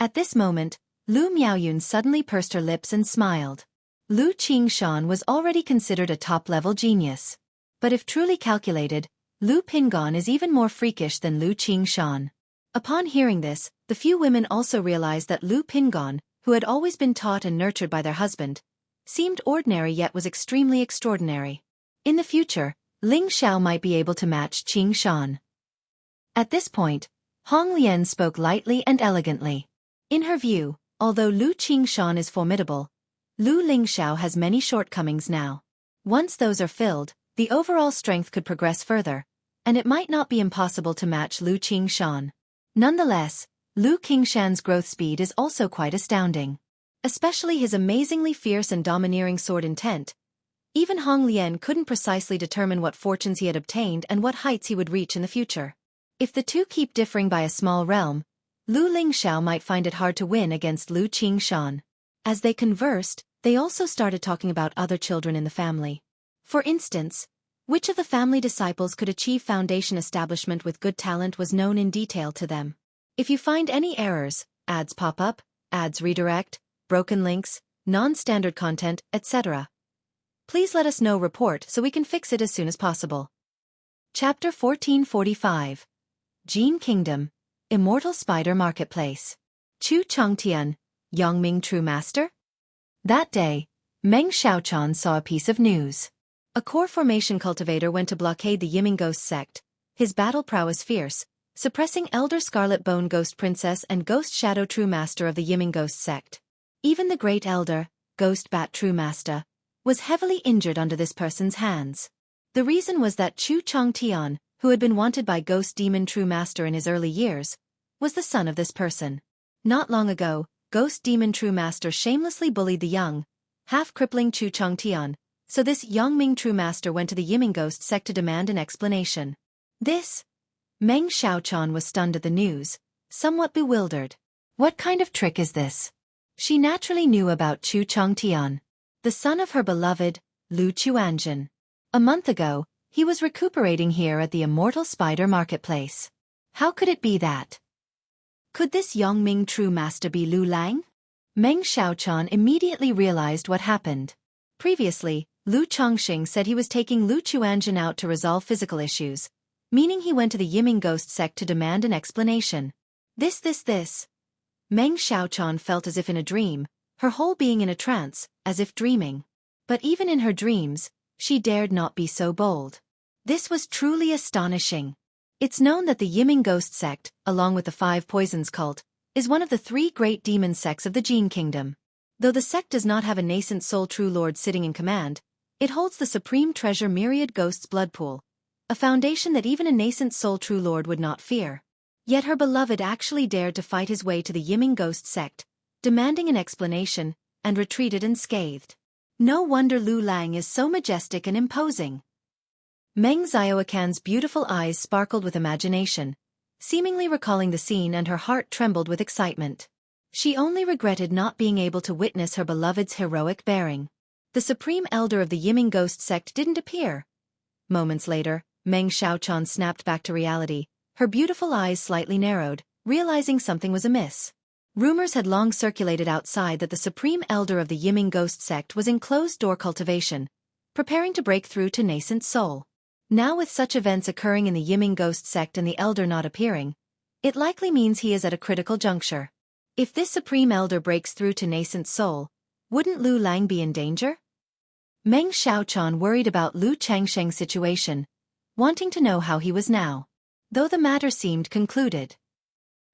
At this moment, Lu Miaoyun suddenly pursed her lips and smiled. Lu Qingshan was already considered a top-level genius. But if truly calculated, Lu Pingon is even more freakish than Lu Qingshan. Upon hearing this, the few women also realized that Lu Pingon, who had always been taught and nurtured by their husband, seemed ordinary yet was extremely extraordinary. In the future, Ling Xiao might be able to match Qingshan. At this point, Hong Lian spoke lightly and elegantly. In her view, although Lu Qingshan is formidable, Lu Lingxiao has many shortcomings now. Once those are filled, the overall strength could progress further, and it might not be impossible to match Lu Qingshan. Nonetheless, Lu Qingshan's growth speed is also quite astounding. Especially his amazingly fierce and domineering sword intent. Even Hong Lian couldn't precisely determine what fortunes he had obtained and what heights he would reach in the future. If the two keep differing by a small realm, Lu Lingxiao might find it hard to win against Lu Qingshan. As they conversed, they also started talking about other children in the family. For instance, which of the family disciples could achieve foundation establishment with good talent was known in detail to them. If you find any errors, ads pop up, ads redirect, broken links, non-standard content, etc., Please let us know report so we can fix it as soon as possible. Chapter 1445. Jin Kingdom, Immortal Spider Marketplace. Chu Changtian, Yongming True Master? That day, Meng Xiaochan saw a piece of news. A core formation cultivator went to blockade the Yiming Ghost sect, his battle prowess fierce, suppressing Elder Scarlet Bone Ghost Princess and Ghost Shadow True Master of the Yiming Ghost sect. Even the Great Elder, Ghost Bat True Master, was heavily injured under this person's hands. The reason was that Chu Changtian, who had been wanted by Ghost Demon True Master in his early years, was the son of this person. Not long ago, Ghost Demon True Master shamelessly bullied the young, half-crippling Chu Changtian, so this Yongming True Master went to the Yiming Ghost sect to demand an explanation. Meng Xiaochan was stunned at the news, somewhat bewildered. What kind of trick is this? She naturally knew about Chu Changtian, the son of her beloved, Lu Chuanjin. A month ago, he was recuperating here at the Immortal Spider Marketplace. How could it be that? Could this Yongming True Master be Lu Lang? Meng Xiaochan immediately realized what happened. Previously, Lu Chongxing said he was taking Lu Chuanjin out to resolve physical issues, meaning he went to the Yiming Ghost sect to demand an explanation. This. Meng Xiaochan felt as if in a dream, her whole being in a trance, as if dreaming. But even in her dreams, she dared not be so bold. This was truly astonishing. It's known that the Yiming Ghost sect, along with the Five Poisons cult, is one of the three great demon sects of the Jin Kingdom. Though the sect does not have a nascent soul true lord sitting in command, it holds the supreme treasure Myriad Ghost's blood pool, a foundation that even a nascent soul true lord would not fear. Yet her beloved actually dared to fight his way to the Yiming Ghost sect, demanding an explanation, and retreated unscathed. No wonder Lu Lang is so majestic and imposing. Meng Xiaocan's beautiful eyes sparkled with imagination, seemingly recalling the scene, and her heart trembled with excitement. She only regretted not being able to witness her beloved's heroic bearing. The supreme elder of the Yiming Ghost sect didn't appear. Moments later, Meng Xiaochan snapped back to reality, her beautiful eyes slightly narrowed, realizing something was amiss. Rumors had long circulated outside that the supreme elder of the Yiming Ghost sect was in closed-door cultivation, preparing to break through to nascent soul. Now with such events occurring in the Yiming Ghost sect and the elder not appearing, it likely means he is at a critical juncture. If this supreme elder breaks through to nascent soul, wouldn't Lu Lang be in danger? Meng Xiaochan worried about Lu Changsheng's situation, wanting to know how he was now, though the matter seemed concluded.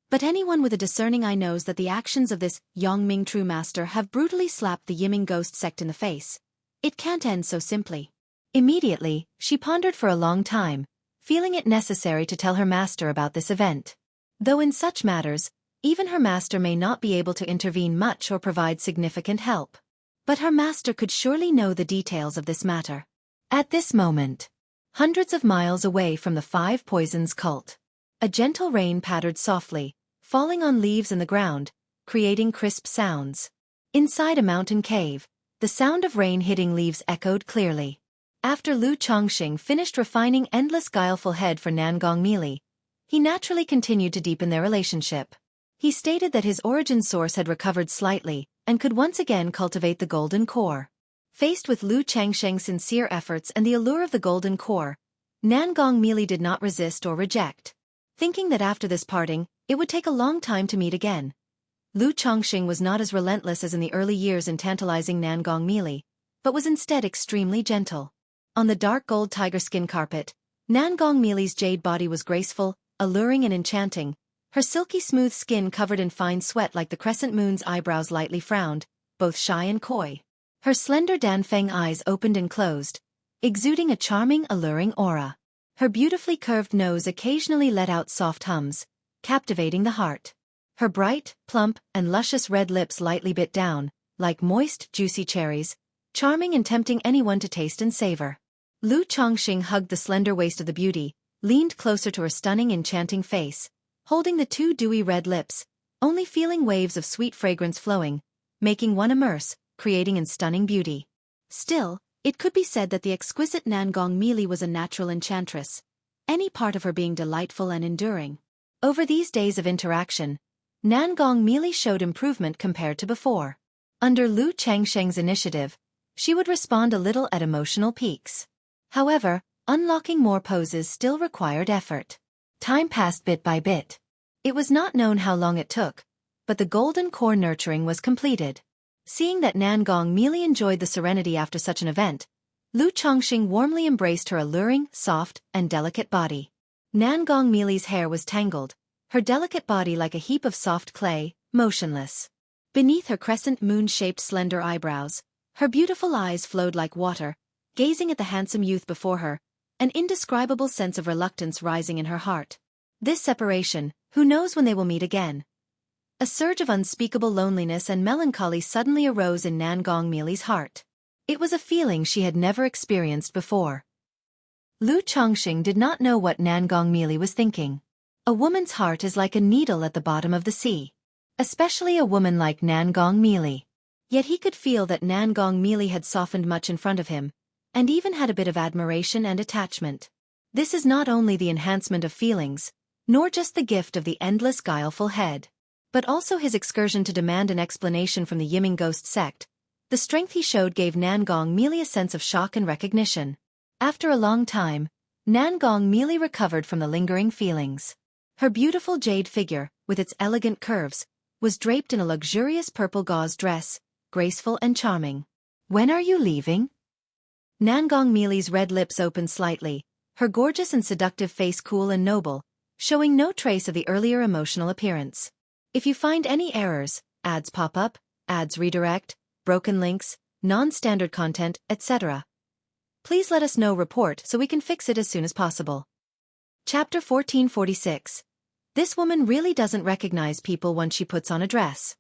But anyone with a discerning eye knows that the actions of this Yongming True Master have brutally slapped the Yiming Ghost sect in the face. It can't end so simply. Immediately, she pondered for a long time, feeling it necessary to tell her master about this event. Though in such matters, even her master may not be able to intervene much or provide significant help. But her master could surely know the details of this matter. At this moment, hundreds of miles away from the Five Poisons cult, a gentle rain pattered softly, falling on leaves and the ground, creating crisp sounds. Inside a mountain cave, the sound of rain hitting leaves echoed clearly. After Lu Chongxing finished refining endless guileful head for Nangong Meili, he naturally continued to deepen their relationship. He stated that his origin source had recovered slightly, and could once again cultivate the golden core. Faced with Lu Changsheng's sincere efforts and the allure of the golden core, Nangong Meili did not resist or reject. Thinking that after this parting, it would take a long time to meet again, Lu Chongxing was not as relentless as in the early years in tantalizing Nangong Meili, but was instead extremely gentle. On the dark gold tiger skin carpet, Nangong Meili's jade body was graceful, alluring and enchanting, her silky smooth skin covered in fine sweat like the crescent moon's eyebrows lightly frowned, both shy and coy. Her slender Danfeng eyes opened and closed, exuding a charming, alluring aura. Her beautifully curved nose occasionally let out soft hums, captivating the heart. Her bright, plump, and luscious red lips lightly bit down, like moist, juicy cherries, charming and tempting anyone to taste and savor. Lu Chongxing hugged the slender waist of the beauty, leaned closer to her stunning, enchanting face, holding the two dewy red lips, only feeling waves of sweet fragrance flowing, making one immerse, creating in stunning beauty. Still, it could be said that the exquisite Nangong Meili was a natural enchantress, any part of her being delightful and enduring. Over these days of interaction, Nangong Meili showed improvement compared to before. Under Lu Changsheng's initiative, she would respond a little at emotional peaks. However, unlocking more poses still required effort. Time passed bit by bit. It was not known how long it took, but the golden core nurturing was completed. Seeing that Nangong merely enjoyed the serenity after such an event, Lu Chongqing warmly embraced her alluring, soft, and delicate body. Nangong Mili's hair was tangled, her delicate body like a heap of soft clay, motionless. Beneath her crescent moon-shaped slender eyebrows, her beautiful eyes flowed like water, gazing at the handsome youth before her, an indescribable sense of reluctance rising in her heart. This separation, who knows when they will meet again? A surge of unspeakable loneliness and melancholy suddenly arose in Nangong Mili's heart. It was a feeling she had never experienced before. Lu Chongqing did not know what Nangong Mili was thinking. A woman's heart is like a needle at the bottom of the sea. Especially a woman like Nangong Mili. Yet he could feel that Nangong Mili had softened much in front of him, and even had a bit of admiration and attachment. This is not only the enhancement of feelings, nor just the gift of the endless guileful head, but also his excursion to demand an explanation from the Yiming ghost sect. The strength he showed gave Nangong Mili a sense of shock and recognition. After a long time, Nangong Mili recovered from the lingering feelings. Her beautiful jade figure, with its elegant curves, was draped in a luxurious purple gauze dress, graceful and charming. "When are you leaving?" Nangong Mili's red lips opened slightly, her gorgeous and seductive face cool and noble, showing no trace of the earlier emotional appearance. "If you find any errors, ads pop up, ads redirect, broken links, non-standard content, etc. please let us know report so we can fix it as soon as possible." Chapter 1446. This woman really doesn't recognize people once she puts on a dress.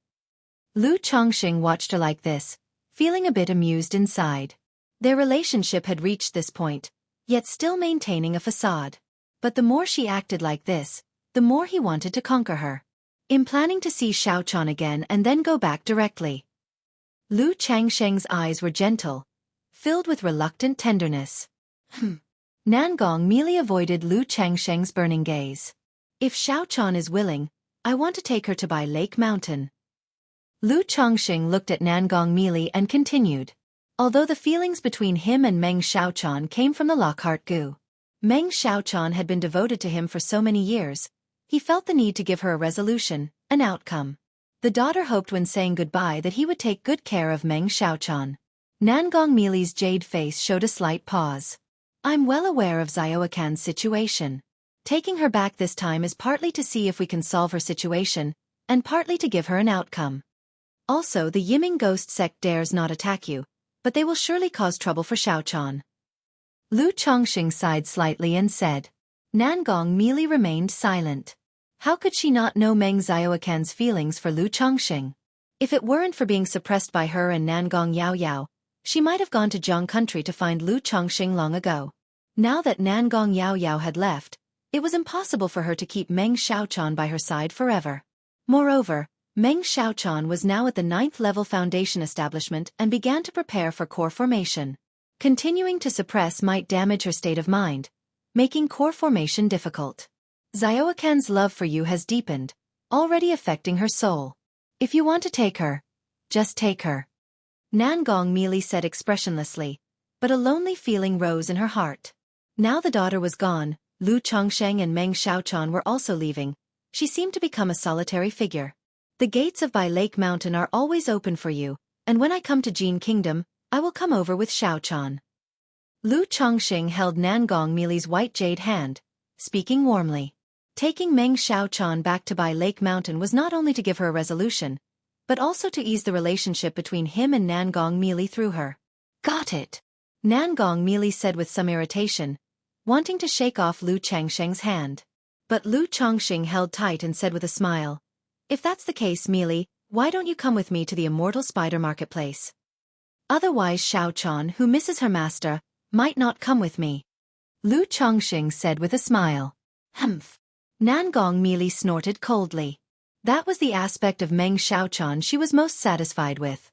Lu Chongqing watched her like this, feeling a bit amused inside. Their relationship had reached this point, yet still maintaining a facade. But the more she acted like this, the more he wanted to conquer her. In planning to see Xiaofan again and then go back directly. Lu Changsheng's eyes were gentle, filled with reluctant tenderness. Nangong Mili avoided Lu Changsheng's burning gaze. "If Xiaofan is willing, I want to take her to Bai Lake Mountain." Lu Chongqing looked at Nangong Mili and continued. Although the feelings between him and Meng Xiaochan came from the Lockhart Gu. Meng Xiaochan had been devoted to him for so many years, he felt the need to give her a resolution, an outcome. The daughter hoped when saying goodbye that he would take good care of Meng Xiaochan. Nangong Mili's jade face showed a slight pause. "I'm well aware of Xiaofan's situation. Taking her back this time is partly to see if we can solve her situation, and partly to give her an outcome. Also, the Yiming ghost sect dares not attack you, but they will surely cause trouble for Xiaochan." Lu Chongqing sighed slightly and said. Nangong Mili remained silent. How could she not know Meng Xiaofan's feelings for Lu Chongqing? If it weren't for being suppressed by her and Nangong Yaoyao, she might have gone to Jiang country to find Lu Chongqing long ago. Now that Nangong Yaoyao had left, it was impossible for her to keep Meng Xiaochan by her side forever. Moreover, Meng Xiaochan was now at the 9th level foundation establishment and began to prepare for core formation. Continuing to suppress might damage her state of mind, making core formation difficult. Xiaofan's love for you has deepened, already affecting her soul. If you want to take her, just take her. Nangong Mili said expressionlessly, but a lonely feeling rose in her heart. Now the daughter was gone, Lu Chongqing and Meng Xiaochan were also leaving. She seemed to become a solitary figure. "The gates of Bai Lake Mountain are always open for you, and when I come to Jin Kingdom, I will come over with Xiaochan." Lu Chongqing held Nangong Mili's white jade hand, speaking warmly. Taking Meng Xiaochan back to Bai Lake Mountain was not only to give her a resolution, but also to ease the relationship between him and Nangong Mili through her. "Got it," Nangong Mili said with some irritation, wanting to shake off Lu Changsheng's hand. But Lu Chongqing held tight and said with a smile, "If that's the case, Mili, why don't you come with me to the Immortal Spider Marketplace? Otherwise Xiaochan, who misses her master, might not come with me." Lu Chongqing said with a smile. "Humph." Nangong Mili snorted coldly. That was the aspect of Meng Xiaochan she was most satisfied with.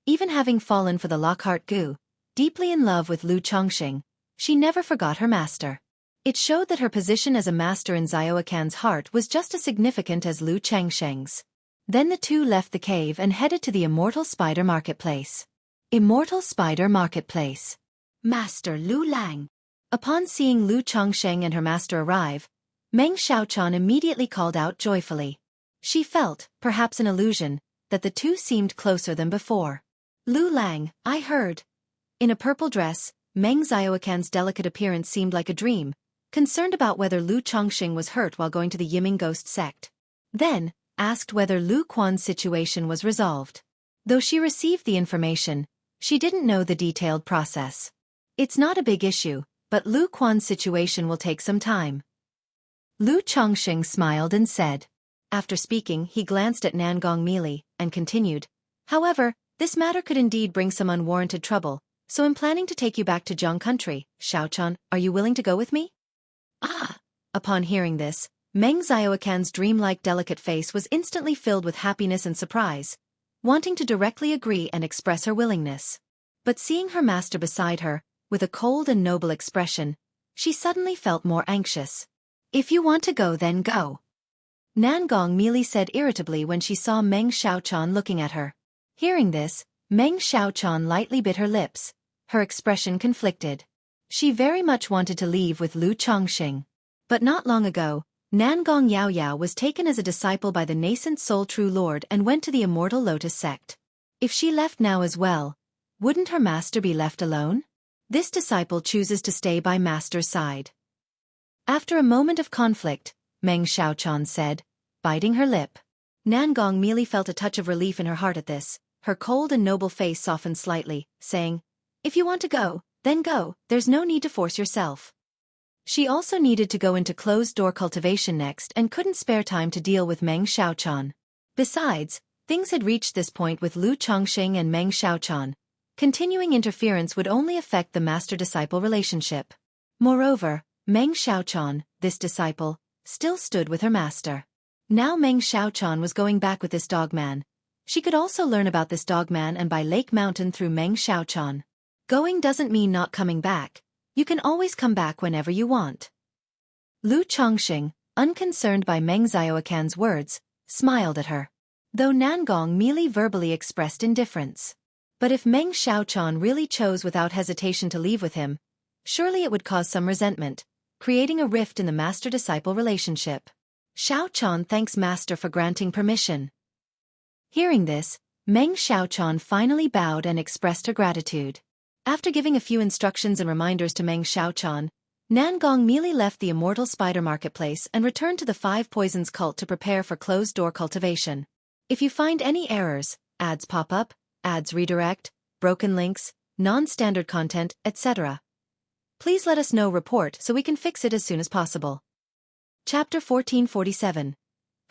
Even having fallen for the Lockhart Gu, deeply in love with Lu Chongqing, she never forgot her master. It showed that her position as a master in Xiaofan's heart was just as significant as Lu Changsheng's. Then the two left the cave and headed to the Immortal Spider Marketplace. Immortal Spider Marketplace. Master Lu Lang. Upon seeing Lu Chongsheng and her master arrive, Meng Xiaochan immediately called out joyfully. She felt, perhaps an illusion, that the two seemed closer than before. Lu Lang, I heard. In a purple dress, Meng Xiaocan's delicate appearance seemed like a dream, concerned about whether Lu Chongsheng was hurt while going to the Yiming ghost sect. Then, asked whether Lu Quan's situation was resolved. Though she received the information, she didn't know the detailed process. It's not a big issue, but Lu Quan's situation will take some time. Lu Chongsheng smiled and said. After speaking, he glanced at Nangong Mili, and continued, however, this matter could indeed bring some unwarranted trouble, so I'm planning to take you back to Zhang country. Xiaochan, are you willing to go with me? Ah! Upon hearing this, Meng Xiaocan's dreamlike delicate face was instantly filled with happiness and surprise, wanting to directly agree and express her willingness. But seeing her master beside her, with a cold and noble expression, she suddenly felt more anxious. If you want to go, then go. Nangong Mili said irritably when she saw Meng Xiaochan looking at her. Hearing this, Meng Xiaochan lightly bit her lips, her expression conflicted. She very much wanted to leave with Lu Chongsheng. But not long ago, Nangong Yaoyao was taken as a disciple by the nascent Soul True Lord and went to the Immortal Lotus sect. If she left now as well, wouldn't her master be left alone? This disciple chooses to stay by master's side. After a moment of conflict, Meng Xiaochan said, biting her lip. Nangong Mili felt a touch of relief in her heart at this. Her cold and noble face softened slightly, saying, if you want to go, then go, there's no need to force yourself. She also needed to go into closed-door cultivation next and couldn't spare time to deal with Meng Xiaochan. Besides, things had reached this point with Lu Chongsheng and Meng Xiaochan. Continuing interference would only affect the master-disciple relationship. Moreover, Meng Xiaochan, this disciple, still stood with her master. Now Meng Xiaochan was going back with this dogman. She could also learn about this dogman and by Lake Mountain through Meng Xiaochan. Going doesn't mean not coming back. You can always come back whenever you want. Lu Chongsheng, unconcerned by Meng Xiaocan's words, smiled at her. Though Nangong Mili verbally expressed indifference. But if Meng Xiaochan really chose without hesitation to leave with him, surely it would cause some resentment, creating a rift in the master-disciple relationship. Xiaochan thanks master for granting permission. Hearing this, Meng Xiaochan finally bowed and expressed her gratitude. After giving a few instructions and reminders to Meng Xiaochan, Nangong Mili left the Immortal Spider Marketplace and returned to the Five Poisons cult to prepare for closed-door cultivation. If you find any errors, ads pop up, ads redirect, broken links, non-standard content, etc., please let us know report so we can fix it as soon as possible. Chapter 1447.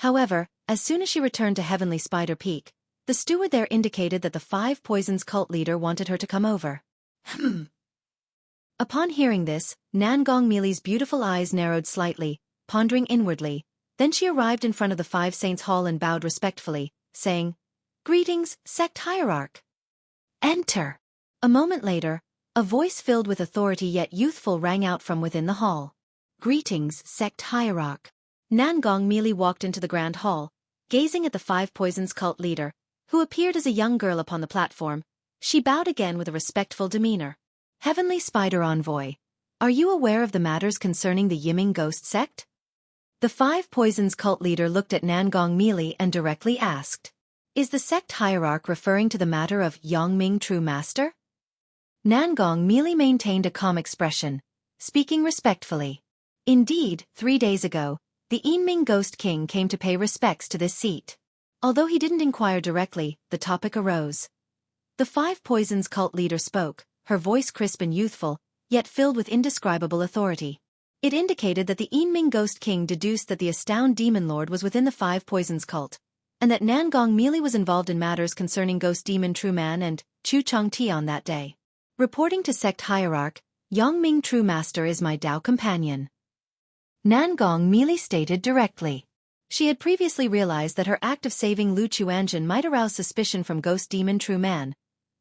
However, as soon as she returned to Heavenly Spider Peak, the steward there indicated that the Five Poisons cult leader wanted her to come over. Upon hearing this, Nangong Mili's beautiful eyes narrowed slightly, pondering inwardly. Then she arrived in front of the Five Saints Hall and bowed respectfully, saying, "Greetings, sect hierarch." "Enter." A moment later, a voice filled with authority yet youthful rang out from within the hall. "Greetings, sect hierarch." Nangong Mili walked into the grand hall, gazing at the Five Poisons cult leader, who appeared as a young girl upon the platform. She bowed again with a respectful demeanor. "Heavenly Spider Envoy, are you aware of the matters concerning the Yiming Ghost sect?" The Five Poisons cult leader looked at Nangong Mili and directly asked, "Is the sect hierarch referring to the matter of Yongming True Master?" Nangong Mili maintained a calm expression, speaking respectfully. Indeed, 3 days ago, the Yiming Ghost King came to pay respects to this seat. Although he didn't inquire directly, the topic arose. The Five Poisons cult leader spoke, her voice crisp and youthful, yet filled with indescribable authority. It indicated that the Yiming Ghost King deduced that the Astound Demon Lord was within the Five Poisons cult, and that Nangong Mili was involved in matters concerning Ghost Demon True Man and Chu Chong Ti on that day. Reporting to sect hierarch, Yongming True Master is my Dao companion. Nangong Mili stated directly. She had previously realized that her act of saving Lu Chuanjin might arouse suspicion from Ghost Demon True Man,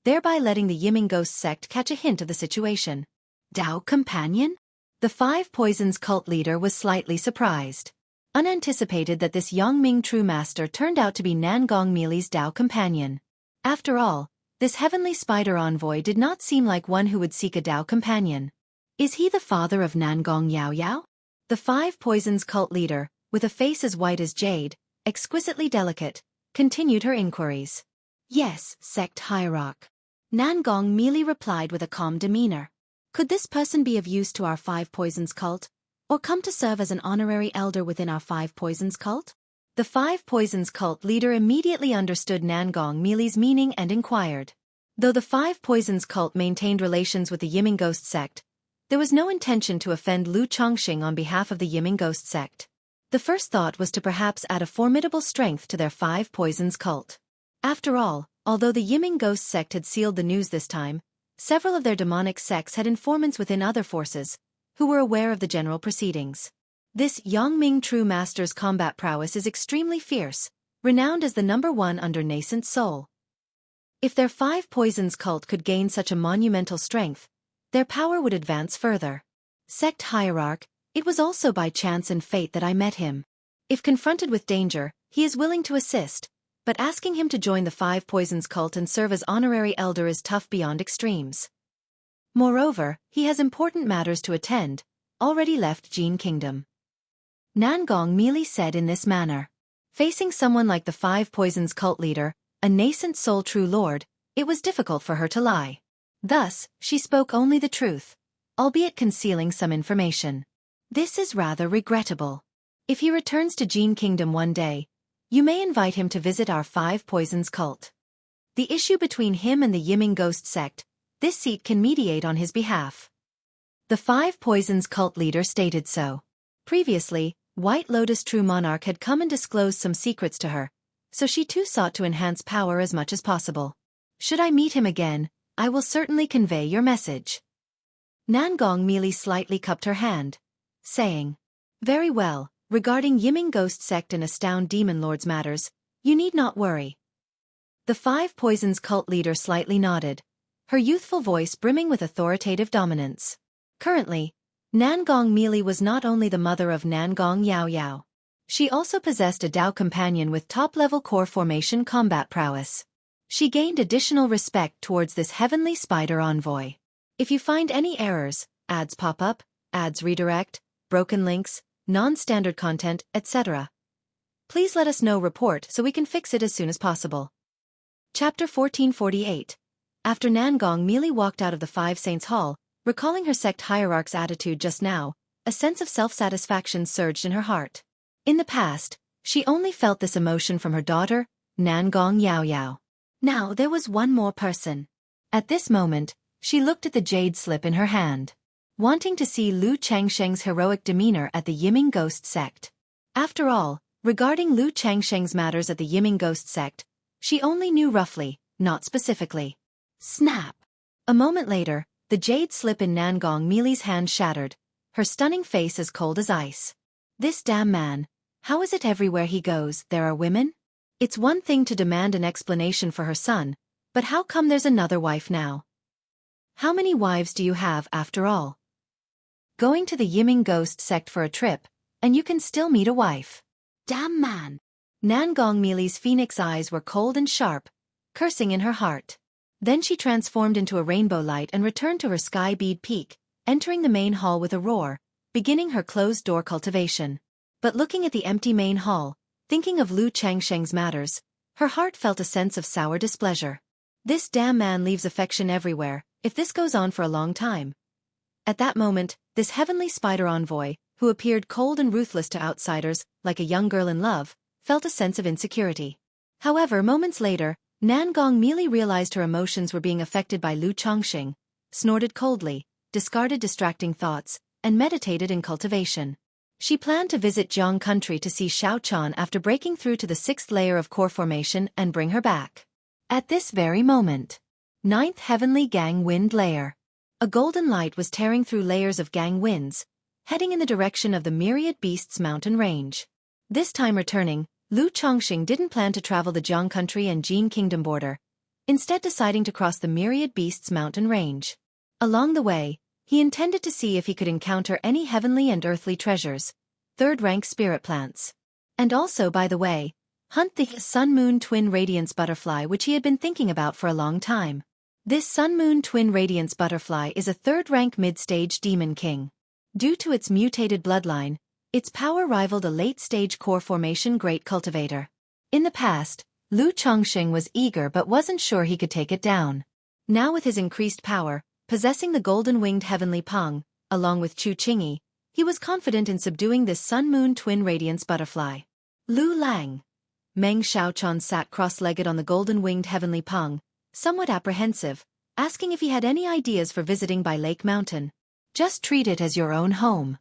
thereby letting the Yiming Ghost sect catch a hint of the situation. Dao companion? The Five Poisons cult leader was slightly surprised. Unanticipated that this Yongming True Master turned out to be Nangong Mili's Dao companion. After all, This heavenly spider envoy did not seem like one who would seek a Tao companion. Is he the father of Nangong Yao Yao? The Five Poisons cult leader, with a face as white as jade, exquisitely delicate, continued her inquiries. Yes, sect hierarch. Nangong merely replied with a calm demeanor. Could this person be of use to our Five Poisons cult, or come to serve as an honorary elder within our Five Poisons cult? The Five Poisons cult leader immediately understood Nangong Mili's meaning and inquired. Though the Five Poisons cult maintained relations with the Yiming Ghost sect, there was no intention to offend Lu Chongxing on behalf of the Yiming Ghost sect. The first thought was to perhaps add a formidable strength to their Five Poisons cult. After all, although the Yiming Ghost sect had sealed the news this time, several of their demonic sects had informants within other forces, who were aware of the general proceedings. This Yongming True Master's combat prowess is extremely fierce, renowned as the #1 under nascent soul. If their Five Poisons cult could gain such a monumental strength, their power would advance further. Sect hierarch, it was also by chance and fate that I met him. If confronted with danger, he is willing to assist, but asking him to join the Five Poisons cult and serve as honorary elder is tough beyond extremes. Moreover, he has important matters to attend, already left Jin Kingdom. Nangong Mili said in this manner. Facing someone like the Five Poisons cult leader, a nascent soul true lord, it was difficult for her to lie. Thus, she spoke only the truth, albeit concealing some information. This is rather regrettable. If he returns to Jin Kingdom one day, you may invite him to visit our Five Poisons cult. The issue between him and the Yiming Ghost sect, this seat can mediate on his behalf. The Five Poisons cult leader stated so. Previously, White Lotus True Monarch had come and disclosed some secrets to her, so she too sought to enhance power as much as possible. Should I meet him again, I will certainly convey your message. Nangong Mili slightly cupped her hand, saying, Very well, regarding Yiming Ghost sect and Astound Demon Lord's matters, you need not worry. The Five Poisons cult leader slightly nodded, her youthful voice brimming with authoritative dominance. Currently, Nangong Mili was not only the mother of Nangong Yao Yao. She also possessed a Tao companion with top-level core formation combat prowess. She gained additional respect towards this heavenly spider envoy. If you find any errors, ads pop up, ads redirect, broken links, non-standard content, etc., please let us know report so we can fix it as soon as possible. Chapter 1448. After Nangong Mili walked out of the Five Saints Hall, recalling her sect hierarch's attitude just now, a sense of self-satisfaction surged in her heart. In the past, she only felt this emotion from her daughter, Nangong Yao Yao. Now there was one more person. At this moment, she looked at the jade slip in her hand, wanting to see Lu Changsheng's heroic demeanor at the Yiming Ghost sect. After all, regarding Lu Changsheng's matters at the Yiming Ghost sect, she only knew roughly, not specifically. Snap! A moment later, the jade slip in Nangong Mili's hand shattered, her stunning face as cold as ice. This damn man, how is it everywhere he goes there are women? It's one thing to demand an explanation for her son, but how come there's another wife now? How many wives do you have after all? Going to the Yiming Ghost sect for a trip, and you can still meet a wife. Damn man! Nangong Mili's phoenix eyes were cold and sharp, cursing in her heart. Then she transformed into a rainbow light and returned to her sky bead peak, entering the main hall with a roar, beginning her closed-door cultivation. But looking at the empty main hall, thinking of Lu Changsheng's matters, her heart felt a sense of sour displeasure. This damn man leaves affection everywhere, if this goes on for a long time. At that moment, this heavenly spider envoy, who appeared cold and ruthless to outsiders, like a young girl in love, felt a sense of insecurity. However, moments later, Nangong Mili realized her emotions were being affected by Lu Chongxing, snorted coldly, discarded distracting thoughts, and meditated in cultivation. She planned to visit Jiang country to see Xiao Chan after breaking through to the 6th layer of core formation and bring her back. At this very moment, 9th Heavenly Gang Wind Layer. A golden light was tearing through layers of gang winds, heading in the direction of the Myriad Beasts mountain range. This time returning, Lu Chongxing didn't plan to travel the Jiang country and Jin Kingdom border, instead deciding to cross the Myriad Beasts mountain range. Along the way, he intended to see if he could encounter any heavenly and earthly treasures, third-rank spirit plants. And also, by the way, Hunt the Sun-Moon Twin Radiance Butterfly, which he had been thinking about for a long time. This Sun-Moon Twin Radiance Butterfly is a third-rank mid-stage demon king. Due to its mutated bloodline, its power rivaled a late-stage core formation great cultivator. In the past, Lu Chongqing was eager but wasn't sure he could take it down. Now with his increased power, possessing the golden-winged heavenly Peng, along with Chu Qingyi, he was confident in subduing this Sun-Moon Twin Radiance Butterfly. Lu Lang. Meng Xiaoquan sat cross-legged on the golden-winged heavenly Peng, somewhat apprehensive, asking if he had any ideas for visiting by Lake Mountain. Just treat it as your own home.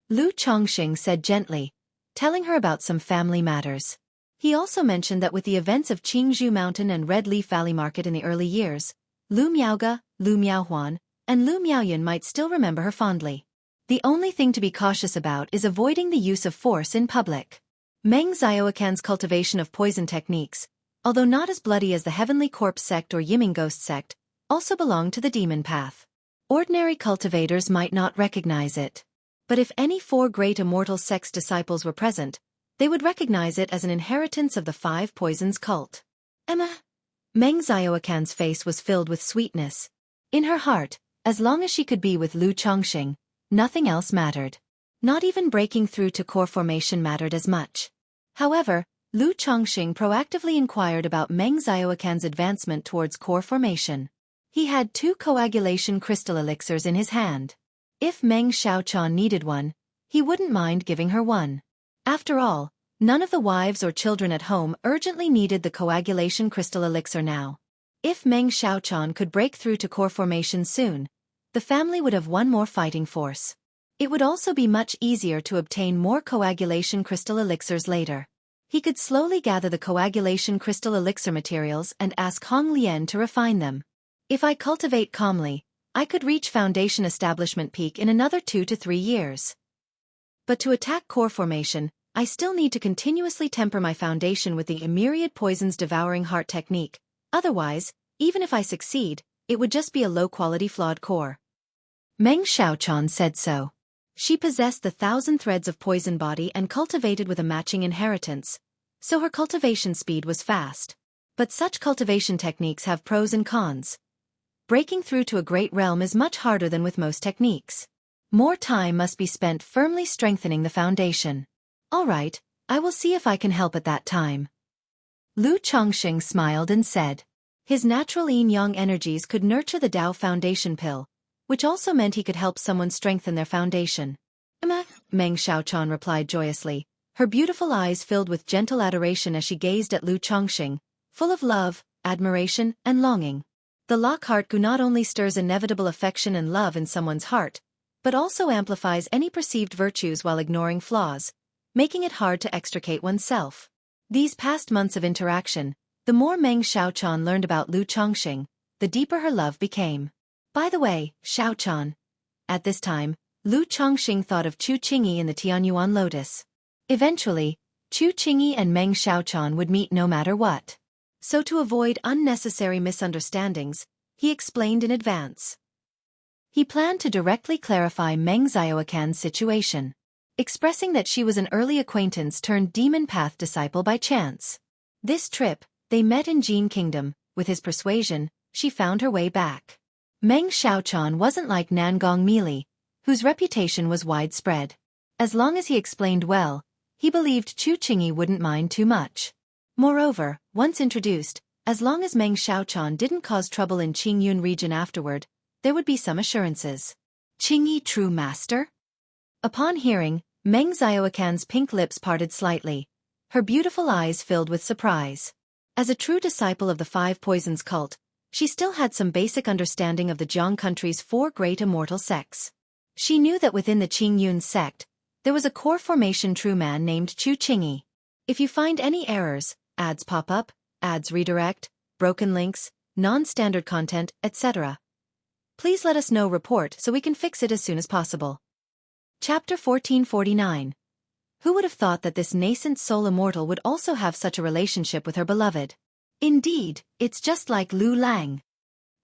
Lu Chongqing said gently, telling her about some family matters. He also mentioned that with the events of Qingzhou Mountain and Red Leaf Valley Market in the early years, Lu Miaoge, Lu Miaohuan, and Lu Miaoyan might still remember her fondly. The only thing to be cautious about is avoiding the use of force in public. Meng Xiaoquan's cultivation of poison techniques, although not as bloody as the Heavenly Corpse sect or Yiming Ghost sect, also belonged to the demon path. Ordinary cultivators might not recognize it. But if any four great immortal sect's disciples were present, they would recognize it as an inheritance of the five poisons cult. Emma. Meng Xiaoquan's face was filled with sweetness. In her heart, as long as she could be with Lu Chongqing, nothing else mattered. Not even breaking through to core formation mattered as much. However, Lu Chongqing proactively inquired about Meng Xiaoquan's advancement towards core formation. He had 2 coagulation crystal elixirs in his hand. If Meng Xiaoquan needed one, he wouldn't mind giving her one. After all, none of the wives or children at home urgently needed the coagulation crystal elixir now. If Meng Xiaoquan could break through to core formation soon, the family would have one more fighting force. It would also be much easier to obtain more coagulation crystal elixirs later. He could slowly gather the coagulation crystal elixir materials and ask Hong Lian to refine them. If I cultivate calmly, I could reach foundation establishment peak in another 2 to 3 years. But to attack core formation, I still need to continuously temper my foundation with the myriad poisons devouring heart technique. Otherwise, even if I succeed, it would just be a low-quality flawed core. Meng Xiaoquan said so. She possessed the 1,000 threads of poison body and cultivated with a matching inheritance, so her cultivation speed was fast. But such cultivation techniques have pros and cons. Breaking through to a great realm is much harder than with most techniques. More time must be spent firmly strengthening the foundation. All right, I will see if I can help at that time. Lu Chongqing smiled and said. His natural yin-yang energies could nurture the Tao foundation pill, which also meant he could help someone strengthen their foundation. Meng Xiaoquan replied joyously, her beautiful eyes filled with gentle adoration as she gazed at Lu Chongqing, full of love, admiration, and longing. The Lockhart Gu not only stirs inevitable affection and love in someone's heart, but also amplifies any perceived virtues while ignoring flaws, making it hard to extricate oneself. These past months of interaction, the more Meng Xiaoquan learned about Lu Chongqing, the deeper her love became. By the way, Xiaoquan. At this time, Lu Chongqing thought of Chu Qingyi in the Tianyuan Lotus. Eventually, Chu Qingyi and Meng Xiaoquan would meet no matter what. So to avoid unnecessary misunderstandings, he explained in advance. He planned to directly clarify Meng Xiaoquan's situation, expressing that she was an early acquaintance turned demon path disciple by chance. This trip, they met in Jin Kingdom. With his persuasion, she found her way back. Meng Xiaoquan wasn't like Nangong Mili, whose reputation was widespread. As long as he explained well, he believed Chu Qingyi wouldn't mind too much. Moreover, once introduced, as long as Meng Xiaoquan didn't cause trouble in Qingyun region afterward, there would be some assurances. Qingyi true master? Upon hearing, Meng Xiaoquan's pink lips parted slightly, her beautiful eyes filled with surprise. As a true disciple of the Five Poisons cult, she still had some basic understanding of the Jiang country's 4 great immortal sects. She knew that within the Qingyun sect, there was a core formation true man named Chu Qingyi. If you find any errors, ads pop up, ads redirect, broken links, non-standard content, etc., please let us know report so we can fix it as soon as possible. Chapter 1449. Who would have thought that this nascent soul immortal would also have such a relationship with her beloved? Indeed, it's just like Lu Lang.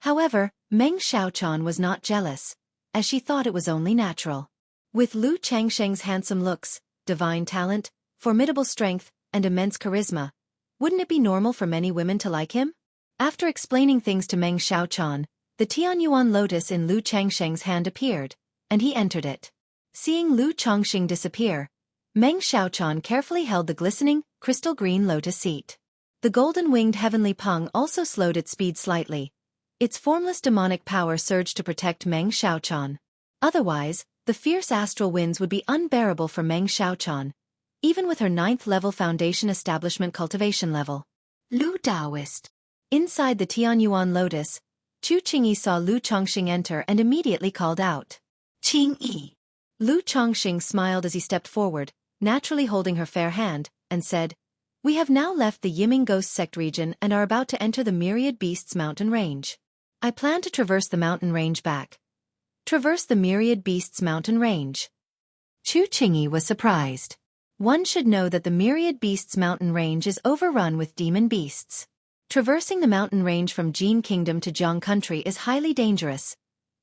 However, Meng Xiaoquan was not jealous, as she thought it was only natural. With Lu Changsheng's handsome looks, divine talent, formidable strength, and immense charisma. Wouldn't it be normal for many women to like him? After explaining things to Meng Xiaochan, the Tianyuan lotus in Lu Changsheng's hand appeared, and he entered it. Seeing Lu Changsheng disappear, Meng Xiaochan carefully held the glistening, crystal green lotus seat. The golden-winged heavenly Peng also slowed its speed slightly. Its formless demonic power surged to protect Meng Xiaochan. Otherwise, the fierce astral winds would be unbearable for Meng Xiaochan, even with her 9th-level foundation establishment cultivation level. Lu Taoist. Inside the Tianyuan lotus, Chu Qingyi saw Lu Changxing enter and immediately called out, "Qingyi." Lu Changxing smiled as he stepped forward, naturally holding her fair hand, and said, "We have now left the Yiming Ghost Sect region and are about to enter the Myriad Beasts mountain range. I plan to traverse the mountain range back." Traverse the Myriad Beasts mountain range. Chu Qingyi was surprised. One should know that the Myriad Beasts mountain range is overrun with demon beasts. Traversing the mountain range from Jin Kingdom to Jiang Country is highly dangerous,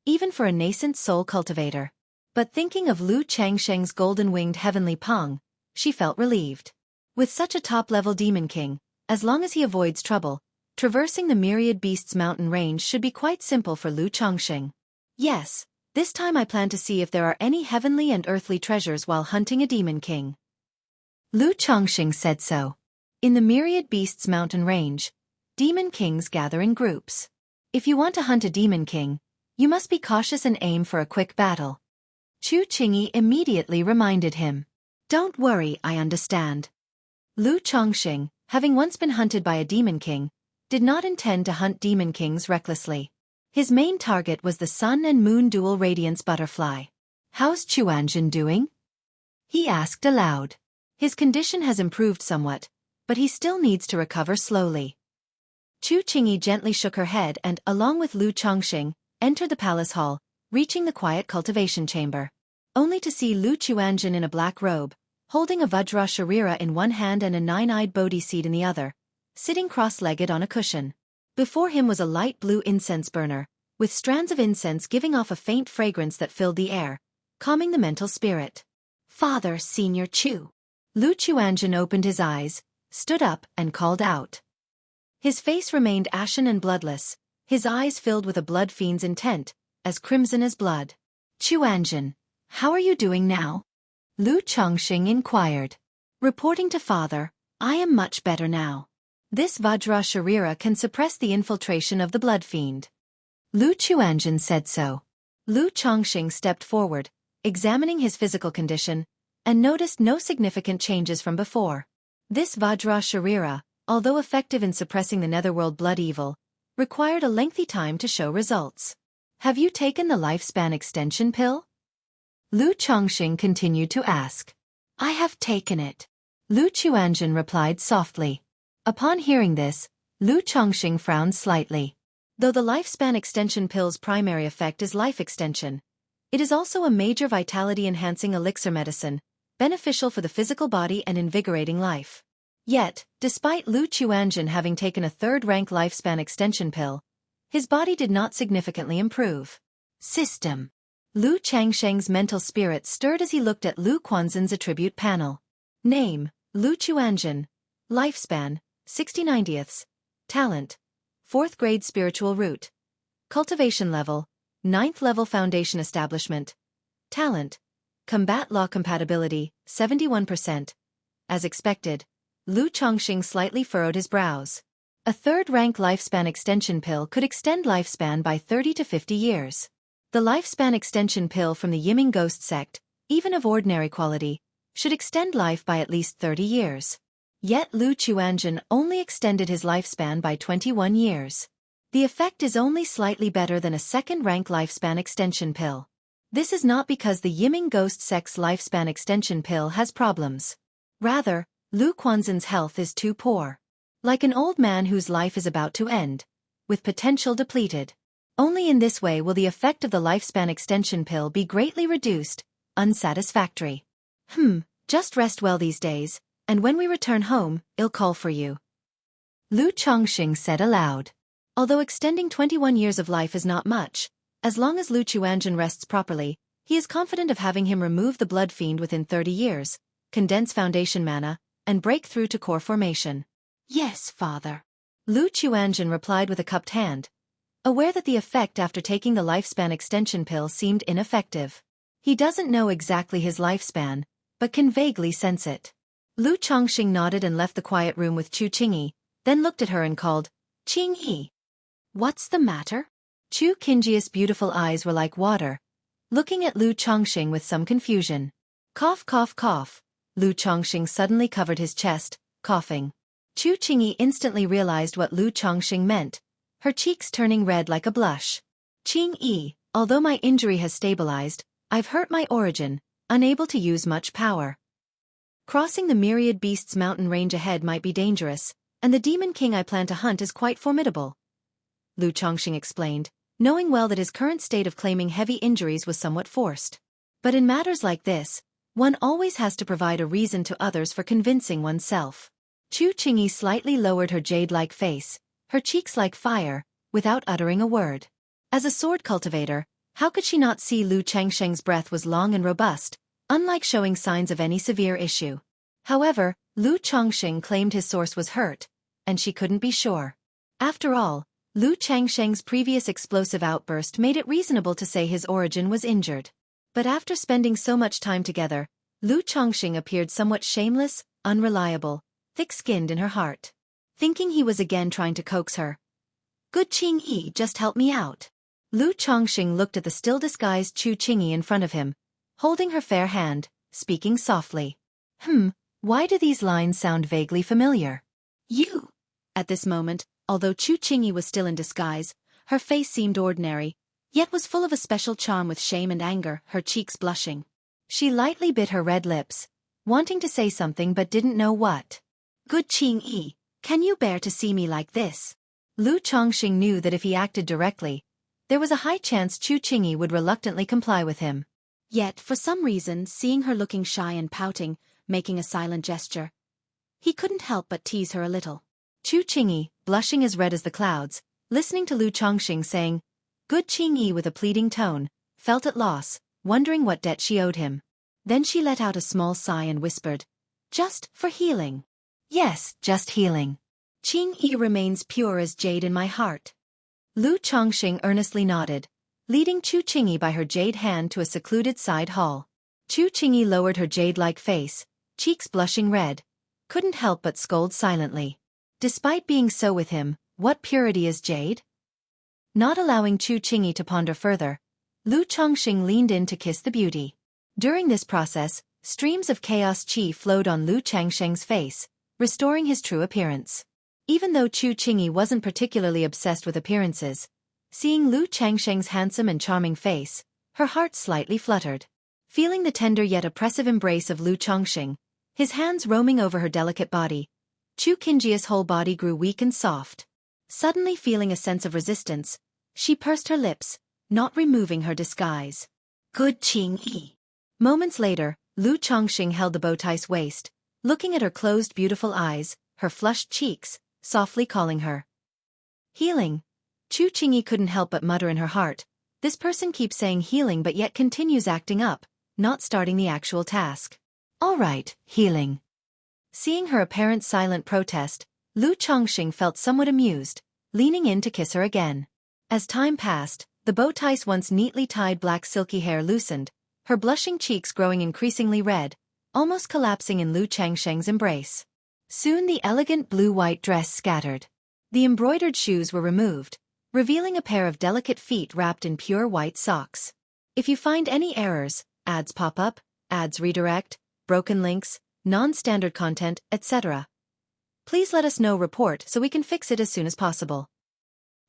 even for a nascent soul cultivator. But thinking of Lu Changsheng's golden-winged heavenly Peng, she felt relieved. With such a top-level demon king, as long as he avoids trouble, traversing the Myriad Beasts mountain range should be quite simple for Lu Changsheng. Yes, this time I plan to see if there are any heavenly and earthly treasures while hunting a demon king. Lu Changsheng said so. In the Myriad Beasts mountain range, demon kings gather in groups. If you want to hunt a demon king, you must be cautious and aim for a quick battle. Chu Qingyi immediately reminded him. "Don't worry, I understand." Lu Changsheng, having once been hunted by a demon king, did not intend to hunt demon kings recklessly. His main target was the sun and moon dual radiance butterfly. "How's Chuanjin doing?" he asked aloud. "His condition has improved somewhat, but he still needs to recover slowly." Chu Qingyi gently shook her head and, along with Lu Changsheng, entered the palace hall, reaching the quiet cultivation chamber. Only to see Lu Chuanjin in a black robe, holding a Vajra Sharira in one hand and a 9-eyed Bodhi seed in the other, sitting cross-legged on a cushion. Before him was a light blue incense burner, with strands of incense giving off a faint fragrance that filled the air, calming the mental spirit. "Father, Senior Chu." Lu Chuanjin opened his eyes, stood up, and called out. His face remained ashen and bloodless, his eyes filled with a blood fiend's intent, as crimson as blood. "Chuanjin, how are you doing now?" Lu Changxing inquired. "Reporting to father, I am much better now. This Vajra Sharira can suppress the infiltration of the blood fiend." Lu Chuanjin said so. Lu Changxing stepped forward, examining his physical condition, and noticed no significant changes from before. This Vajra Sharira, although effective in suppressing the netherworld blood evil, required a lengthy time to show results. "Have you taken the lifespan extension pill?" Lu Changxing continued to ask. "I have taken it," Lu Chuanjin replied softly. Upon hearing this, Lu Changxing frowned slightly. Though the lifespan extension pill's primary effect is life extension, it is also a major vitality-enhancing elixir medicine, beneficial for the physical body and invigorating life. Yet, despite Lu Chuanjin having taken a 3rd-rank lifespan extension pill, his body did not significantly improve. System. Lu Changsheng's mental spirit stirred as he looked at Lu Quanzhen's attribute panel. Name, Lu Chuanjin. Lifespan, 60/90ths. Talent, 4th grade spiritual root. Cultivation level, 9th level foundation establishment. Talent, combat law compatibility, 71%. As expected, Lu Changxing slightly furrowed his brows. A 3rd-rank lifespan extension pill could extend lifespan by 30 to 50 years. The lifespan extension pill from the Yiming Ghost Sect, even of ordinary quality, should extend life by at least 30 years. Yet Lu Chuanjin only extended his lifespan by 21 years. The effect is only slightly better than a 2nd-rank lifespan extension pill. This is not because the Yiming Ghost Sect's lifespan extension pill has problems. Rather, Lu Quanzhen's health is too poor. Like an old man whose life is about to end, with potential depleted. Only in this way will the effect of the lifespan extension pill be greatly reduced, unsatisfactory. Just rest well these days, and when we return home, I'll call for you." Lu Changxing said aloud. Although extending 21 years of life is not much, as long as Lu Chuanjin rests properly, he is confident of having him remove the blood fiend within 30 years, condense foundation mana, and break through to core formation. Yes, father. Lu Chuanjun replied with a cupped hand, aware that the effect after taking the lifespan extension pill seemed ineffective. He doesn't know exactly his lifespan, but can vaguely sense it. Lu Chongqing nodded and left the quiet room with Chu Qingyi, then looked at her and called, "Qingyi." What's the matter? Chu Qingyi's beautiful eyes were like water, looking at Lu Chongqing with some confusion. Cough, cough, cough. Lu Chongqing suddenly covered his chest, coughing. Chu Qingyi instantly realized what Lu Chongqing meant, her cheeks turning red like a blush. "Qingyi, although my injury has stabilized, I've hurt my origin, unable to use much power. Crossing the myriad beasts mountain range ahead might be dangerous, and the demon king I plan to hunt is quite formidable," Lu Chongqing explained, knowing well that his current state of claiming heavy injuries was somewhat forced. But in matters like this, one always has to provide a reason to others for convincing oneself. Chu Qingyi slightly lowered her jade-like face, her cheeks like fire, without uttering a word. As a sword cultivator, how could she not see Lu Changsheng's breath was long and robust, unlike showing signs of any severe issue? However, Lu Chongqing claimed his source was hurt, and she couldn't be sure. After all, Lu Changsheng's previous explosive outburst made it reasonable to say his origin was injured. But after spending so much time together, Lu Chongqing appeared somewhat shameless, unreliable, thick-skinned in her heart. Thinking he was again trying to coax her. "Good Qingyi, just help me out." Lu Chongqing looked at the still-disguised Chu Qingyi in front of him, holding her fair hand, speaking softly. Why do these lines sound vaguely familiar? You. At this moment, although Chu Qingyi was still in disguise, her face seemed ordinary, yet was full of a special charm with shame and anger, her cheeks blushing. She lightly bit her red lips, wanting to say something but didn't know what. "Good Qingyi, can you bear to see me like this?" Lu Chongqing knew that if he acted directly, there was a high chance Chu Qingyi would reluctantly comply with him. Yet, for some reason, seeing her looking shy and pouting, making a silent gesture, he couldn't help but tease her a little. Chu Qingyi, blushing as red as the clouds, listening to Lu Chongqing saying, "Good Qingyi" with a pleading tone, felt at loss, wondering what debt she owed him. Then she let out a small sigh and whispered, "Just for healing." "Yes, just healing. Qingyi remains pure as jade in my heart." Lu Chongqing earnestly nodded, leading Chu Qingyi by her jade hand to a secluded side hall. Chu Qingyi lowered her jade-like face, cheeks blushing red, couldn't help but scold silently. Despite being so with him, what purity is jade? Not allowing Chu Qingyi to ponder further, Lu Chongqing leaned in to kiss the beauty. During this process, streams of chaos qi flowed on Lu Changsheng's face, restoring his true appearance. Even though Chu Qingyi wasn't particularly obsessed with appearances, seeing Lu Changsheng's handsome and charming face, her heart slightly fluttered. Feeling the tender yet oppressive embrace of Lu Chongqing, his hands roaming over her delicate body, Chu Qingyi's whole body grew weak and soft. Suddenly feeling a sense of resistance, she pursed her lips, not removing her disguise. "Good Qingyi." Moments later, Lu Chongqing held the bowtie's waist, looking at her closed beautiful eyes, her flushed cheeks, softly calling her. "Healing." Chu Qingyi couldn't help but mutter in her heart, this person keeps saying healing but yet continues acting up, not starting the actual task. "All right, healing." Seeing her apparent silent protest, Lu Chongqing felt somewhat amused, leaning in to kiss her again. As time passed, the bowtie's once neatly tied black silky hair loosened, her blushing cheeks growing increasingly red, almost collapsing in Lu Changsheng's embrace. Soon the elegant blue-white dress scattered. The embroidered shoes were removed, revealing a pair of delicate feet wrapped in pure white socks. If you find any errors, ads pop up, ads redirect, broken links, non-standard content, etc., please let us know report so we can fix it as soon as possible.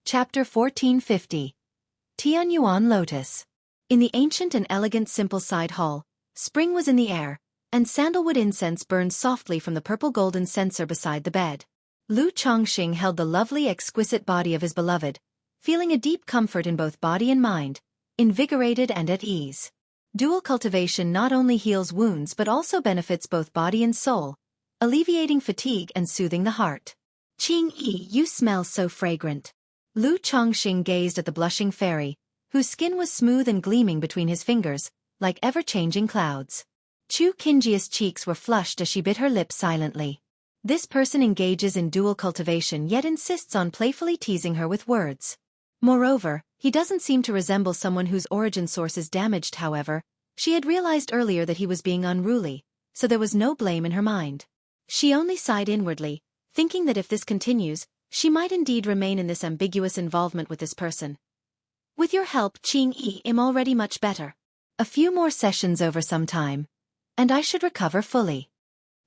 Chapter 1450. Tianyuan Lotus. In the ancient and elegant simple side hall, spring was in the air, and sandalwood incense burned softly from the purple-golden censer beside the bed. Lu Chongqing held the lovely exquisite body of his beloved, feeling a deep comfort in both body and mind, invigorated and at ease. Dual cultivation not only heals wounds but also benefits both body and soul, alleviating fatigue and soothing the heart. "Qingyi, you smell so fragrant." Lu Chongqing gazed at the blushing fairy, whose skin was smooth and gleaming between his fingers, like ever-changing clouds. Chu Qingjia's cheeks were flushed as she bit her lip silently. This person engages in dual cultivation yet insists on playfully teasing her with words. Moreover, he doesn't seem to resemble someone whose origin source is damaged. However, she had realized earlier that he was being unruly, so there was no blame in her mind. She only sighed inwardly, thinking that if this continues, she might indeed remain in this ambiguous involvement with this person. With your help, Qing-yi, I'm already much better. A few more sessions over some time, and I should recover fully.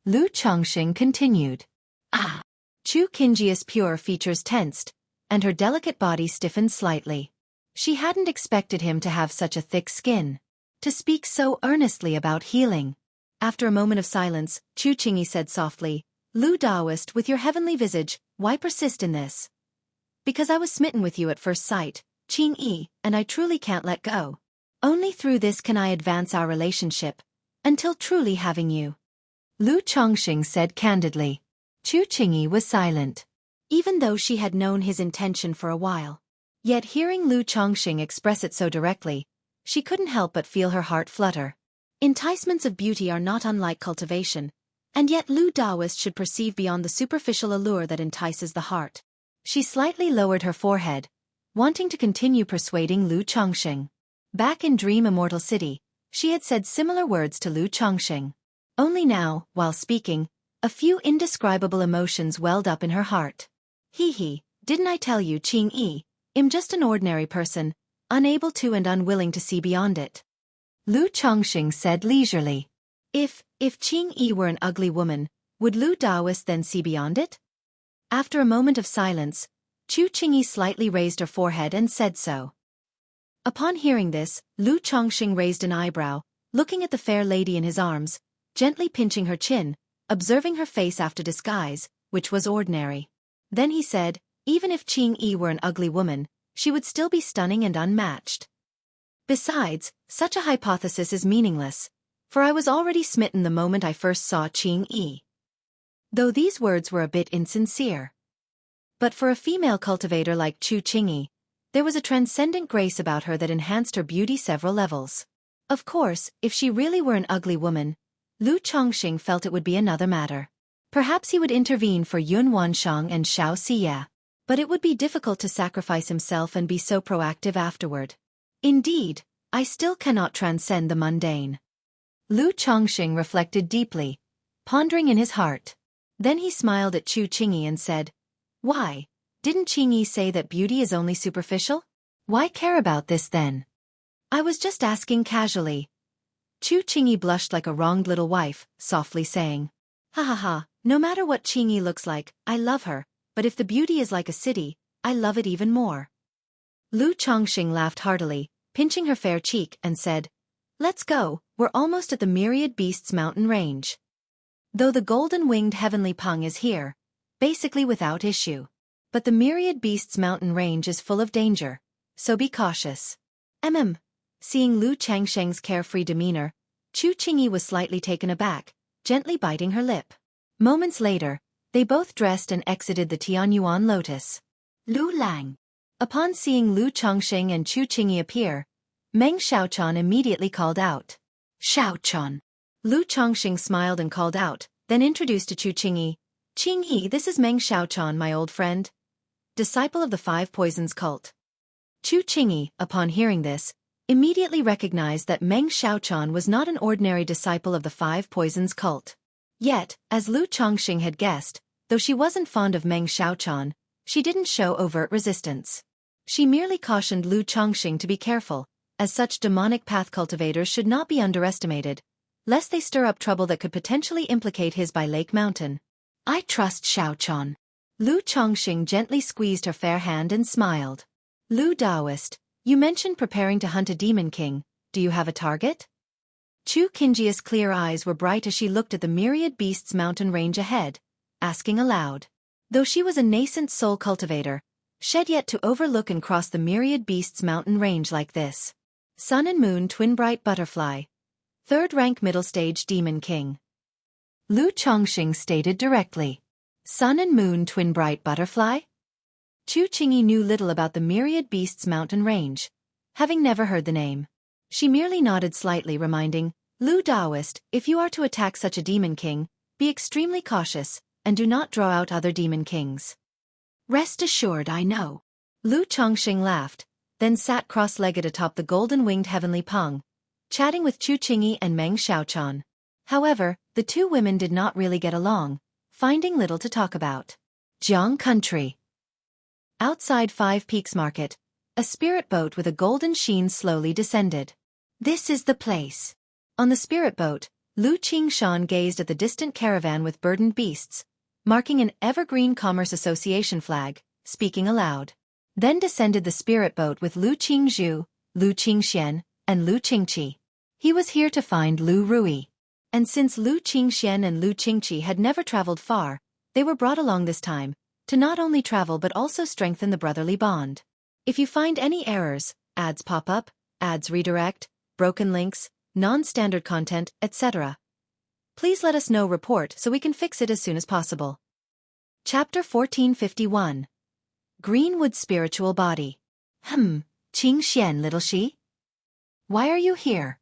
Lu Chongqing continued. Ah! Chu Qingjia's pure features tensed, and her delicate body stiffened slightly. She hadn't expected him to have such a thick skin, to speak so earnestly about healing. After a moment of silence, Chu Qingyi said softly, Lu Daoist, with your heavenly visage, why persist in this? Because I was smitten with you at first sight, Qing-yi, and I truly can't let go. Only through this can I advance our relationship, until truly having you. Lu Chongqing said candidly. Chu Qingyi was silent. Even though she had known his intention for a while. Yet hearing Lu Chongqing express it so directly, she couldn't help but feel her heart flutter. Enticements of beauty are not unlike cultivation, and yet Lu Daoist should perceive beyond the superficial allure that entices the heart. She slightly lowered her forehead, wanting to continue persuading Lu Chongqing. Back in Dream Immortal City, she had said similar words to Lu Chongqing. Only now, while speaking, a few indescribable emotions welled up in her heart. He, didn't I tell you, Qing-yi, I'm just an ordinary person, unable to and unwilling to see beyond it. Lu Chongqing said leisurely. If Qing-yi were an ugly woman, would Lu Daoist then see beyond it? After a moment of silence, Chu Qingyi slightly raised her forehead and said so. Upon hearing this, Lu Chongqing raised an eyebrow, looking at the fair lady in his arms, gently pinching her chin, observing her face after disguise, which was ordinary. Then he said, even if Qing-yi were an ugly woman, she would still be stunning and unmatched. Besides, such a hypothesis is meaningless, for I was already smitten the moment I first saw Qing-yi. Though these words were a bit insincere. But for a female cultivator like Chu Qingyi, there was a transcendent grace about her that enhanced her beauty several levels. Of course, if she really were an ugly woman, Lu Chongqing felt it would be another matter. Perhaps he would intervene for Yun Wanshang and Xiao Xiya, but it would be difficult to sacrifice himself and be so proactive afterward. Indeed, I still cannot transcend the mundane. Lu Chongqing reflected deeply, pondering in his heart. Then he smiled at Chu Qingyi and said, Why, didn't Qingyi say that beauty is only superficial? Why care about this then? I was just asking casually. Chu Qingyi blushed like a wronged little wife, softly saying, Ha ha ha, no matter what Qingyi looks like, I love her, but if the beauty is like a city, I love it even more. Lu Chongqing laughed heartily, pinching her fair cheek, and said, Let's go, we're almost at the Myriad Beasts mountain range. Though the golden-winged heavenly Peng is here, basically without issue. But the Myriad Beasts mountain range is full of danger, so be cautious. Seeing Lu Chongqing's carefree demeanor, Chu Qingyi was slightly taken aback, gently biting her lip. Moments later, they both dressed and exited the Tianyuan Lotus. Lu Lang. Upon seeing Lu Chongqing and Chu Qingyi appear, Meng Xiaochan immediately called out. Xiaochan. Lu Chongqing smiled and called out, then introduced to Chu Qingyi. Qingyi, this is Meng Xiaochan, my old friend. Disciple of the Five Poisons cult. Chu Qingyi, upon hearing this, immediately recognized that Meng Xiaochan was not an ordinary disciple of the Five Poisons cult. Yet, as Lu Chongqing had guessed, though she wasn't fond of Meng Xiaochan, she didn't show overt resistance. She merely cautioned Lu Chongqing to be careful, as such demonic path cultivators should not be underestimated, lest they stir up trouble that could potentially implicate his by Lake Mountain. I trust Xiaochan. Lu Chongqing gently squeezed her fair hand and smiled. Lu Daoist, you mentioned preparing to hunt a demon king, do you have a target? Chu Qingjia's clear eyes were bright as she looked at the Myriad Beasts mountain range ahead, asking aloud. Though she was a nascent soul cultivator, shed yet to overlook and cross the Myriad Beasts mountain range like this. Sun and Moon Twin Bright Butterfly. Third rank middle stage demon king. Lu Chongqing stated directly. Sun and Moon Twin Bright Butterfly? Chu Qingyi knew little about the Myriad Beasts mountain range, having never heard the name. She merely nodded slightly, reminding, Lu Daoist, if you are to attack such a demon king, be extremely cautious, and do not draw out other demon kings. Rest assured I know. Lu Chongxing laughed, then sat cross-legged atop the golden-winged heavenly pung, chatting with Chu Qingyi and Meng Xiaochan. However, the two women did not really get along, finding little to talk about. Jiang Country. Outside Five Peaks Market, a spirit boat with a golden sheen slowly descended. This is the place. On the spirit boat, Lu Qingshan gazed at the distant caravan with burdened beasts, marking an Evergreen Commerce Association flag, speaking aloud. Then descended the spirit boat with Lu Qingzhu, Lu Qingxian, and Lu Qingqi. He was here to find Lu Rui. And since Lu Qingxian and Lu Qingqi had never traveled far, they were brought along this time, to not only travel but also strengthen the brotherly bond. If you find any errors, ads pop up, ads redirect, broken links, non-standard content, etc., please let us know report so we can fix it as soon as possible. Chapter 1451. Greenwood Spiritual Body. Qingxian, little she? Why are you here?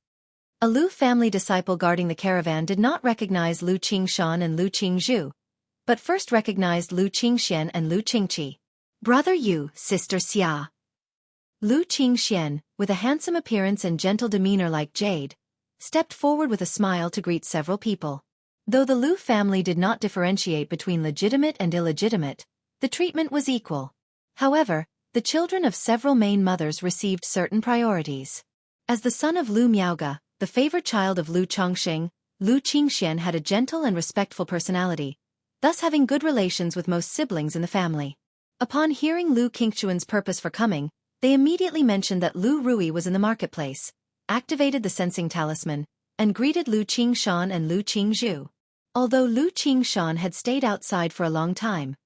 A Lu family disciple guarding the caravan did not recognize Lu Qingshan and Lu Qingzhu, but first recognized Lu Qingxian and Lu Qingqi. Brother Yu, sister Xia. Lu Qingxian, with a handsome appearance and gentle demeanor like jade, stepped forward with a smile to greet several people. Though the Lu family did not differentiate between legitimate and illegitimate, the treatment was equal. However, the children of several main mothers received certain priorities. As the son of Lu Miaoge, the favored child of Lu Chongxing, Lu Qingxian had a gentle and respectful personality, thus having good relations with most siblings in the family. Upon hearing Lu Qingchuan's purpose for coming, they immediately mentioned that Lu Rui was in the marketplace, activated the sensing talisman, and greeted Lu Qingshan and Lu Qingzhu. Although Lu Qingshan had stayed outside for a long time,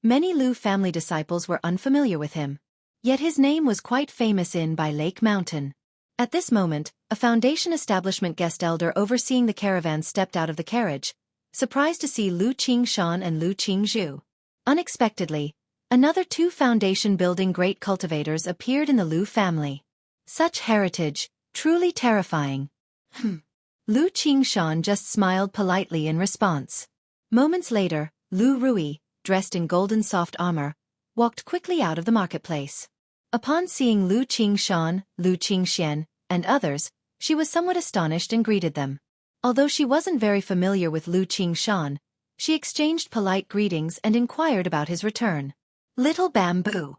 many Lu family disciples were unfamiliar with him. Yet his name was quite famous in by Lake Mountain. At this moment, a Foundation establishment guest elder overseeing the caravan stepped out of the carriage, surprised to see Lu Qingshan and Lu Qingzhu. Unexpectedly, another two Foundation building great cultivators appeared in the Lu family. Such heritage, truly terrifying. Lu Qingshan just smiled politely in response. Moments later, Lu Rui, dressed in golden soft armor, walked quickly out of the marketplace. Upon seeing Lu Qingshan, Lu Qingxian, and others, she was somewhat astonished and greeted them. Although she wasn't very familiar with Lu Qingshan, she exchanged polite greetings and inquired about his return. Little bamboo.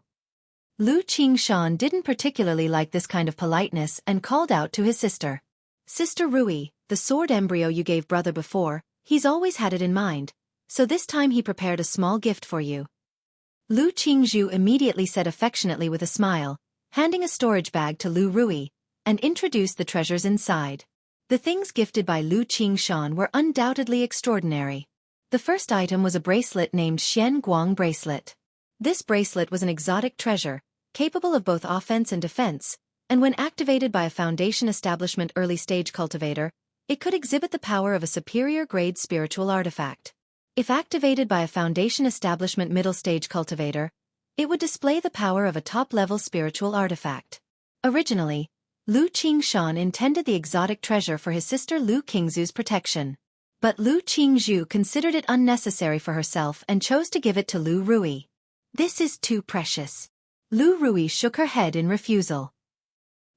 Lu Qingshan didn't particularly like this kind of politeness and called out to his sister. Sister Rui, the sword embryo you gave brother before, he's always had it in mind, so this time he prepared a small gift for you. Lu Qingzhu immediately said affectionately with a smile, handing a storage bag to Lu Rui, and introduced the treasures inside. The things gifted by Lu Qingshan were undoubtedly extraordinary. The first item was a bracelet named Xian Guang bracelet. This bracelet was an exotic treasure, capable of both offense and defense, and when activated by a Foundation establishment early-stage cultivator, it could exhibit the power of a superior-grade spiritual artifact. If activated by a Foundation establishment middle-stage cultivator, it would display the power of a top-level spiritual artifact. Originally, Lu Qingshan intended the exotic treasure for his sister Lu Qingzhu's protection. But Lu Qingzhu considered it unnecessary for herself and chose to give it to Lu Rui. This is too precious. Lu Rui shook her head in refusal.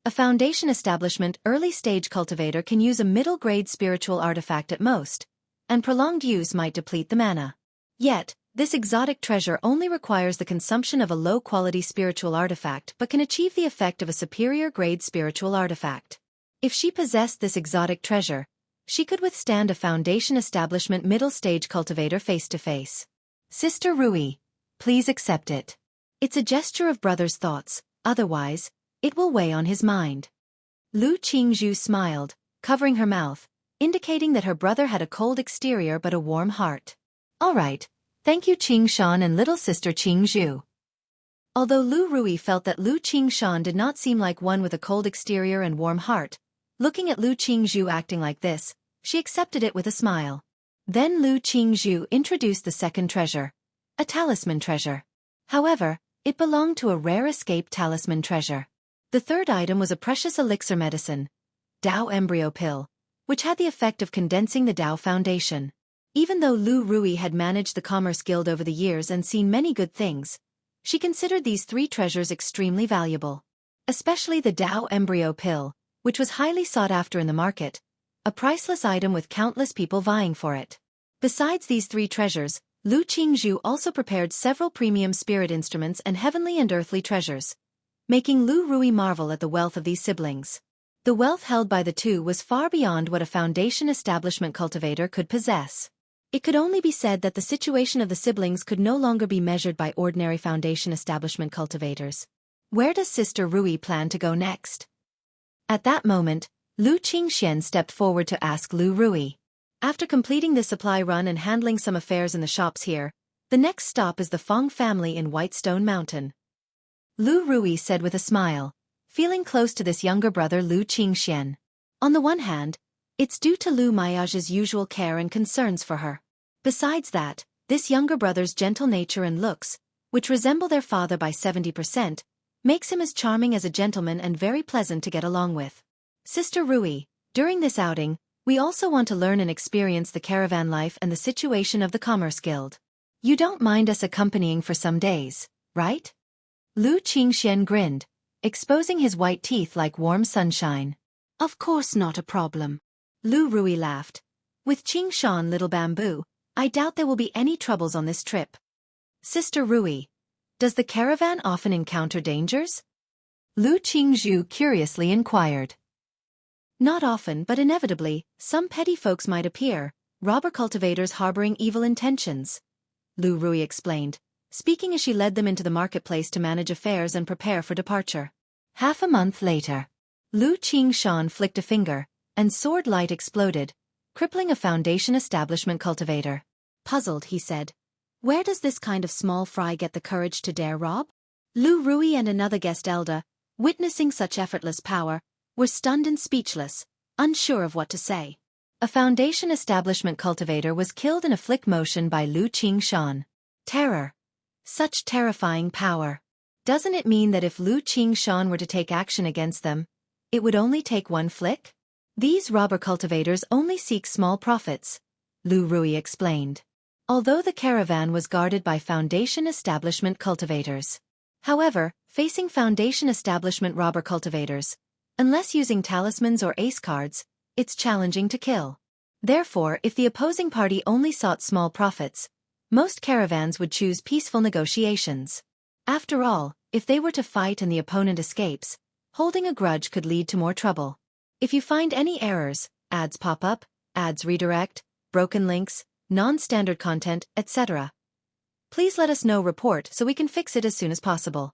A Foundation establishment early-stage cultivator can use a middle-grade spiritual artifact at most, and prolonged use might deplete the mana. Yet, this exotic treasure only requires the consumption of a low-quality spiritual artifact but can achieve the effect of a superior-grade spiritual artifact. If she possessed this exotic treasure, she could withstand a Foundation establishment middle-stage cultivator face-to-face. Sister Rui, please accept it. It's a gesture of brother's thoughts, otherwise, it will weigh on his mind. Lu Qingzhu smiled, covering her mouth, indicating that her brother had a cold exterior but a warm heart. All right, thank you Qingshan and little sister Qingzhu. Although Lu Rui felt that Lu Qingshan did not seem like one with a cold exterior and warm heart, looking at Lu Qingzhu acting like this, she accepted it with a smile. Then Lu Qingzhu introduced the second treasure, a talisman treasure. However, it belonged to a rare escape talisman treasure. The third item was a precious elixir medicine, Dao embryo pill, which had the effect of condensing the Dao Foundation. Even though Lu Rui had managed the Commerce Guild over the years and seen many good things, she considered these 3 treasures extremely valuable. Especially the Dao Embryo Pill, which was highly sought after in the market, a priceless item with countless people vying for it. Besides these 3 treasures, Lu Qingzhu also prepared several premium spirit instruments and heavenly and earthly treasures, making Lu Rui marvel at the wealth of these siblings. The wealth held by the 2 was far beyond what a foundation establishment cultivator could possess. It could only be said that the situation of the siblings could no longer be measured by ordinary foundation establishment cultivators. Where does Sister Rui plan to go next? At that moment, Lu Qingxian stepped forward to ask Lu Rui. After completing the supply run and handling some affairs in the shops here, the next stop is the Fong family in Whitestone Mountain. Lu Rui said with a smile, feeling close to this younger brother Lu Qingxian. On the one hand, it's due to Lu Maiage's usual care and concerns for her. Besides that, this younger brother's gentle nature and looks, which resemble their father by 70%, makes him as charming as a gentleman and very pleasant to get along with. Sister Rui, during this outing, we also want to learn and experience the caravan life and the situation of the Commerce Guild. You don't mind us accompanying for some days, right? Lu Qingxian grinned, exposing his white teeth like warm sunshine. Of course not a problem. Lu Rui laughed. With Qingshan Little Bamboo, I doubt there will be any troubles on this trip. Sister Rui, does the caravan often encounter dangers? Lu Qingzhu curiously inquired. Not often, but inevitably, some petty folks might appear, robber cultivators harboring evil intentions. Lu Rui explained, speaking as she led them into the marketplace to manage affairs and prepare for departure. Half a month later, Lu Qingshan flicked a finger, and sword light exploded, crippling a foundation establishment cultivator. Puzzled, he said, where does this kind of small fry get the courage to dare rob? Lu Rui and another guest elder, witnessing such effortless power, were stunned and speechless, unsure of what to say. A foundation establishment cultivator was killed in a flick motion by Lu Qingshan. Terror. Such terrifying power. Doesn't it mean that if Lu Qingshan were to take action against them, it would only take one flick? These robber cultivators only seek small profits, Lu Rui explained. Although the caravan was guarded by foundation establishment cultivators. However, facing foundation establishment robber cultivators, unless using talismans or ace cards, it's challenging to kill. Therefore, if the opposing party only sought small profits, most caravans would choose peaceful negotiations. After all, if they were to fight and the opponent escapes, holding a grudge could lead to more trouble. If you find any errors, ads pop up, ads redirect, broken links, non-standard content, etc., please let us know. Report so we can fix it as soon as possible.